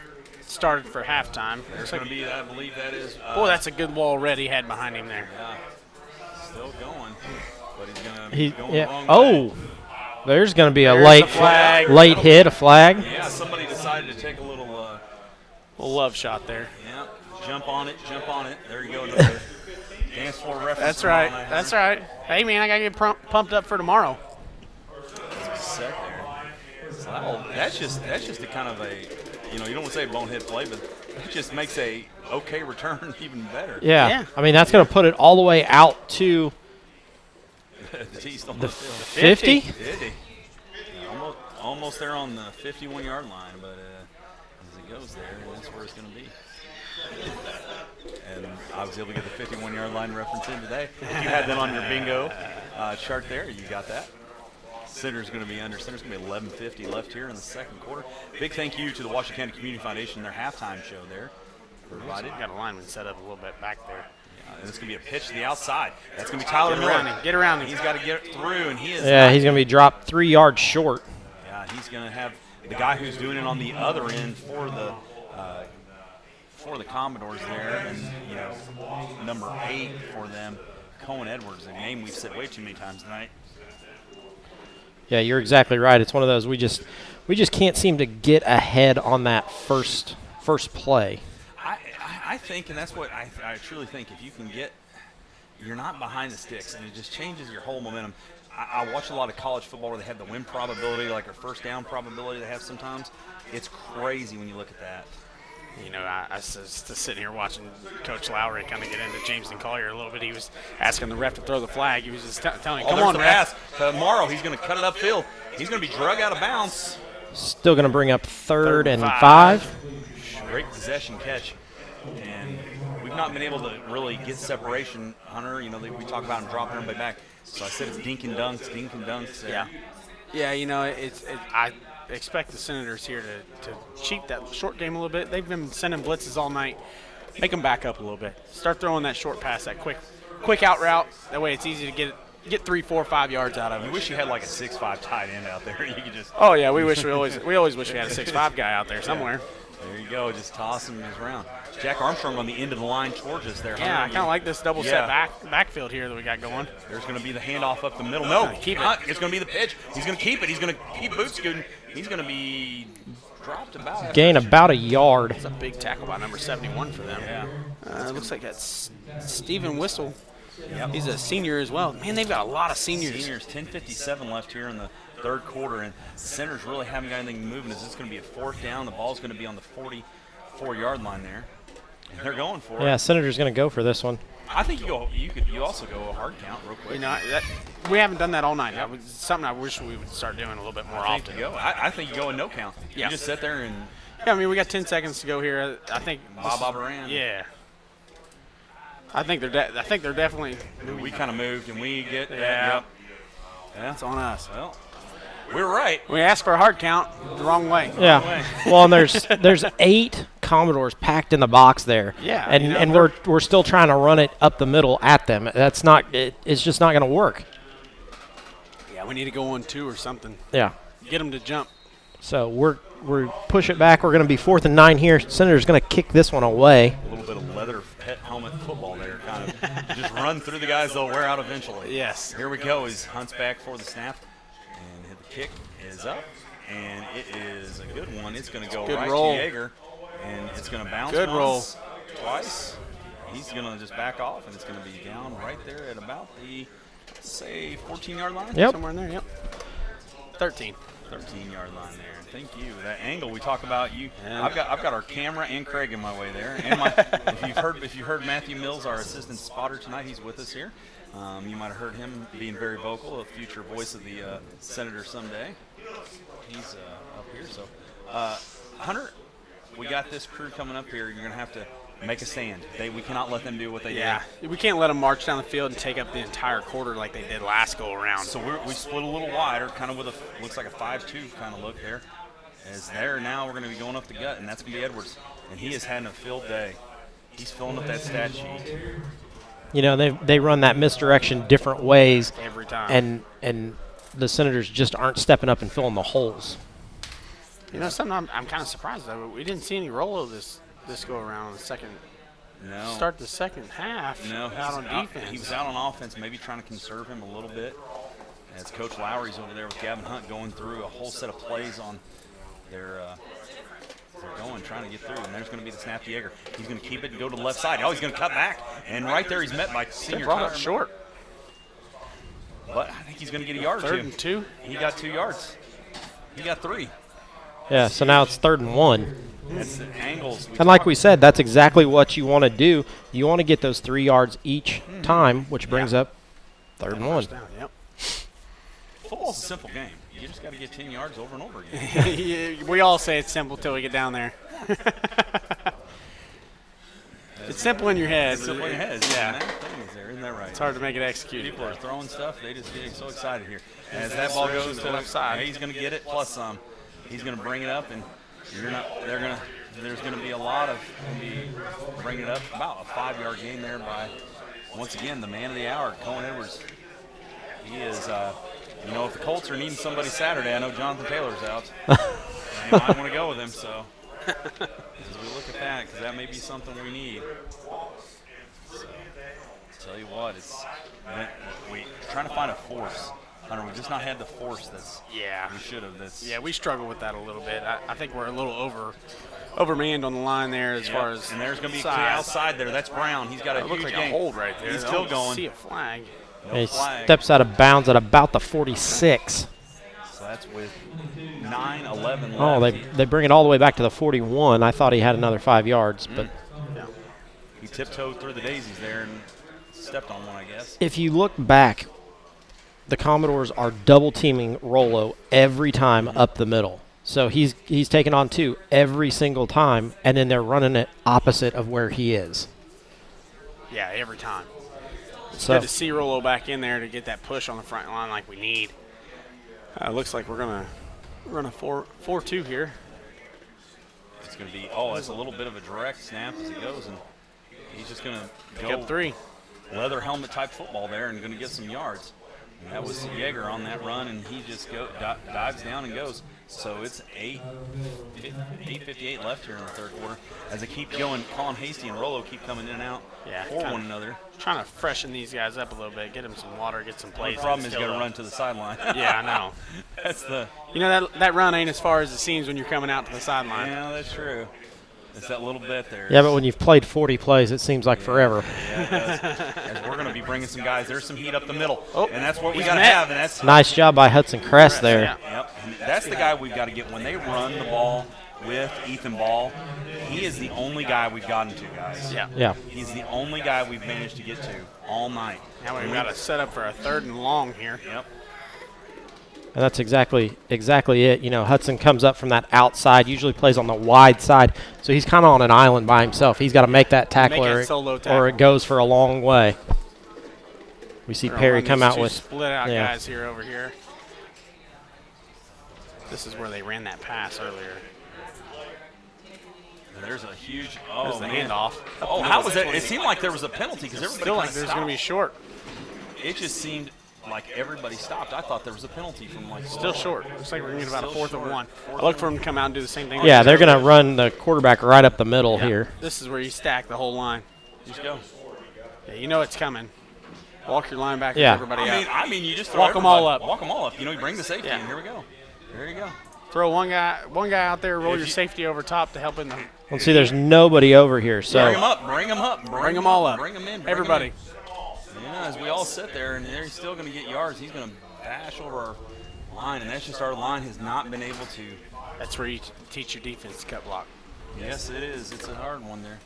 started for halftime. There's going to be, I believe that is. Boy, that's a good wall red he had behind him there. Yeah, still going, but he's going to be going the wrong way. Oh, there's going to be a There's late hit, a flag. Yeah, somebody decided to take a little love shot there. Yeah, jump on it. There you go. Another dance floor reference. That's right. That's right. Hey, man, I got to get pumped up for tomorrow. Set there. So that's just a kind of a, you don't want to say bonehead play, but it just makes a okay return even better. Yeah. I mean, that's going to put it all the way out to the 50? 50. Almost there on the 51-yard line, but as it goes there, that's where it's going to be. And I was able to get the 51-yard line reference in today. If you had that on your bingo chart there, you got that. Center's going to be under. Center's going to be 11:50 left here in the second quarter. Big thank you to the Washington County Community Foundation, their halftime show there. Provided. Got a lineman set up a little bit back there. And it's going to be a pitch to the outside. That's going to be Tyler Miller. Get around him. He's got to get through, and he is. Yeah, he's going to be dropped 3 yards short. Yeah, he's going to have the guy who's doing it on the other end for the Commodores there, and number 8 for them, Cohen Edwards, a name we've said way too many times tonight. Yeah, you're exactly right. It's one of those we just can't seem to get ahead on that first play. I think, and that's what I truly think, if you can get, you're not behind the sticks, and it just changes your whole momentum. I watch a lot of college football where they have the win probability, like a first down probability they have sometimes. It's crazy when you look at that. I was just sitting here watching Coach Lowry kind of get into Jameson Collier a little bit. He was asking the ref to throw the flag. He was just telling him, come on, ref. Tomorrow he's going to cut it upfield. He's going to be drug out of bounds. Still going to bring up third and 5. Great possession catch. And we've not been able to really get separation, Hunter. We talk about him dropping everybody back. So I said it's dink and dunks. Yeah. Yeah, I expect the Senators here to cheat that short game a little bit. They've been sending blitzes all night. Make them back up a little bit. Start throwing that short pass, that quick out route. That way it's easy to get 3, 4, 5 yards out of it. You wish you had like a 6'5" tight end out there. You could just. Oh yeah, we always wish we had a 6'5" guy out there somewhere. Yeah. There you go, just tossing him around. Jack Armstrong on the end of the line towards us there. Yeah, I kind of like this double set backfield here that we got going. There's going to be the handoff up the middle. No, keep it. It's going to be the pitch. He's going to keep it. He's going to keep boot scooting. He's going to be dropped about. Gain about a yard. That's a big tackle by number 71 for them. Yeah. It looks like that's Stephen Whistle. Yep. He's a senior as well. Man, they've got a lot of seniors. 10:57 left here in the third quarter, and the Centers really haven't got anything moving. Is this going to be a fourth down? The ball's going to be on the 44-yard line there. And they're going for it. Yeah, Senator's going to go for this one. I think you also go a hard count real quick. We haven't done that all night. Yep. It's something I wish we would start doing a little bit more often. I think you go a no count. Yeah. You just sit there and. Yeah, I mean, we got 10 seconds to go here. I think. Bob Aran. Yeah. I think they're definitely. We kind of moved and we get. Yeah. Yep. Yeah, it's on us. Well, we're right. We asked for a hard count the wrong way. Yeah. Well, and there's 8 Commodores packed in the box there. Yeah. And we're still trying to run it up the middle at them. That's not. It's just not going to work. Yeah, we need to go on 2 or something. Yeah. Get them to jump. So we're push it back. We're going to be 4th and 9 here. Senator's going to kick this one away. A little bit of leather pet helmet football there, kind of just run through the guys they'll wear out eventually. Yes. Here we go. He hunts back for the snap, and the kick is up, and it is a good one. It's going to go right roll. to Yeager, and it's going to bounce. Good roll. Twice. He's going to just back off, and it's going to be down right there at about the, say, 14-yard line. Yep. Somewhere in there. Yep. 13-yard line there. Thank you. That angle we talk about, I've got our camera and Craig in my way there. And if you've heard Matthew Mills, our assistant spotter tonight, he's with us here. You might have heard him being very vocal, a future voice of the Senator someday. He's up here. So, Hunter, we got this crew coming up here. You're going to have to make a stand. We cannot let them do what they did. We can't let them march down the field and take up the entire quarter like they did last go around. So we split a little wider, kind of with looks like a 5-2 kind of look there. As there now, we're going to be going up the gut, and that's going to be Edwards. And he is having a field day. He's filling up that stat sheet. You know, they run that misdirection different ways every time, and the Senators just aren't stepping up and filling the holes. You know, something I'm kind of surprised though. We didn't see any Rolo this go around on the second. No. Start the second half. No, out on defense. He was out on offense, maybe trying to conserve him a little bit. As Coach Lowry's over there with Gavin Hunt going through a whole set of plays on their. They're going, trying to get through, and there's going to be the snap to Yeager. He's going to keep it and go to the left side. Oh, he's going to cut back, and right there he's met by senior brought it Tyler short. But I think he's going to get a yard or 3rd and 2. He got 2 yards. He got 3. Yeah, so now it's 3rd and 1. That's the angles. And like we said, that's exactly what you want to do. You want to get those 3 yards each time, which brings up 3rd and 1. Down, yep. Football's a simple game. You just got to get 10 yards over and over again. We all say it's simple till we get down there. It's simple in your head. It's simple in your head. Yeah. Isn't that right? It's hard to make it executed. People are throwing stuff. They just get so excited here. As that ball goes to the left side, he's going to get it plus some. He's going to bring it up, and there's going to be a lot of bringing it up. About a 5-yard gain there by, once again, the man of the hour, Cohen Edwards. He is, you know, if the Colts are needing somebody Saturday, I know Jonathan Taylor's out. They might want to go with him, so as we look at that, because that may be something we need. So, tell you what, we're trying to find a force. Hunter, we've just not had the force we should have. We struggle with that a little bit. I think we're a little overmanned on the line there as far as. And there's going to be outside there. That's Brown. He's got a huge like gain. A hold right there. He's still going. See a flag. He steps out of bounds at about the 46. So that's with 9:11 left. Oh, they bring it all the way back to the 41. I thought he had another 5 yards, but he tiptoed through the daisies there and stepped on one, I guess. If you look back, the Commodores are double teaming Rolo every time up the middle. So he's taken on 2 every single time, and then they're running it opposite of where he is. Yeah, every time. It's So good to see Rolo back in there to get that push on the front line like we need. Looks like we're going to run a 4-2 here. It's going to be, it's a little bit of a direct snap as he goes, and he's just going to go up 3. Leather helmet type football there and going to get some yards. And that was Yeager on that run, and he just dives down and goes. So it's 8:58 left here in the third quarter. As they keep going, Colin Hasty and Rolo keep coming in and out for one another. Trying to freshen these guys up a little bit, get them some water, get some plays. The problem is you got to run to the sideline. Yeah, I know. That's the. You know that run ain't as far as it seems when you're coming out to the sideline. Yeah, that's true. It's that little bit there. Yeah, but when you've played 40 plays, it seems like forever. Yeah, it does. As we're going to be bringing some guys. There's some heat up the middle, and that's what we got to have. And that's nice job by Hudson Crest there. Yep. And that's the guy we've got to get when they run the ball with Ethan Ball. He is the only guy we've gotten to, guys. Yeah. He's the only guy we've managed to get to all night. Now we've got to set up for a 3rd and long here. Yep. And that's exactly it. You know, Hudson comes up from that outside, usually plays on the wide side, so he's kind of on an island by himself. He's got to make that tackle, or it goes for a long way. We see Perry come out with split out guys over here. This is where they ran that pass earlier. There's a huge there's the handoff. Oh, how was that? It seemed like there was a penalty because everybody still like there's going to be short. It just seemed like everybody stopped. I thought there was a penalty from still short. Looks like we're going to get about a 4th and 1. I look for them to come out and do the same thing. Yeah, they're going to run the quarterback right up the middle here. This is where you stack the whole line. Just go. Yeah, you know it's coming. Walk your linebackers, Yeah. everybody out. I mean, you just throw walk them all up. Walk them all up. You know, you bring the safety in. Here we go. There you go. Throw one guy out there. Roll your safety over top to help in the. Let's see, there's nobody over here. So bring them up. Bring them up. Bring them all up. Bring them in. Everybody. Yeah, as we all sit there, and they're still going to get yards. He's going to bash over our line, and that's just our line has not been able to. That's where you teach your defense to cut block. Yes, it is. It's a hard one there.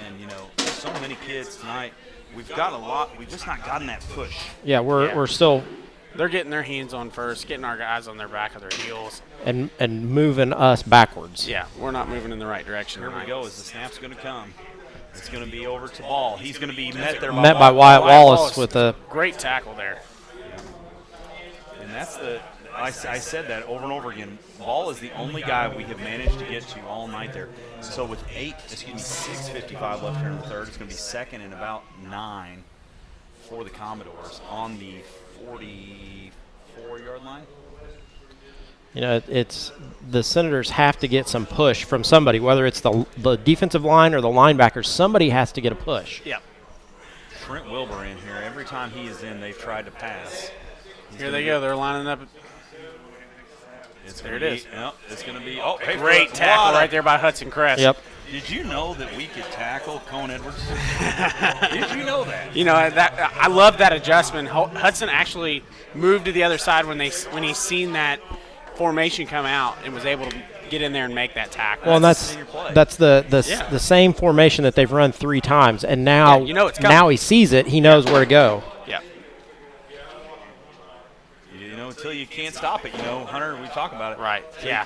And, you know, so many kids tonight. We've got a lot. We've just not gotten that push. Yeah, we're still They're getting their hands on first, getting our guys on their back of their heels. And moving us backwards. Yeah, we're not moving in the right direction. Here we go as the snap's going to come. It's going to be over to Ball. He's going to be met there by Wyatt Wallace with a great tackle there. And that's I said that over and over again. Ball is the only guy we have managed to get to all night there. So with 6:55 left here in the third, it's going to be second and about 9 for the Commodores on the 44-yard line. You know, it's the Senators have to get some push from somebody, whether it's the defensive line or the linebackers. Somebody has to get a push. Yep. Trent Wilbur in here. Every time he is in, they've tried to pass. Here they go. They're lining up. There it is. Yep, it's going to be. Oh, hey, great tackle right there by Hudson Crest. Yep. Did you know that we could tackle Cone Edwards? Did you know that? You know I love that adjustment. Hudson actually moved to the other side when he seen that formation come out and was able to get in there and make that tackle. Well, that's the same formation that they've run 3 times, and now it's coming. Now he sees it. He knows where to go. Yeah. Until you can't stop it, Hunter, we talk about it. Right. Yeah.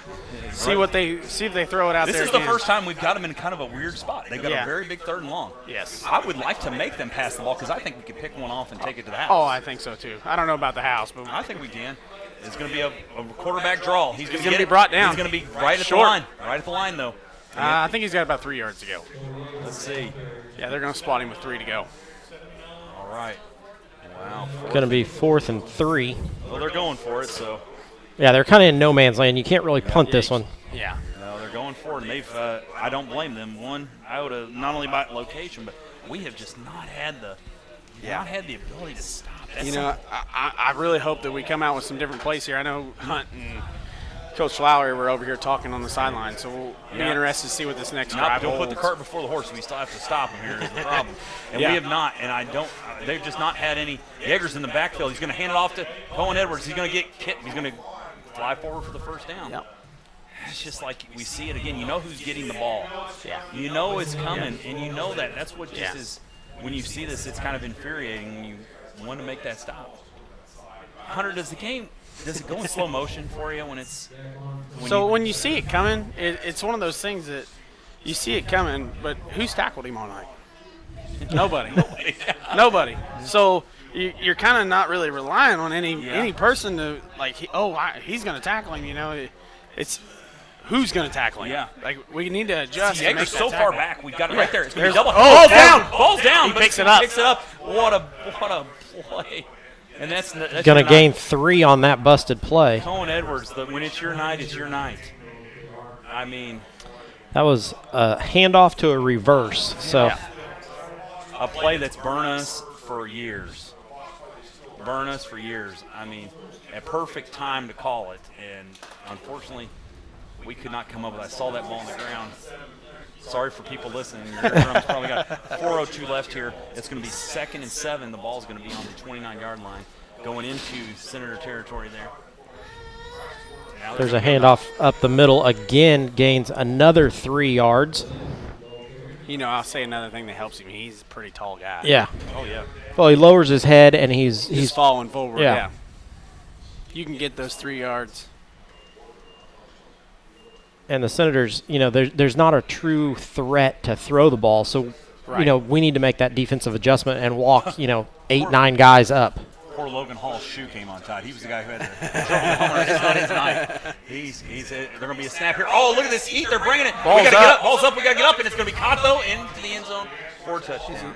See if they throw it out there. This is the first time we've got them in kind of a weird spot. They've got a very big 3rd and long. Yes. I would like to make them pass the ball because I think we could pick one off and take it to the house. Oh, I think so too. I don't know about the house, but I think we can. It's going to be a quarterback draw. He's going to be brought down. He's going to be right at the line. Right at the line, though. I think he's got about 3 yards to go. Let's see. Yeah, they're going to spot him with 3 to go. All right. Wow. Going to be 4th and 3. Well, they're going for it, so. Yeah, they're kind of in no man's land. You can't really punt this one. Yeah. No, they're going for it, and they've. I don't blame them. One, I would have not only by location, but we have just not had the ability to stop. I really hope that we come out with some different plays here. I know Hunt and Coach Lowry were over here talking on the sideline, so we'll be interested to see what this next drive Don't holds. put the cart before the horse. We still have to stop him here is the problem. And we have not, and they've just not had any. Yeager's in the backfield. He's going to hand it off to Cohen Edwards. He's going to get hit. He's going to fly forward for the first down. Yep. It's just like we see it again. You know who's getting the ball. Yeah. You know it's coming, and you know that. That's what just is. When you see this, it's kind of infuriating when you want to make that stop. Hunter, does it go in slow motion for you when it's? When you see it coming, it's one of those things that you see it coming, but who's tackled him all night? Nobody. Nobody. So you're kind of not really relying on any person to he's going to tackle him. It's who's going to tackle him. Yeah. Like we need to adjust. Yeager's so far back. We've got it right there. It's going to be double. Ball's down. Ball's down. He picks it up. Picks it up. What a play. And that's going to gain 3 on that busted play. Cohen Edwards, when it's your night, it's your night. I mean, that was a handoff to a reverse. So a play that's burned us for years. I mean, a perfect time to call it, and unfortunately, we could not come up with it. I saw that ball on the ground. Sorry for people listening. Your drum's probably got 4:02 left here. It's going to be 2nd and 7. The ball's going to be on the 29-yard line, going into Senator territory there. There's a handoff up the middle again, gains another 3 yards. I'll say another thing that helps him. He's a pretty tall guy. Yeah. Oh yeah. Well, he lowers his head and he's falling forward. Yeah. You can get those 3 yards. And the Senators, there's not a true threat to throw the ball. So, we need to make that defensive adjustment and walk, 8, 9 guys up. Poor Logan Hall's shoe came untied. He was the guy who had the It's not his night. They're going to be a snap here. Oh, look at this heat. They're bringing it. We got to get up. Ball's up. We got to get up, and it's going to be caught, though, into the end zone for a touchdown.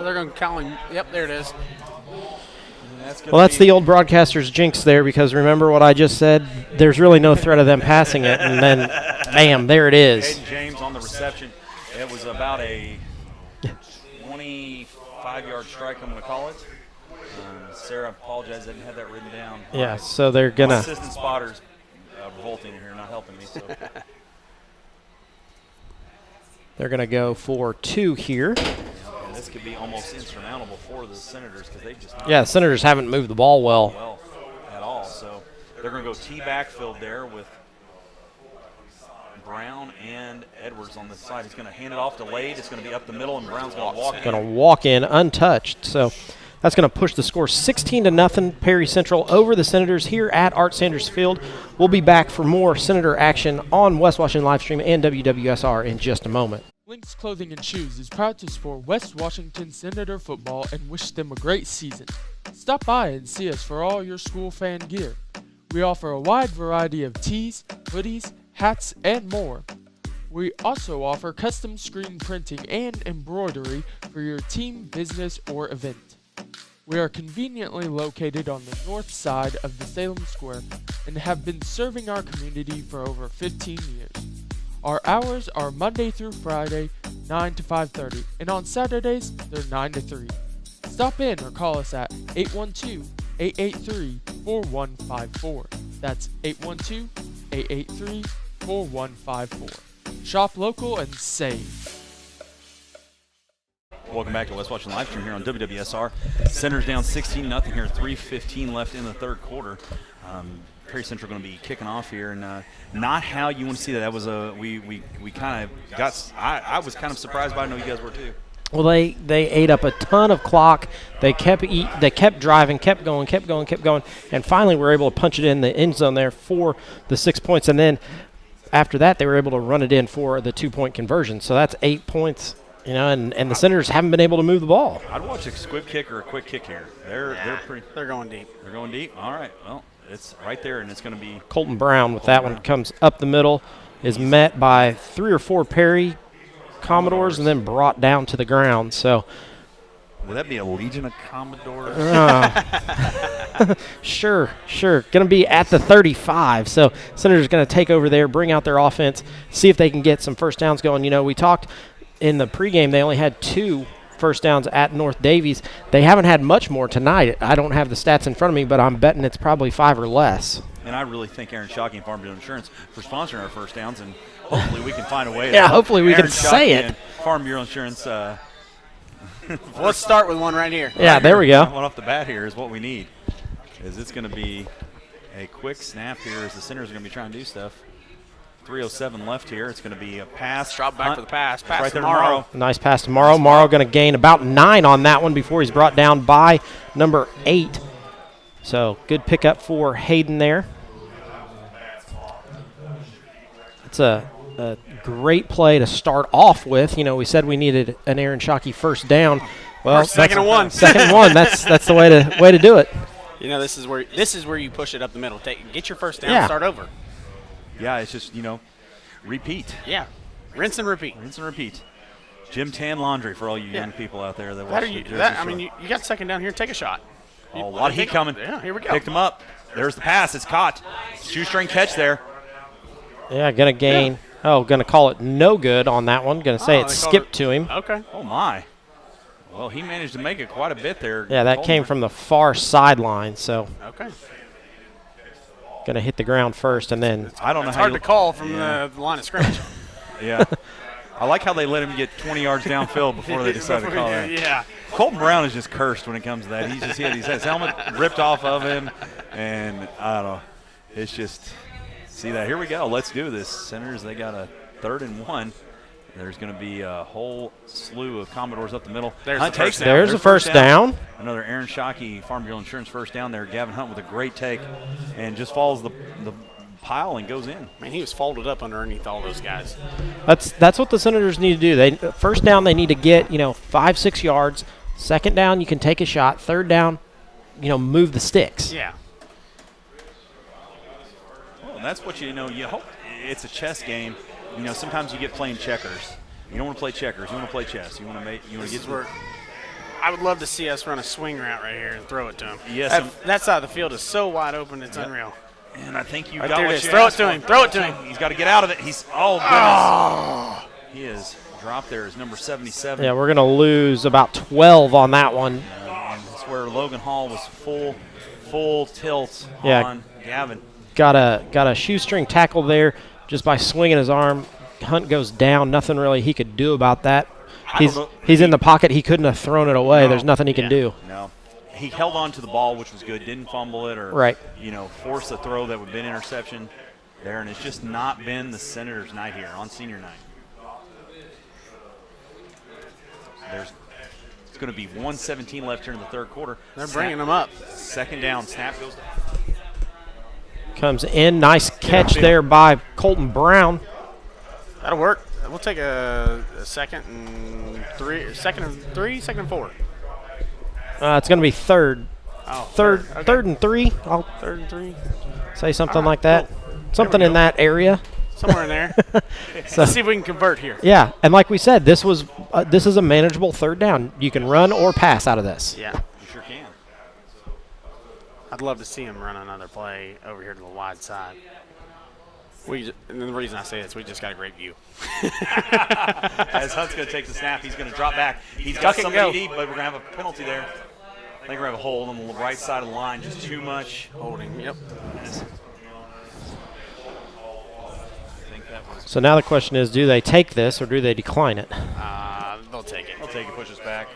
They're going to count him. Yep, there it is. That's the old broadcaster's jinx there, because remember what I just said? There's really no threat of them passing it, and then, bam, there it is. Caden James on the reception. It was about a 25-yard strike, I'm going to call it. Sarah, apologize, I didn't have that written down. Yeah, so they're going to. Assistant spotters revolting here, not helping me. So. They're going to go for 2 here. And this could be almost insurmountable for the Senators because they just. Yeah, the Senators haven't moved the ball well. At all. So they're going to go T backfield there with Brown and Edwards on this side. He's going to hand it off to Lade. It's going to be up the middle, and Brown's going to walk in. Going to walk in untouched. So That's going to push the score 16-0 Perry Central over the Senators here at Art Sanders Field. We'll be back for more Senator action on West Washington Livestream and WWSR in just a moment. Lynx Clothing and Shoes is proud to support West Washington Senator football and wish them a great season. Stop by and see us for all your school fan gear. We offer a wide variety of tees, hoodies, hats, and more. We also offer custom screen printing and embroidery for your team, business, or event. We are conveniently located on the north side of the Salem Square and have been serving our community for over 15 years. Our hours are Monday through Friday, 9 to 5:30, and on Saturdays, they're 9 to 3. Stop in or call us at 812-883-4154. That's 812-883-4154. Shop local and save. Welcome back to West Washington Livestream here on WWSR. Senators down 16-0 here, 3:15 left in the third quarter. Perry Central going to be kicking off here, and not how you want to see that. That was we kind of got. I was kind of surprised, but I know you guys were too. Well, they ate up a ton of clock. They kept driving, kept going, and finally were able to punch it in the end zone there for the 6 points. And then after that, they were able to run it in for the 2-point conversion. So that's 8 points. You know, and the Senators haven't been able to move the ball. I'd watch a squib kick or a quick kick here. They're going deep. They're going deep. All right. Well, it's right there, and it's going to be Colton Brown with that one comes up the middle, is met by 3 or 4 Perry Commodores, and then brought down to the ground. So, would that be a Legion of Commodores? Sure. Going to be at the 35. So Senators going to take over there, bring out their offense, see if they can get some first downs going. You know, we talked in the pregame, they only had 2 first downs at North Davies. They haven't had much more tonight. I don't have the stats in front of me, but I'm betting it's probably 5 or less. And I really thank Aaron Shockey and Farm Bureau Insurance for sponsoring our first downs, and hopefully we can find a way to hopefully we Aaron can say Shockey it. and Farm Bureau Insurance. Let's start with one right here. Yeah, there we go. One off the bat here is what we need. It's going to be a quick snap here as the Senators are going to be trying to do stuff. 3:07 left here. It's going to be a pass. Drop back for the pass. Pass right there, tomorrow. Nice pass to Morrow. Morrow going to gain about 9 on that one before he's brought down by number 8. So good pickup for Hayden there. It's a great play to start off with. You know, we said we needed an Aaron Shockey first down. Well, second and one. Second and one. That's the way to do it. You know, this is where you push it up the middle. Get your first down. Start over. Yeah, it's just, you know, repeat. Yeah, rinse and repeat. Rinse and repeat. Jim Tan Laundry for all you young people out there that watch the Jersey I Shore. mean, you got second down here. Take a shot. Oh, a lot of heat coming. Yeah, here we go. Picked him up. There's the pass. It's caught. Shoestring catch there. Yeah, going to gain. Yeah. Going to call it no good on that one. Going to say it skipped to him. Okay. Oh, my. Well, he managed to make it quite a bit there. Yeah, that came from the far sideline. So. Okay. Going to hit the ground first, and then I don't know. It's hard to call from the line of scrimmage. Yeah, I like how they let him get 20 yards downfield before they decided to call that. Yeah, Colton Brown is just cursed when it comes to that. He had his helmet ripped off of him, and I don't know. It's just see that. Here we go. Let's do this. Senators, they got a 3rd and 1. There's going to be a whole slew of Commodores up the middle. There's a first down. Another Aaron Shockey, Farm Bureau Insurance first down there. Gavin Hunt with a great take and just follows the pile and goes in. Man, he was folded up underneath all those guys. That's what the Senators need to do. First down, they need to get 5-6 yards. Second down, you can take a shot. Third down, move the sticks. Yeah. Well, that's what you hope. It's a chess game. Sometimes you get playing checkers. You don't want to play checkers. You want to play chess. You want to get where. I would love to see us run a swing route right here and throw it to him. Yes. That side of the field is so wide open, it's unreal. And I think you've right got there what it is. you Throw it asked to for. him. Throw it to him. He's got to get out of it. Goodness. Oh. He is dropped there as number 77. Yeah, we're going to lose about 12 on that one. And that's where Logan Hall was full tilt on Gavin. Got a shoestring tackle there just by swinging his arm. Hunt goes down. Nothing really he could do about that. He's in the pocket. He couldn't have thrown it away. There's nothing he can do. No. He held on to the ball, which was good. Didn't fumble it or force a throw that would have been interception there. And it's just not been the Senators' night here on senior night. It's going to be 1:17 left here in the third quarter. They're bringing them up. Second down. Snap goes. Comes in. Nice catch there by Colton Brown. That'll work. We'll take a second and three, second and 4. It's going to be third. Oh, third and 3. I'll third and 3. say something like that. Something in that area. Somewhere in there. So, Let's see if we can convert here. Yeah, and like we said, this is a manageable third down. You can run or pass out of this. Yeah. You sure can. I'd love to see him run another play over here to the wide side. And the reason I say this, we just got a great view. As Hunt's going to take the snap, he's going to drop back. He's got somebody deep, but we're going to have a penalty there. I think we're going to have a hold on the right side of the line, just too much. Holding, yep. So now the question is, do they take this or do they decline it? They'll take it. They'll take it, push us back.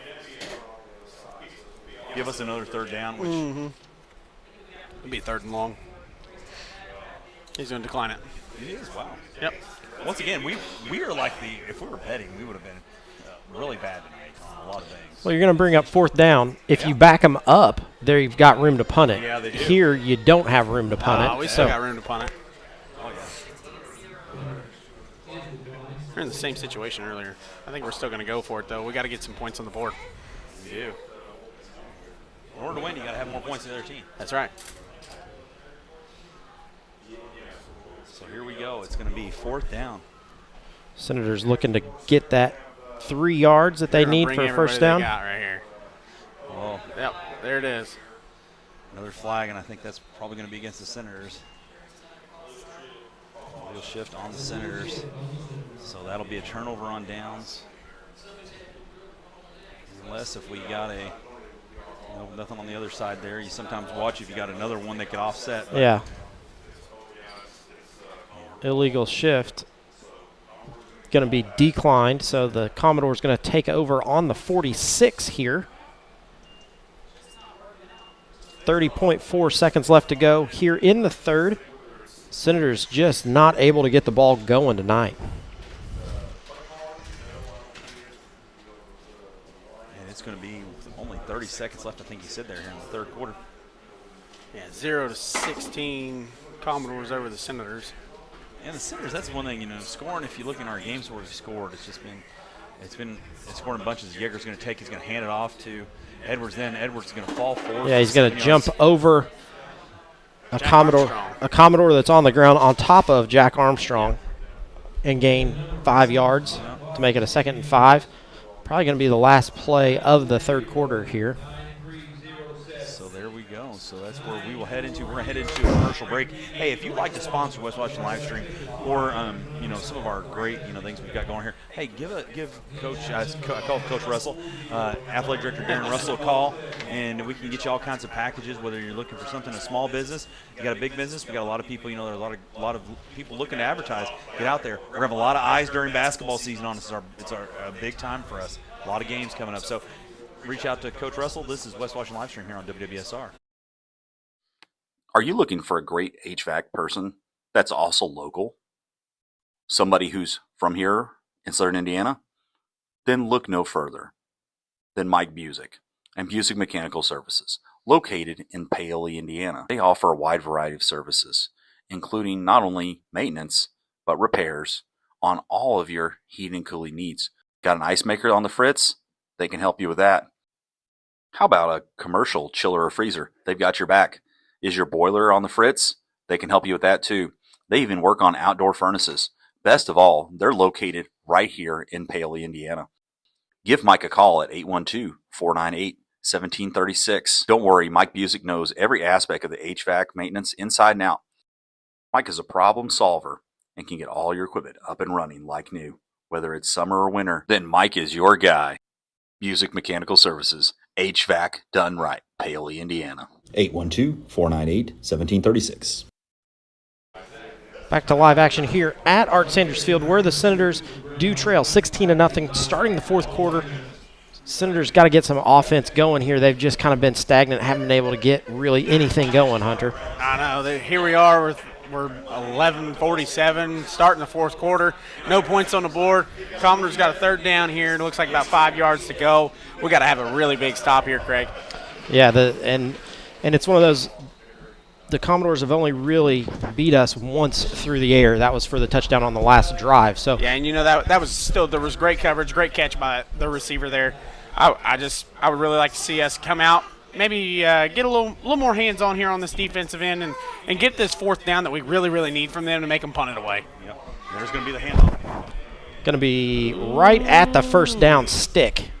Give us another third down, which it'll be third and long. He's going to decline it. He is, wow. Yep. Once again, we are like if we were betting, we would have been really bad tonight on a lot of things. Well, you're going to bring up fourth down. If you back them up, there you've got room to punt it. Yeah, they do. Here, you don't have room to punt it. We still got room to punt it. Oh, yeah. We're in the same situation earlier. I think we're still going to go for it, though. We got to get some points on the board. We do. In order to win, you got to have more points than the other team. That's right. So here we go. It's going to be fourth down. Senators looking to get that 3 yards that they need for a first down. They got right here. Oh. Yep, there it is. Another flag, and I think that's probably going to be against the Senators. Wheel shift on the Senators. So that'll be a turnover on downs. Unless if we got nothing on the other side there. You sometimes watch if you got another one that could offset. Yeah. Illegal shift. Going to be declined, so the Commodore's going to take over on the 46 here. 30.4 seconds left to go here in the third. Senators just not able to get the ball going tonight. And it's going to be only 30 seconds left, I think you said there, here in the third quarter. Yeah, 0-16 Commodores over the Senators. And the Senators, that's one thing, scoring, if you look in our games where we've scored, it's scoring in bunches. Yeager's going to take, he's going to hand it off to Edwards, then Edwards is going to fall forward. Yeah, he's going to jump over a Commodore that's on the ground on top of Jack Armstrong and gain 5 yards to make it a 2nd and 5. Probably going to be the last play of the third quarter here. So there we go. So that's where we will head into. We're going to head into a commercial break. Hey, if you'd like to sponsor West Washington Livestream or some of our great things we've got going here, hey, give Coach I call Coach Russell, Athletic Director Darren Russell a call, and we can get you all kinds of packages. Whether you're looking for something, a small business, you got a big business, we got a lot of people. There are a lot of people looking to advertise. Get out there. We're gonna have a lot of eyes during basketball season on us. It's our big time for us. A lot of games coming up. So reach out to Coach Russell. This is West Washington Livestream here on WWSR. Are you looking for a great HVAC person that's also local? Somebody who's from here in Southern Indiana? Then look no further than Mike Busick and Busick Mechanical Services, located in Paoli, Indiana. They offer a wide variety of services, including not only maintenance, but repairs on all of your heating and cooling needs. Got an ice maker on the fritz? They can help you with that. How about a commercial chiller or freezer? They've got your back. Is your boiler on the fritz? They can help you with that too. They even work on outdoor furnaces. Best of all, they're located right here in Paoli, Indiana. Give Mike a call at 812-498-1736. Don't worry, Mike Busick knows every aspect of the HVAC maintenance inside and out. Mike is a problem solver and can get all your equipment up and running like new. Whether it's summer or winter, then Mike is your guy. Busick Mechanical Services, HVAC done right, Paoli, Indiana. 812-498-1736. Back to live action here at Art Sanders Field, where the Senators do trail 16-0 starting the fourth quarter. Senators got to get some offense going here. They've just kind of been stagnant, haven't been able to get really anything going, Hunter. I know. Here we are with we're 11:47, starting the fourth quarter. No points on the board. Commodores got a third down here. It looks like about 5 yards to go. We got to have a really big stop here, Craig. Yeah, and it's one of those. The Commodores have only really beat us once through the air. That was for the touchdown on the last drive. So yeah, and that was still, there was great coverage, great catch by the receiver there. I would really like to see us come out, maybe get a little more hands on here on this defensive end and get this fourth down that we really, really need from them to make them punt it away. Yep. There's going to be the handoff. Going to be right at the first down stick.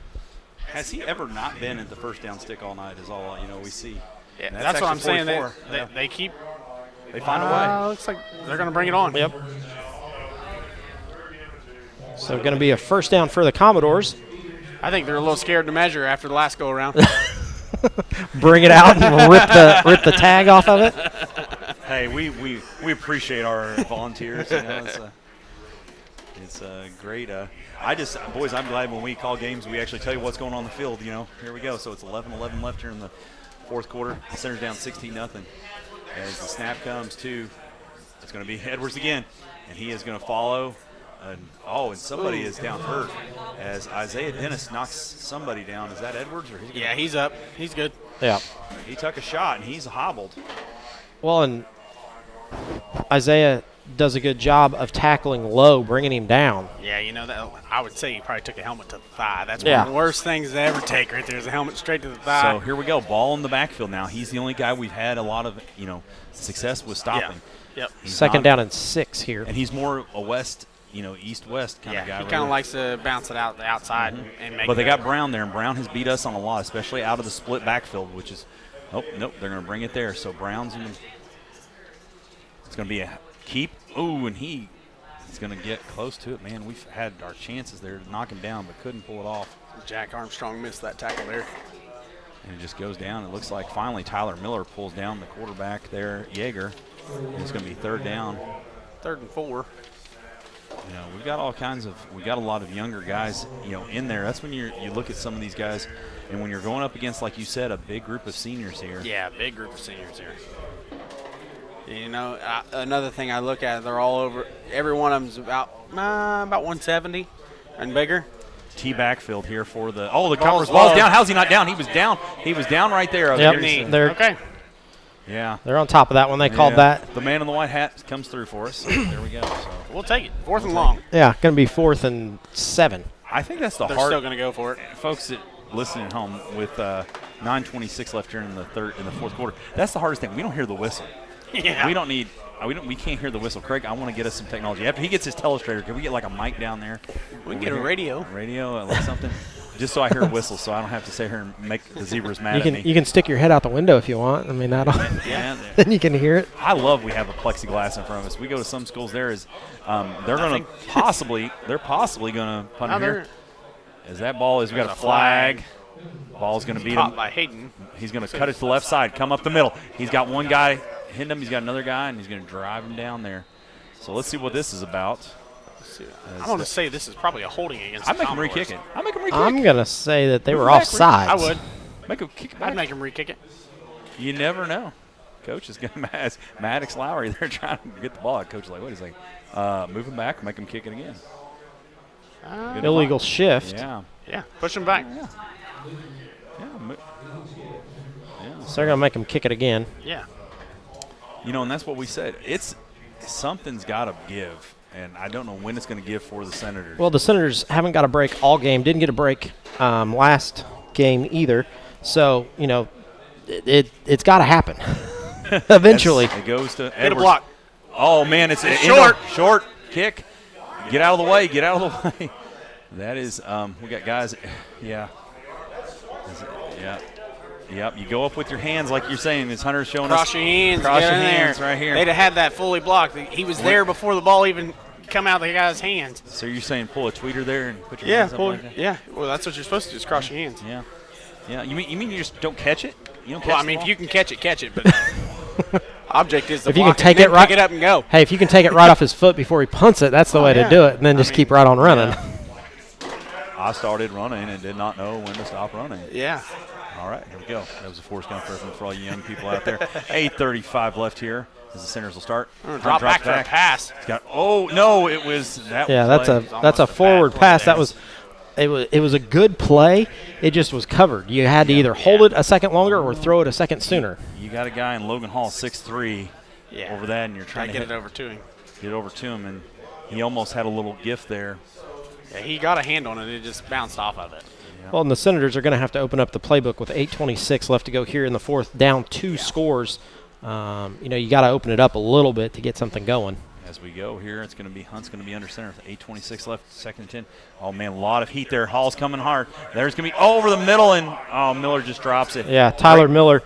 Has he ever not been at the first down stick all night is all we see. Yeah, that's what I'm saying. They find a way. Looks like they're going to bring it on. Yep. So going to be a first down for the Commodores. I think they're a little scared to measure after the last go around. Bring it out and rip the tag off of it. Hey, we appreciate our volunteers. It's great. Boys, I'm glad when we call games, we actually tell you what's going on the field. Here we go. So it's 11-11 left here in the fourth quarter. The center's down 16-0. As the snap comes to, it's going to be Edwards again, and he is going to follow. And somebody is down hurt as Isaiah Dennis knocks somebody down. Is that Edwards? Or he's up. He's good. Yeah. He took a shot, and he's hobbled. Well, and Isaiah does a good job of tackling low, bringing him down. Yeah, that I would say he probably took a helmet to the thigh. That's one of the worst things to ever take right there is a helmet straight to the thigh. So here we go, ball in the backfield now. He's the only guy we've had a lot of success with stopping. Yep. Second down and 6 here. And he's more a west, east-west kind of guy. He kind of likes to bounce it out the outside and make But they got Brown there, and Brown has beat us on a lot, especially out of the split backfield, which is – nope, they're going to bring it there. So Brown's in – it's going to be a keep. Ooh, and he's going to get close to it. Man, we've had our chances there to knock him down, but couldn't pull it off. Jack Armstrong missed that tackle there. And it just goes down. It looks like finally Tyler Miller pulls down the quarterback there, Yeager. And it's going to be third down. 3rd and 4. We've got we got a lot of younger guys, in there. That's when you look at some of these guys, and when you're going up against, like you said, a big group of seniors here. Yeah, big group of seniors here. Another thing I look at, they're all over. Every one of them's about 170 and bigger. T backfield here for the Commodores. Ball's down. How's he not down? He was down. He was down right there. Okay. Yeah. They're on top of that one. They called that. The man in the white hat comes through for us. So there we go. So we'll take it. 4th and long. Yeah, going to be 4th and 7. I think that's They're still going to go for it. Folks that listen at home with 9:26 left here in the fourth quarter. That's the hardest thing. We don't hear the whistle. Yeah. We can't hear the whistle. Craig, I want to get us some technology. After he gets his telestrator, can we get like a mic down there? We can get a radio. Like something. Just so I hear a whistle, so I don't have to sit here and make the zebras mad at me. You can stick your head out the window if you want. I mean, that'll then you can hear it. I love we have a plexiglass in front of us. We go to some schools there is they're possibly going to punt it here. As that ball is, we got a flag. Ball's going to beat him. By Hayden. He's going to cut it to the left side, come up the middle. He's got one guy hitting him. He's got another guy, and he's going to drive him down there. So let's see what this is about. I want to say this is probably a holding against. I'd make him re-kick it. I'm going to say that they were offsides. I would. Make him kick it back. I'd make him re-kick it. You never know. Coach is going to Maddox Lowry. They're trying to get the ball. Coach is like, what? He's like, move him back, make him kick it again. Illegal shift. Yeah. Push him back. Yeah. So they're going to make him kick it again. Yeah. And that's what we said. Something's got to give. And I don't know when it's going to give for the Senators. Well, the Senators haven't got a break all game. Didn't get a break last game either. So, it's got to happen eventually. It goes to Hit a block. Oh, man, it's short kick. Get out of the way. Get out of the way. That is, we got guys. Yeah. Yep, you go up with your hands like you're saying. As Hunter's showing Cross your hands. Cross your hands right here. They'd have had that fully blocked. He was there before the ball even come out of the guy's hands. So you're saying pull a tweeter there and put your hands up like that? Yeah. Well, that's what you're supposed to do is cross your hands. Yeah. You mean you just don't catch it? You don't catch well, I mean, if you can catch it. But object is to if you can take it right, pick it up and go. Hey, if you can take it right off his foot before he punts it, that's the way to do it. And then just keep right on running. Yeah. I started running and did not know when to stop running. Yeah. All right, here we go. That was a Forrest Gump reference for all you young people out there. 8:35 left here. as the Senators will start. Drop back for a pass. Oh no, it was that. Yeah, that's a forward pass. That was. It was a good play. It just was covered. You had to either hold it a second longer or throw it a second sooner. You got a guy in Logan Hall, 6'3", over that, and you're trying to get it over to him. Get it over to him, and he almost had a little gift there. Yeah, he got a hand on it. It just bounced off of it. Yeah. Well, and the Senators are going to have to open up the playbook with 8:26 left to go here in the fourth, down 2 scores. You got to open it up a little bit to get something going. As we go here, it's going to be Hunt's going to be under center with 8:26 left, 2nd and 10. Oh man, a lot of heat there. Hall's coming hard. There's going to be over the middle, and Miller just drops it. Yeah, Tyler Miller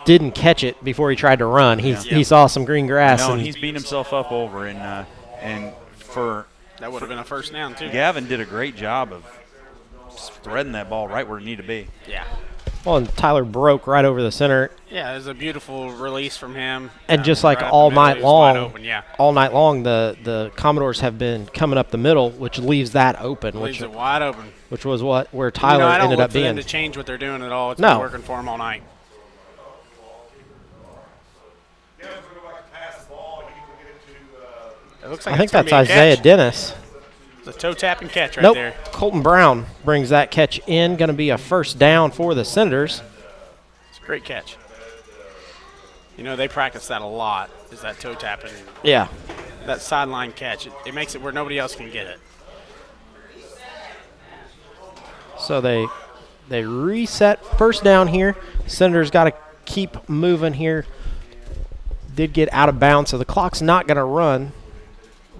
didn't catch it before he tried to run. He saw some green grass. No, and he's beating himself up over, and for that would have been a first down too. Gavin did a great job of threading that ball right where it needed to be. Yeah. Well, and Tyler broke right over the center. Yeah, it was a beautiful release from him. And just like right all middle, night long, open, all night long, the Commodores have been coming up the middle, which leaves that open. Leaves it wide open. Which was where Tyler I don't ended look up for them being. to change what they're doing at all. It's been working for them all night. It looks like I think it's gonna that's be a Isaiah catch. Dennis. It's a toe tapping catch right Nope. there. Colton Brown brings that catch in. Going to be a first down for the Senators. It's a great catch. They practice that a lot, is that toe tapping. Yeah. That sideline catch. It makes it where nobody else can get it. So they reset first down here. Senators got to keep moving here. Did get out of bounds, so the clock's not going to run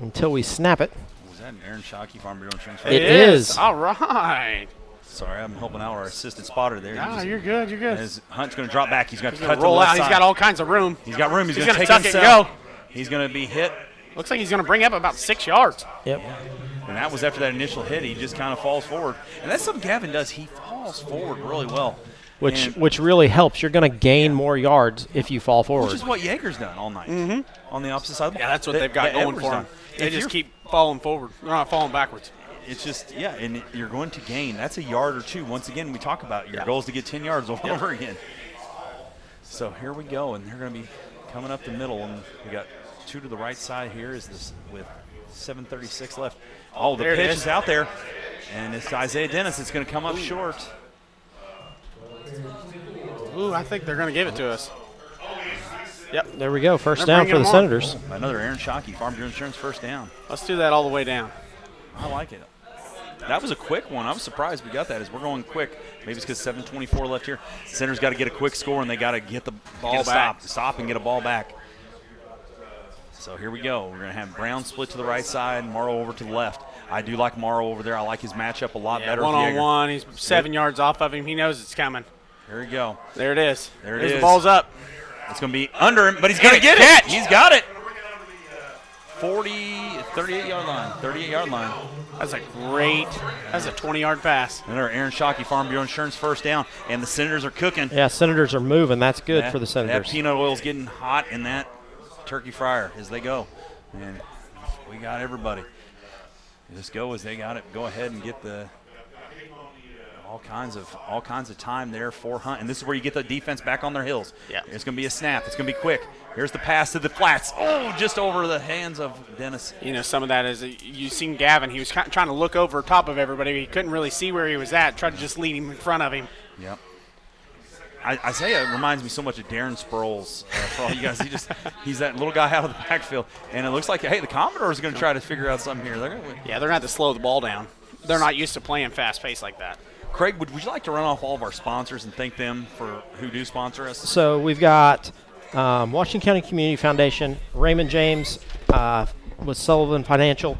until we snap it. Was that an Aaron Shockey, Farm Bureau Insurance? It is. All right. Sorry, I'm helping out our assistant spotter there. No, you're good. You're good. As Hunt's going to drop back. He's going to gonna cut to roll the left out. side. He's got all kinds of room. He's got room. He's going to take tuck himself. it and go. He's going to be hit. Looks like he's going to bring up about 6 yards. Yep. Yeah. And that was after that initial hit. He just kind of falls forward. And that's something Gavin does. He falls forward really well. Which really helps. You're going to gain more yards if you fall forward. Which is what Yeager's done all night on the opposite side of the ball. Yeah, that's what they've got going for them. They just keep falling forward. They're not falling backwards. It's just, and you're going to gain. That's a yard or two. Once again, we talk about your goal is to get 10 yards over and over again. So here we go, and they're going to be coming up the middle, and we got 2 to the right side here is this with 7:36 left. Oh, the There it pitch is. is out there, and it's Isaiah Dennis. It's going to come up short. Ooh, I think they're going to give it to us. Yep. There we go. First They're down for bringing the them on. Senators. Another Aaron Shockey, Farm Bureau Insurance first down. Let's do that all the way down. I like it. That was a quick one. I was surprised we got that as we're going quick. Maybe it's because 7:24 left here. Center's got to get a quick score, and they got to get the Ball back. Stop and get a ball back. So here we go. We're going to have Brown split to the right side, Morrow over to the left. I do like Morrow over there. I like his matchup a lot better. with Yeager. One-on-one. He's 7 yards off of him. He knows it's coming. Here we go. There it is. There it There's is. The ball's up. It's going to be under him, but he's going to get catch. it. He's got it. 38-yard line. 38-yard line. That's a 20-yard pass. Another Aaron Shockey, Farm Bureau Insurance first down, and the Senators are cooking. Yeah, Senators are moving. That's good for the Senators. That peanut oil's getting hot in that turkey fryer as they go. And we got everybody. Just go as they got it. Go ahead and get the all kinds of time there for Hunt. And this is where you get the defense back on their heels. Yeah. It's going to be a snap. It's going to be quick. Here's the pass to the flats. Oh, just over the hands of Dennis. Some of that is you've seen Gavin. He was trying to look over top of everybody. He couldn't really see where he was at. Tried to just lead him in front of him. Yep. Isaiah reminds me so much of Darren Sproles. For all you guys, he's that little guy out of the backfield, and it looks like the Commodores are going to try to figure out something here. They're going to have to slow the ball down. They're not used to playing fast pace like that. Craig, would you like to run off all of our sponsors and thank them for who do sponsor us? So we've got Washington County Community Foundation, Raymond James with Sullivan Financial,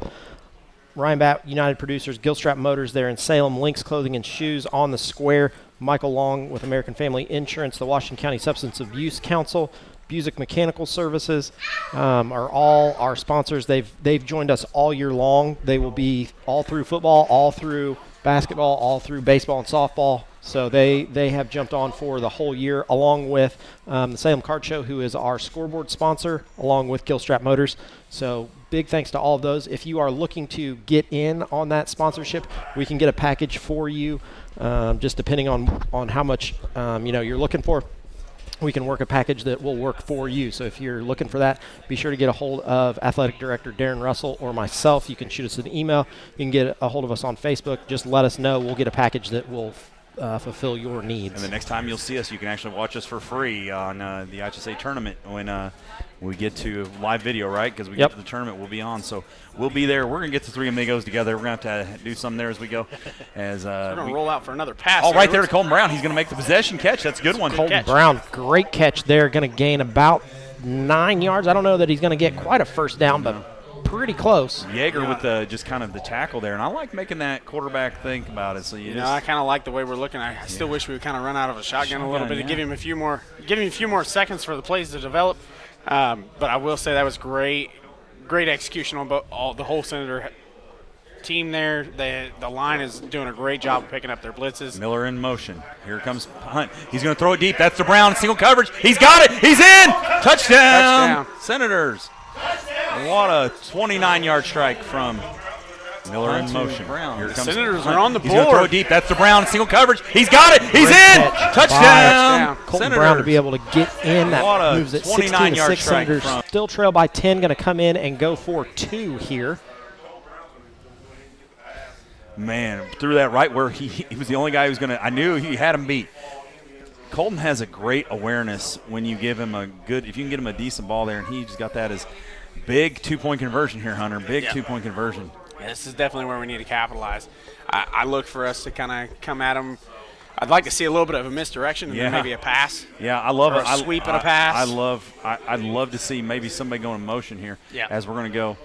Ryan Batt, United Producers, Gilstrap Motors there in Salem, Lynx Clothing and Shoes on the Square, Michael Long with American Family Insurance, the Washington County Substance Abuse Council, Busick Mechanical Services are all our sponsors. They've joined us all year long. They will be all through football, all through basketball, all through baseball and softball. So they have jumped on for the whole year, along with the Salem Card Show, who is our scoreboard sponsor, along with Gilstrap Motors. So big thanks to all of those. If you are looking to get in on that sponsorship, we can get a package for you, just depending on how much you're looking for. we can work a package that will work for you. So if you're looking for that, be sure to get a hold of Athletic Director Darren Russell or myself. You can shoot us an email. You can get a hold of us on Facebook. Just let us know. We'll get a package that will fulfill your needs. And the next time you'll see us, you can actually watch us for free on the IHSA tournament when we get to live video, right? Because we get to the tournament, we'll be on. So we'll be there. We're going to get the three amigos together. We're going to have to do something there as we go. As we're going to roll out for another pass. Oh, right there to Colton Brown. He's going to make the possession catch. That's a good one. Colton Brown, great catch there. Going to gain about 9 yards. I don't know that he's going to get quite a first down, but pretty close. Yeager with just kind of the tackle there, and I like making that quarterback think about it. So I kind of like the way we're looking. I still wish we would kind of run out of a shotgun a little bit to give him a few more seconds for the plays to develop. But I will say that was great execution on the whole Senator team there. The line is doing a great job of picking up their blitzes. Miller in motion. Here comes Hunt. He's going to throw it deep. That's to Brown. Single coverage. He's got it. He's in. Touchdown. Senators. What a 29-yard strike from Miller in motion. Brown. Here The comes Senators Hunt. are on the He's going to board. throw it deep. That's to Brown. Single coverage. He's got it. He's in. Touchdown. Colton Senators. Brown to be able to get in. That What a moves it 29-yard 16-6. strike Senators from- still trail by 10. Going to come in and go for 2 here. Man, threw that right where he was the only guy who was going to – I knew he had him beat. Colton has a great awareness when you give him if you can get him a decent ball there, and he just got that as big two-point conversion here, Hunter. Big two-point conversion. Yeah, this is definitely where we need to capitalize. I look for us to kind of come at them. I'd like to see a little bit of a misdirection and then maybe a pass. Yeah, I love or it. A sweep and a pass. I'd love to see maybe somebody going in motion here as we're going to go.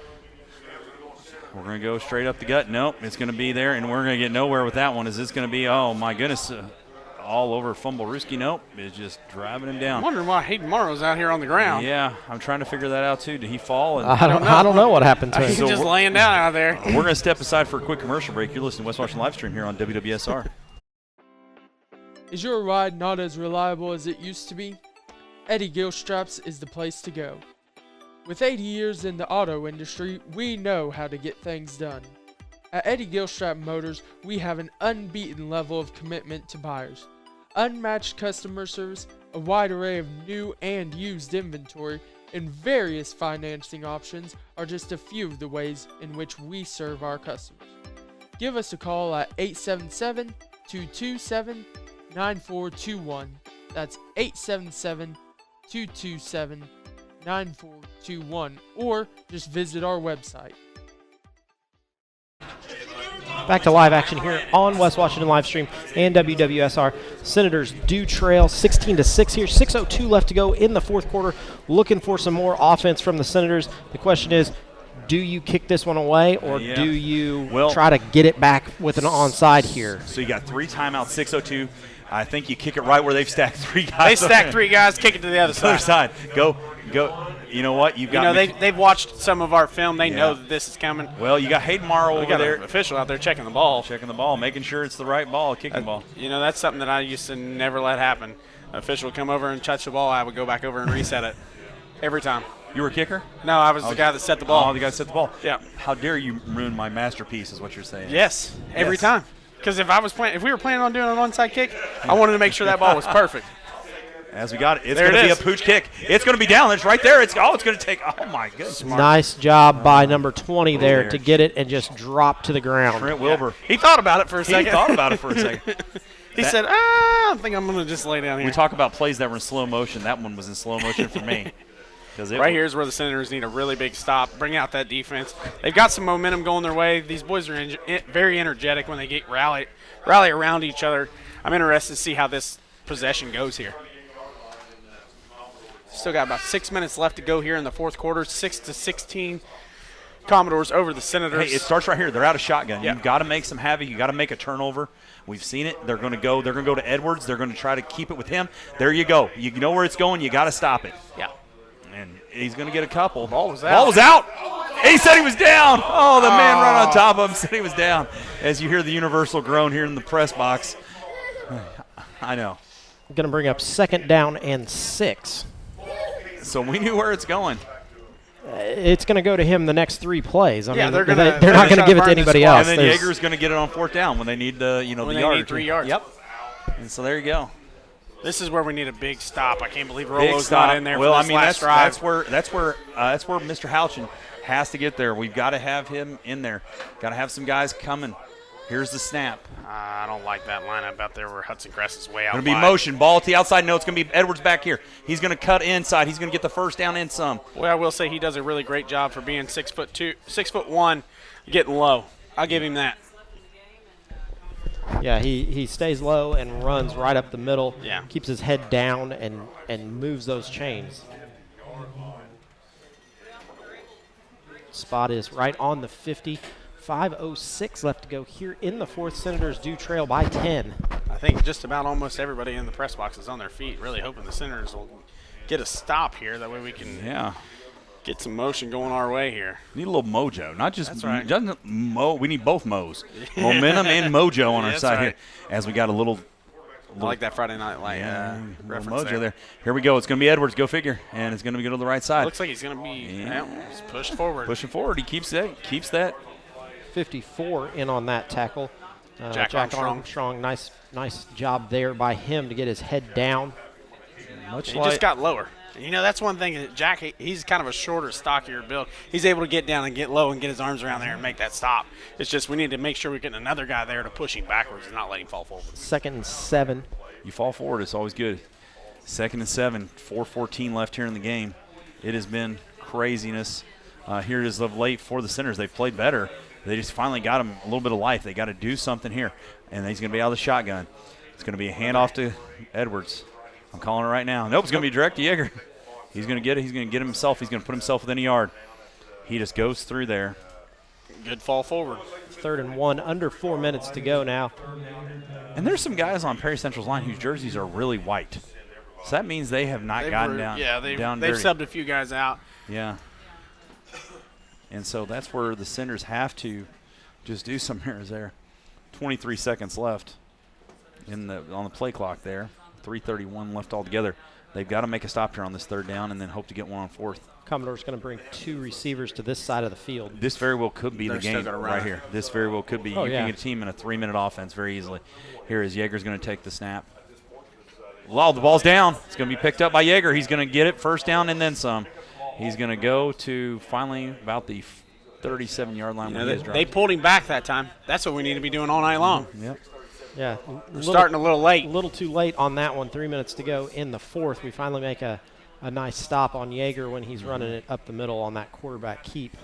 We're going to go straight up the gut. Nope, it's going to be there, and we're going to get nowhere with that one. Is this going to be, oh, my goodness, all over Fumblerooski? Nope, it's just driving him down. I'm wondering why Hayden Morrow's out here on the ground. Yeah, I'm trying to figure that out, too. Did he fall? I don't know what happened to him. He's just laying down out there. We're going to step aside for a quick commercial break. You're listening to West Washington Livestream here on WWSR. Is your ride not as reliable as it used to be? Eddie Gilstraps is the place to go. With 80 years in the auto industry, we know how to get things done. At Eddie Gilstrap Motors, we have an unbeaten level of commitment to buyers. Unmatched customer service, a wide array of new and used inventory, and various financing options are just a few of the ways in which we serve our customers. Give us a call at 877-227-9421. That's 877-227-9421, or just visit our website. Back to live action here on West Washington Livestream and WWSR. Senators do trail 16-6 here. 6:02 left to go in the fourth quarter. Looking for some more offense from the Senators. The question is, do you kick this one away, or do you try to get it back with an onside here? So you got 3 timeouts, 6:02. I think you kick it right where they've stacked 3 guys. They stacked 3 guys, kick it to the other side. Go. You know what? They've watched some of our film. They know that this is coming. Well, you got Hayden Morrow over there. An official out there checking the ball. Making sure it's the right ball, kicking ball. That's something that I used to never let happen. An official would come over and touch the ball. I would go back over and reset it every time. You were a kicker? No, I was the guy that set the ball. Oh, the guy that set the ball. Yeah. How dare you ruin my masterpiece is what you're saying. Yes, every time. Because if we were planning on doing an onside kick, I wanted to make sure that ball was perfect. As we got it, it's going to be a pooch kick. It's going to be down. It's right there. It's going to take. Oh my goodness! Nice job by number 20 there to get it and just drop to the ground. Trent Wilbur. Yeah. He thought about it for a second. He said, I think I'm going to just lay down here. We talk about plays that were in slow motion. That one was in slow motion for me. Right here is where the Senators need a really big stop, bring out that defense. They've got some momentum going their way. These boys are very energetic when they get rally around each other. I'm interested to see how this possession goes here. Still got about 6 minutes left to go here in the fourth quarter. 6-16, Commodores over the Senators. Hey, it starts right here. They're out of shotgun. You've got to make some havoc. You've got to make a turnover. We've seen it. They're going to go to Edwards. They're going to try to keep it with him. There you go. You know where it's going. You got to stop it. Yeah. And he's going to get a couple. Ball was out. He said he was down. Oh, the man right on top of him said he was down. As you hear the universal groan here in the press box. I know. Going to bring up 2nd down and 6. So we knew where it's going. It's going to go to him the next 3 plays. I mean, they're not going to give it to anybody else. And then Yeager's going to get it on 4th down when they need the yard. Need 3 yards. Yep. And so there you go. This is where we need a big stop. I can't believe Big Rolo's stop. not in there Well, for I this mean, last drive. that's where Mr. Houchin has to get there. We've got to have him in there. Got to have some guys coming. Here's the snap. I don't like that lineup out there where Hudson Crest is way out Going to be wide. motion. Ball to the outside. No, it's going to be Edwards back here. He's going to cut inside. He's going to get the first down in some. Well, I will say he does a really great job for being 6'1", getting low. I'll give him that. Yeah, he stays low and runs right up the middle. Yeah. Keeps his head down and moves those chains. Spot is right on the 50. 5:06 left to go here in the fourth. Senators do trail by 10. I think just about almost everybody in the press box is on their feet, really hoping the Senators will get a stop here. That way we can get some motion going our way here. We need a little mojo, not just That's right. doesn't mo. We need both mo's, momentum and mojo on our That's side right. here. As we got a little I like that Friday Night Light reference mojo there. Here we go. It's going to be Edwards. Go figure, and it's going to go to the right side. Looks like he's going to be he's pushed forward. Pushing forward. He keeps that. 54 in on that tackle. Jack Armstrong, nice job there by him to get his head down. He just got lower. You know, that's one thing. That Jack, he's kind of a shorter, stockier build. He's able to get down and get low and get his arms around there and make that stop. It's just we need to make sure we get another guy there to push him backwards and not let him fall forward. 2nd and 7. You fall forward, it's always good. 2nd and 7, 4:14 left here in the game. It has been craziness here as of late for the Senators. They've played better. They just finally got him a little bit of life. They got to do something here, and he's going to be out of the shotgun. It's going to be a handoff to Edwards. I'm calling it right now. Nope, it's going to be direct to Yeager. He's going to get it. He's going to get himself. He's going to put himself within a yard. He just goes through there. Good fall forward. 3rd and 1, under 4 minutes to go now. And there's some guys on Perry Central's line whose jerseys are really white. So that means they have not gotten down. Yeah, down they've dirty. subbed a few guys out. Yeah. And so that's where the Senators have to just do some errors there. 23 seconds left on the play clock there. 3:31 left altogether. They've got to make a stop here on this 3rd down and then hope to get one on 4th. Commodore's going to bring 2 receivers to this side of the field. This very well could be They're the still game gonna run right it. here. This very well could be. Oh, You yeah. can get a team in a 3-minute offense very easily. Here is Yeager's going to take the snap. Well, the ball's down. It's going to be picked up by Yeager. He's going to get it 1st down and then some. He's going to go to finally about the 37-yard line. You when know, he is they pulled him back that time. That's what we need to be doing all night long. Yep. Yeah, We're starting a little late. A little too late on that one. 3 minutes to go in the 4th. We finally make a nice stop on Yeager when he's running it up the middle on that quarterback keep.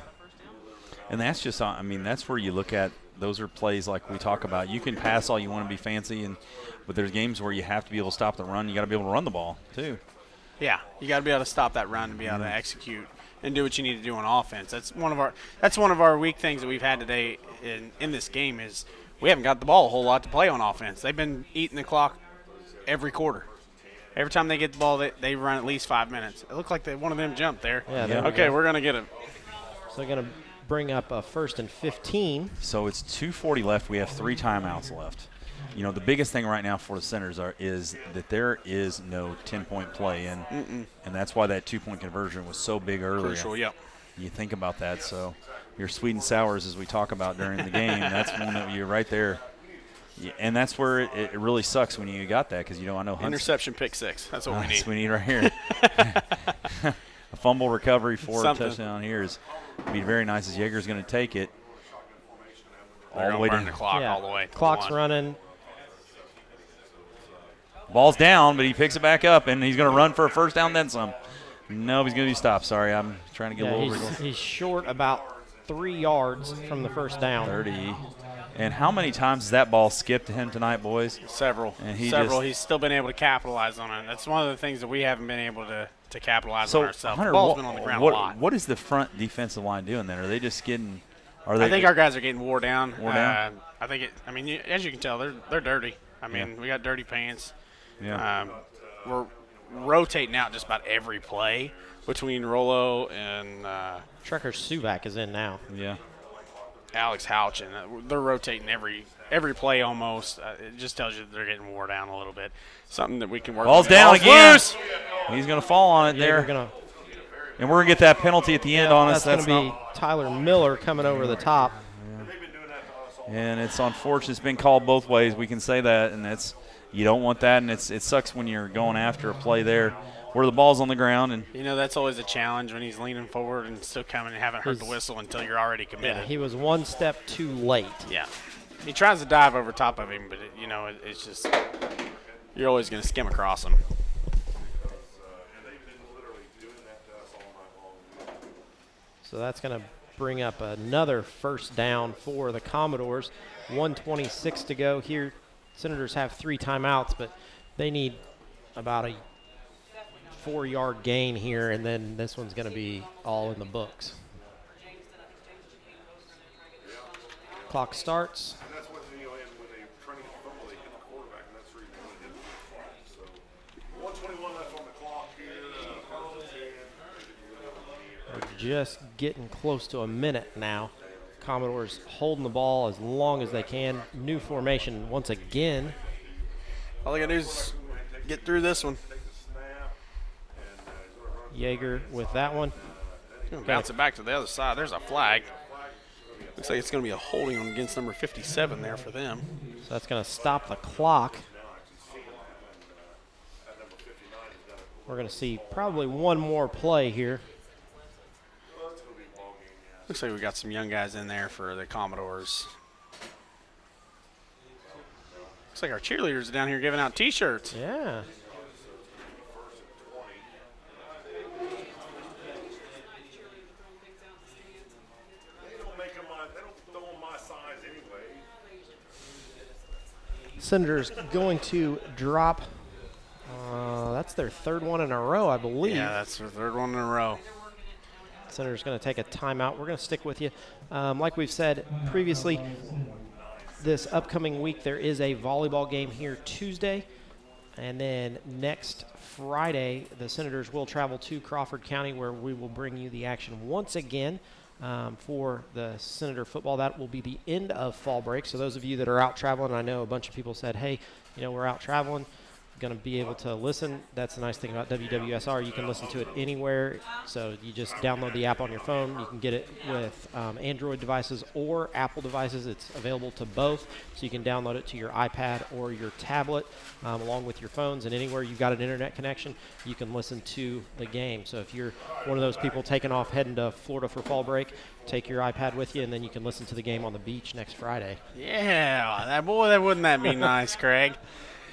And that's just, I mean, that's where you look at, those are plays like we talk about. You can pass all you want to be fancy, but there's games where you have to be able to stop the run. You got to be able to run the ball, too. Yeah, you got to be able to stop that run and be able to execute and do what you need to do on offense. That's one of our weak things that we've had today in this game is we haven't got the ball a whole lot to play on offense. They've been eating the clock every quarter. Every time they get the ball, they run at least 5 minutes. It looked like one of them jumped there. Yeah. Okay, we're going to get it. So they're going to bring up a 1st and 15. So it's 2:40 left. We have 3 timeouts left. You know, the biggest thing right now for the Senators is that there is no 10-point play, and that's why that 2-point conversion was so big earlier. Crucial, yep. You think about that. So your sweet and sours, as we talk about during the game, that's one that you're right there. And that's where it really sucks when you got that because, you know, I know Hunt's Interception, pick 6. That's what we need. That's what we need right here. A fumble recovery for Something. a touchdown here is be very nice as Yeager's going to take it They're all the gonna way burn down. the clock all the way. Clock's running. Ball's down, but he picks it back up, and he's going to run for a 1st down, then some. No, he's going to be stopped. Sorry, I'm trying to get a little over. He's short about 3 yards from the 1st down. 30. And how many times has that ball skipped to him tonight, boys? Several. And He's still been able to capitalize on it. That's one of the things that we haven't been able to capitalize So, on ourselves. Hunter, The ball's been on the ground a lot. what is the front defensive line doing then? Are they just getting – I think our guys are getting wore down. Wore down? I think as you can tell, they're dirty. I mean, we got dirty pants. Yeah. We're rotating out just about every play between Rolo and Trekker Suvak is in now. Yeah. Alex Houchin. They're rotating every play almost. It just tells you that they're getting wore down a little bit. Something that we can work Ball's on. down Ball's again. loose. He's going to fall on it there. And we're going to get that penalty at the end on us. That's going to be Tyler Miller coming over the top. And it's unfortunate. It's been called both ways. We can say that, and You don't want that, and it sucks when you're going after a play there where the ball's on the ground. And that's always a challenge when he's leaning forward and still coming and haven't heard the whistle until you're already committed. Yeah, he was one step too late. Yeah. He tries to dive over top of him, but, it's just you're always going to skim across him. So that's going to bring up another first down for the Commodores. 1:26 to go here. Senators have 3 timeouts, but they need about a 4-yard gain here, and then this one's going to be all in the books. Clock starts. We're just getting close to a minute now. Commodores holding the ball as long as they can. New formation once again. All they got to do is get through this one. Yeager with that one. Bounce it back to the other side. There's a flag. Looks like it's going to be a holding on against number 57 there for them. So that's going to stop the clock. We're going to see probably one more play here. Looks like we got some young guys in there for the Commodores. Looks like our cheerleaders are down here giving out T-shirts. Yeah. Senators going to drop. That's their 3rd one in a row, I believe. Yeah, that's their 3rd one in a row. Senators going to take a timeout. We're going to stick with you. Like we've said previously, this upcoming week there is a volleyball game here Tuesday. And then next Friday, the Senators will travel to Crawford County, where we will bring you the action once again for the Senator football. That will be the end of fall break. So those of you that are out traveling, I know a bunch of people said, hey, we're out traveling. Going to be able to listen. That's the nice thing about WWSR. You can listen to it anywhere. So you just download the app on your phone. You can get it with Android devices or Apple devices. It's available to both. So you can download it to your iPad or your tablet along with your phones. And anywhere you've got an internet connection, you can listen to the game. So if you're one of those people taking off heading to Florida for fall break, take your iPad with you, and then you can listen to the game on the beach next Friday. Yeah, wouldn't that be nice, Craig?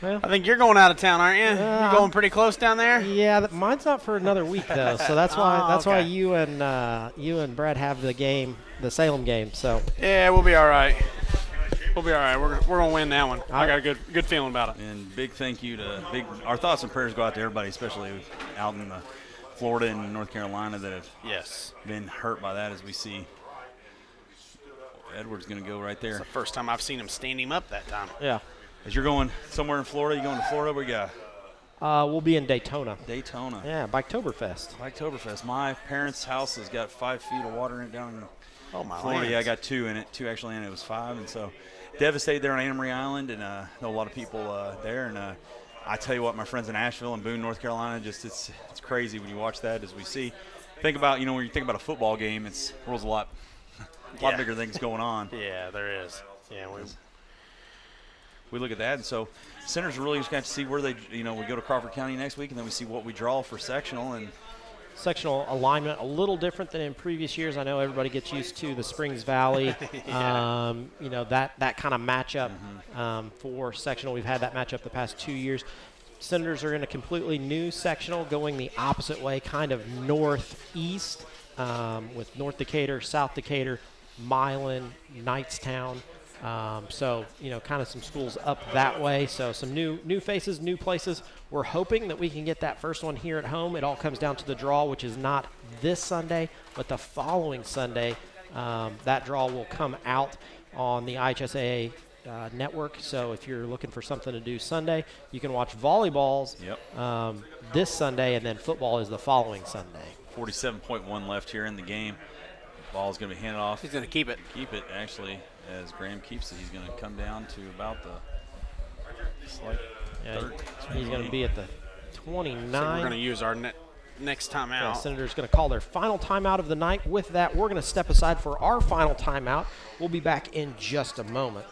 Well, I think you're going out of town, aren't you? You're going pretty close down there. Yeah, mine's not for another week though, so that's why why you and Brad have the game, the Salem game. So yeah, we'll be all right. We'll be all right. We're gonna win that one. I got a good feeling about it. And big thank you to our thoughts and prayers go out to everybody, especially out in Florida and North Carolina that have been hurt by that. As we see, Edwards going to go right there. It's the first time I've seen him stand him up that time. Yeah. As you're going somewhere in Florida, you going to Florida? Where you got? We'll be in Daytona. Daytona. Yeah, Biketoberfest. Biketoberfest. My parents' house has got 5 feet of water in it down in Florida. Lands. Yeah, I got 2 in it. 2 actually, and it was 5. And so devastated there on Anna Marie Island, and know a lot of people there. And I tell you what, my friends in Asheville and Boone, North Carolina, just it's crazy when you watch that. As we see, think about when you think about a football game, it's world's a lot bigger things going on. Yeah, there is. Yeah, we look at that, and so Senators are really just got to see where they, we go to Crawford County next week, and then we see what we draw for sectional. And sectional alignment a little different than in previous years. I know everybody gets used to the Springs Valley, that kind of matchup for sectional. We've had that matchup the past 2 years. Senators are in a completely new sectional, going the opposite way, kind of northeast, with North Decatur, South Decatur, Milan, Knightstown. So, kind of some schools up that way. So some new faces, new places. We're hoping that we can get that first one here at home. It all comes down to the draw, which is not this Sunday, but the following Sunday. That draw will come out on the IHSAA network. So if you're looking for something to do Sunday, you can watch volleyballs this Sunday, and then football is the following Sunday. 47.1 left here in the game. Ball is going to be handed off. He's going to keep it. Keep it, actually. As Graham keeps it, he's going to come down to about the he's going to be at the 29. So we're going to use our next timeout. Yeah, Senators going to call their final timeout of the night. With that, we're going to step aside for our final timeout. We'll be back in just a moment.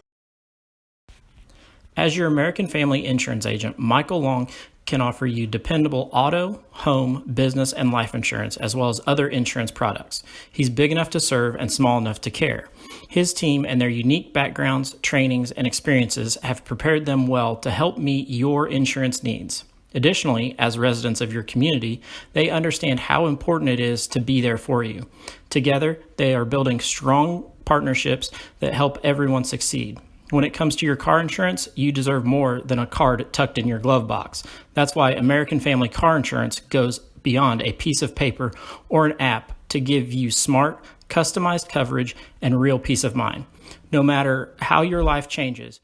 As your American Family Insurance agent, Michael Long can offer you dependable auto, home, business, and life insurance, as well as other insurance products. He's big enough to serve and small enough to care. His team and their unique backgrounds, trainings, and experiences have prepared them well to help meet your insurance needs. Additionally, as residents of your community, they understand how important it is to be there for you. Together, they are building strong partnerships that help everyone succeed. When it comes to your car insurance, you deserve more than a card tucked in your glove box. That's why American Family Car Insurance goes beyond a piece of paper or an app to give you smart, customized coverage and real peace of mind. No matter how your life changes.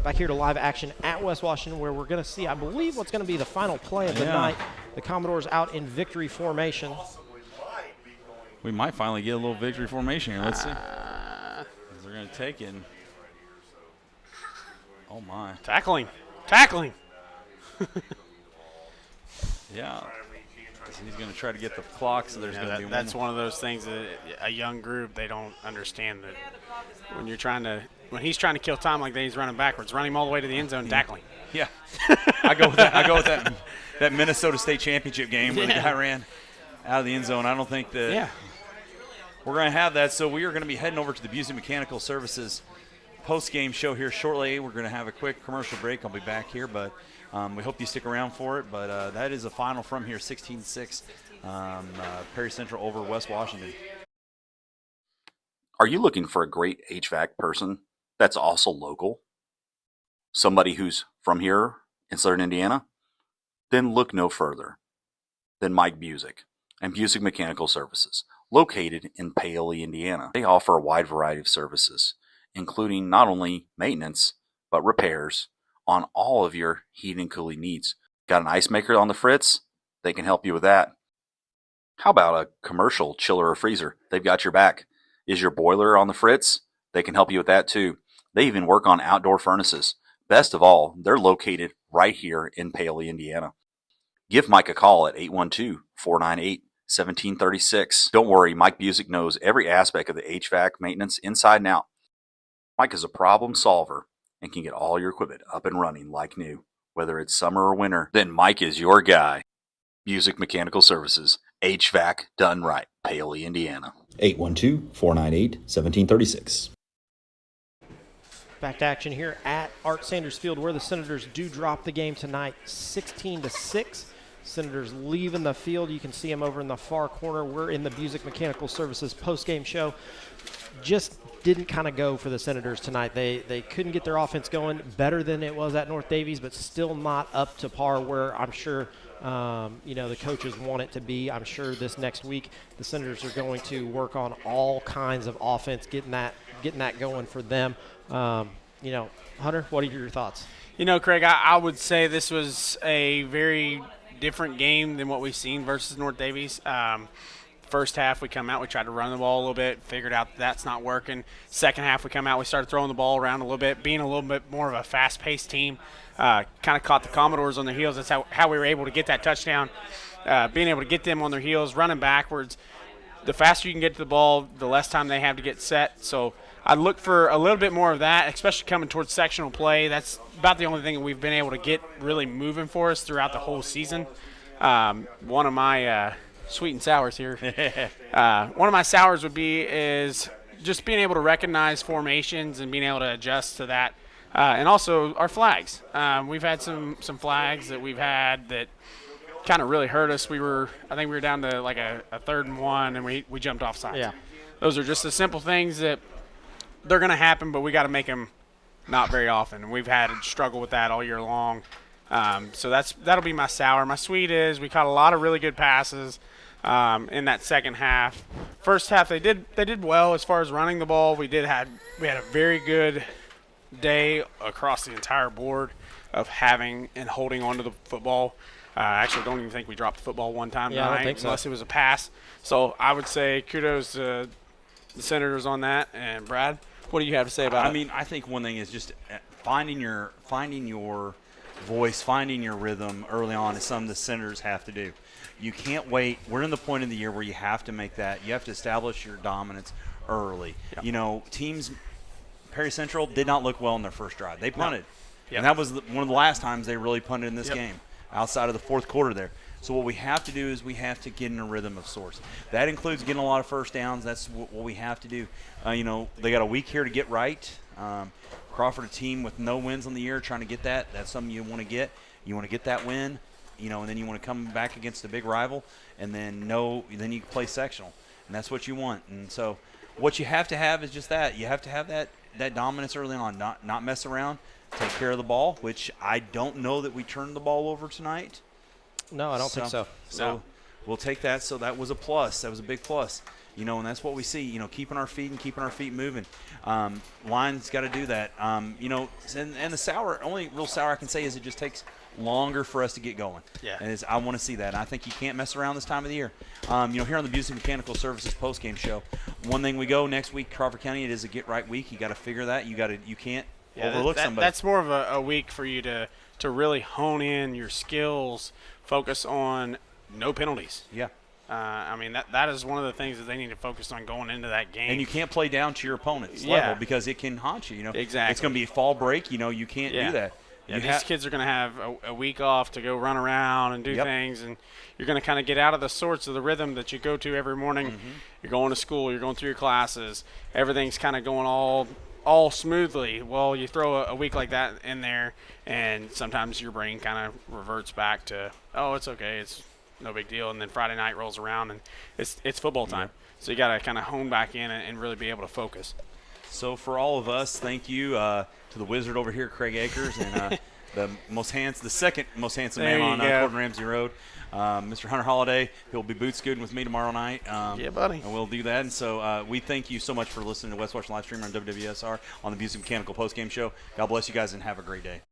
Back here to live action at West Washington, where we're going to see, I believe, what's going to be the final play of the night. The Commodores out in victory formation. We might finally get a little victory formation here. Let's see. They're going to take it. Oh, my. Tackling. Yeah. So he's going to try to get the clock, so there's going to be that's one of those things that a young group, they don't understand that when he's trying to kill time like that, he's running backwards. Run him all the way to the end zone and tackling. Yeah. I go with that Minnesota State Championship game where the guy ran out of the end zone. I don't think that we're going to have that. So we are going to be heading over to the Busey Mechanical Services post-game show here shortly. We're going to have a quick commercial break. I'll be back here, but we hope you stick around for it. But that is a final from here, 16-6, Perry Central over West Washington. Are you looking for a great HVAC person that's also local? Somebody who's from here in Southern Indiana? Then look no further than Mike Busick and Busick Mechanical Services, located in Paoli, Indiana. They offer a wide variety of services, including not only maintenance, but repairs on all of your heating and cooling needs. Got an ice maker on the fritz? They can help you with that. How about a commercial chiller or freezer? They've got your back. Is your boiler on the fritz? They can help you with that too. They even work on outdoor furnaces. Best of all, they're located right here in Paoli, Indiana. Give Mike a call at 812-498-1736. Don't worry, Mike Busick knows every aspect of the HVAC maintenance inside and out. Mike is a problem solver and can get all your equipment up and running like new. Whether it's summer or winter, then Mike is your guy. Busick Mechanical Services, HVAC done right, Paoli, Indiana. 812-498-1736. Back to action here at Art Sanders Field, where the Senators do drop the game tonight, 16-6. Senators leaving the field. You can see them over in the far corner. We're in the Busick Mechanical Services post-game show. Just didn't kind of go for the Senators tonight. They couldn't get their offense going better than it was at North Davies, but still not up to par where I'm sure the coaches want it to be. I'm sure this next week the Senators are going to work on all kinds of offense, getting that going for them. Hunter, what are your thoughts? Craig, I would say this was a very different game than what we've seen versus North Davies. First half, we come out, we tried to run the ball a little bit, figured out that's not working. Second half, we come out, we started throwing the ball around a little bit, being a little bit more of a fast-paced team. Kind of caught the Commodores on their heels. That's how we were able to get that touchdown, being able to get them on their heels, running backwards. The faster you can get to the ball, the less time they have to get set. So I'd look for a little bit more of that, especially coming towards sectional play. That's about the only thing that we've been able to get really moving for us throughout the whole season. One of my sweet and sours here. One of my sours would be is just being able to recognize formations and being able to adjust to that. And also our flags. We've had some flags that we've had that kind of really hurt us. I think we were down to like a 3rd and 1, and we jumped off sides. Yeah. Those are just the simple things that they're going to happen, but we got to make them not very often. And we've had to struggle with that all year long. So that'll be my sour. My sweet is we caught a lot of really good passes in that second half. First half they did well as far as running the ball. We had a very good day across the entire board of having and holding onto the football. I actually don't even think we dropped the football one time I don't think so. unless it was a pass. So I would say kudos to the Senators on that. And Brad, what do you have to say about it? I mean, I think one thing is just finding your voice, finding your rhythm early on is something the Senators have to do. You can't wait. We're in the point in the year where you have to make that. You have to establish your dominance early. Yep. Teams, Perry Central did not look well in their first drive. They punted. Yep. And that was one of the last times they really punted in this Yep. game, outside of the fourth quarter there. So what we have to do is we have to get in a rhythm of sorts. That includes getting a lot of first downs. That's what we have to do. They got a week here to get right. Crawford, a team with no wins on the year, trying to get that. That's something you want to get. You want to get that win, and then you want to come back against a big rival, and then you can play sectional, and that's what you want. And so what you have to have is just that. You have to have that dominance early on, not mess around, take care of the ball, which I don't know that we turned the ball over tonight. No, I don't think so. So we'll take that. So that was a plus. That was a big plus. And that's what we see, keeping our feet and keeping our feet moving. Line's got to do that. And the only real sour I can say is it just takes longer for us to get going. Yeah. And I want to see that. And I think you can't mess around this time of the year. Here on the Busey Mechanical Services postgame show, one thing we go next week, Crawford County, it is a get-right week. You got to figure that. You can't overlook somebody. That's more of a week for you to really hone in your skills, focus on no penalties. Yeah. That is one of the things that they need to focus on going into that game. And you can't play down to your opponent's level because it can haunt you. Exactly. It's going to be a fall break. You can't do that. Yeah, these kids are going to have a week off to go run around and do things, and you're going to kind of get out of the sorts of the rhythm that you go to every morning. Mm-hmm. You're going to school, you're going through your classes, everything's kind of going all smoothly. Well, you throw a week like that in there, and sometimes your brain kind of reverts back to, oh, it's okay, it's no big deal, and then Friday night rolls around, and it's football time. So you got to kind of hone back in and really be able to focus. So for all of us, thank you to the wizard over here, Craig Akers, and the second most handsome man on Gordon Ramsay Road, Mr. Hunter Holiday. He'll be boot scooting with me tomorrow night. Yeah, buddy. And we'll do that. And so we thank you so much for listening to West Washington Live Stream on WWSR on the Busey Mechanical Postgame Show. God bless you guys and have a great day.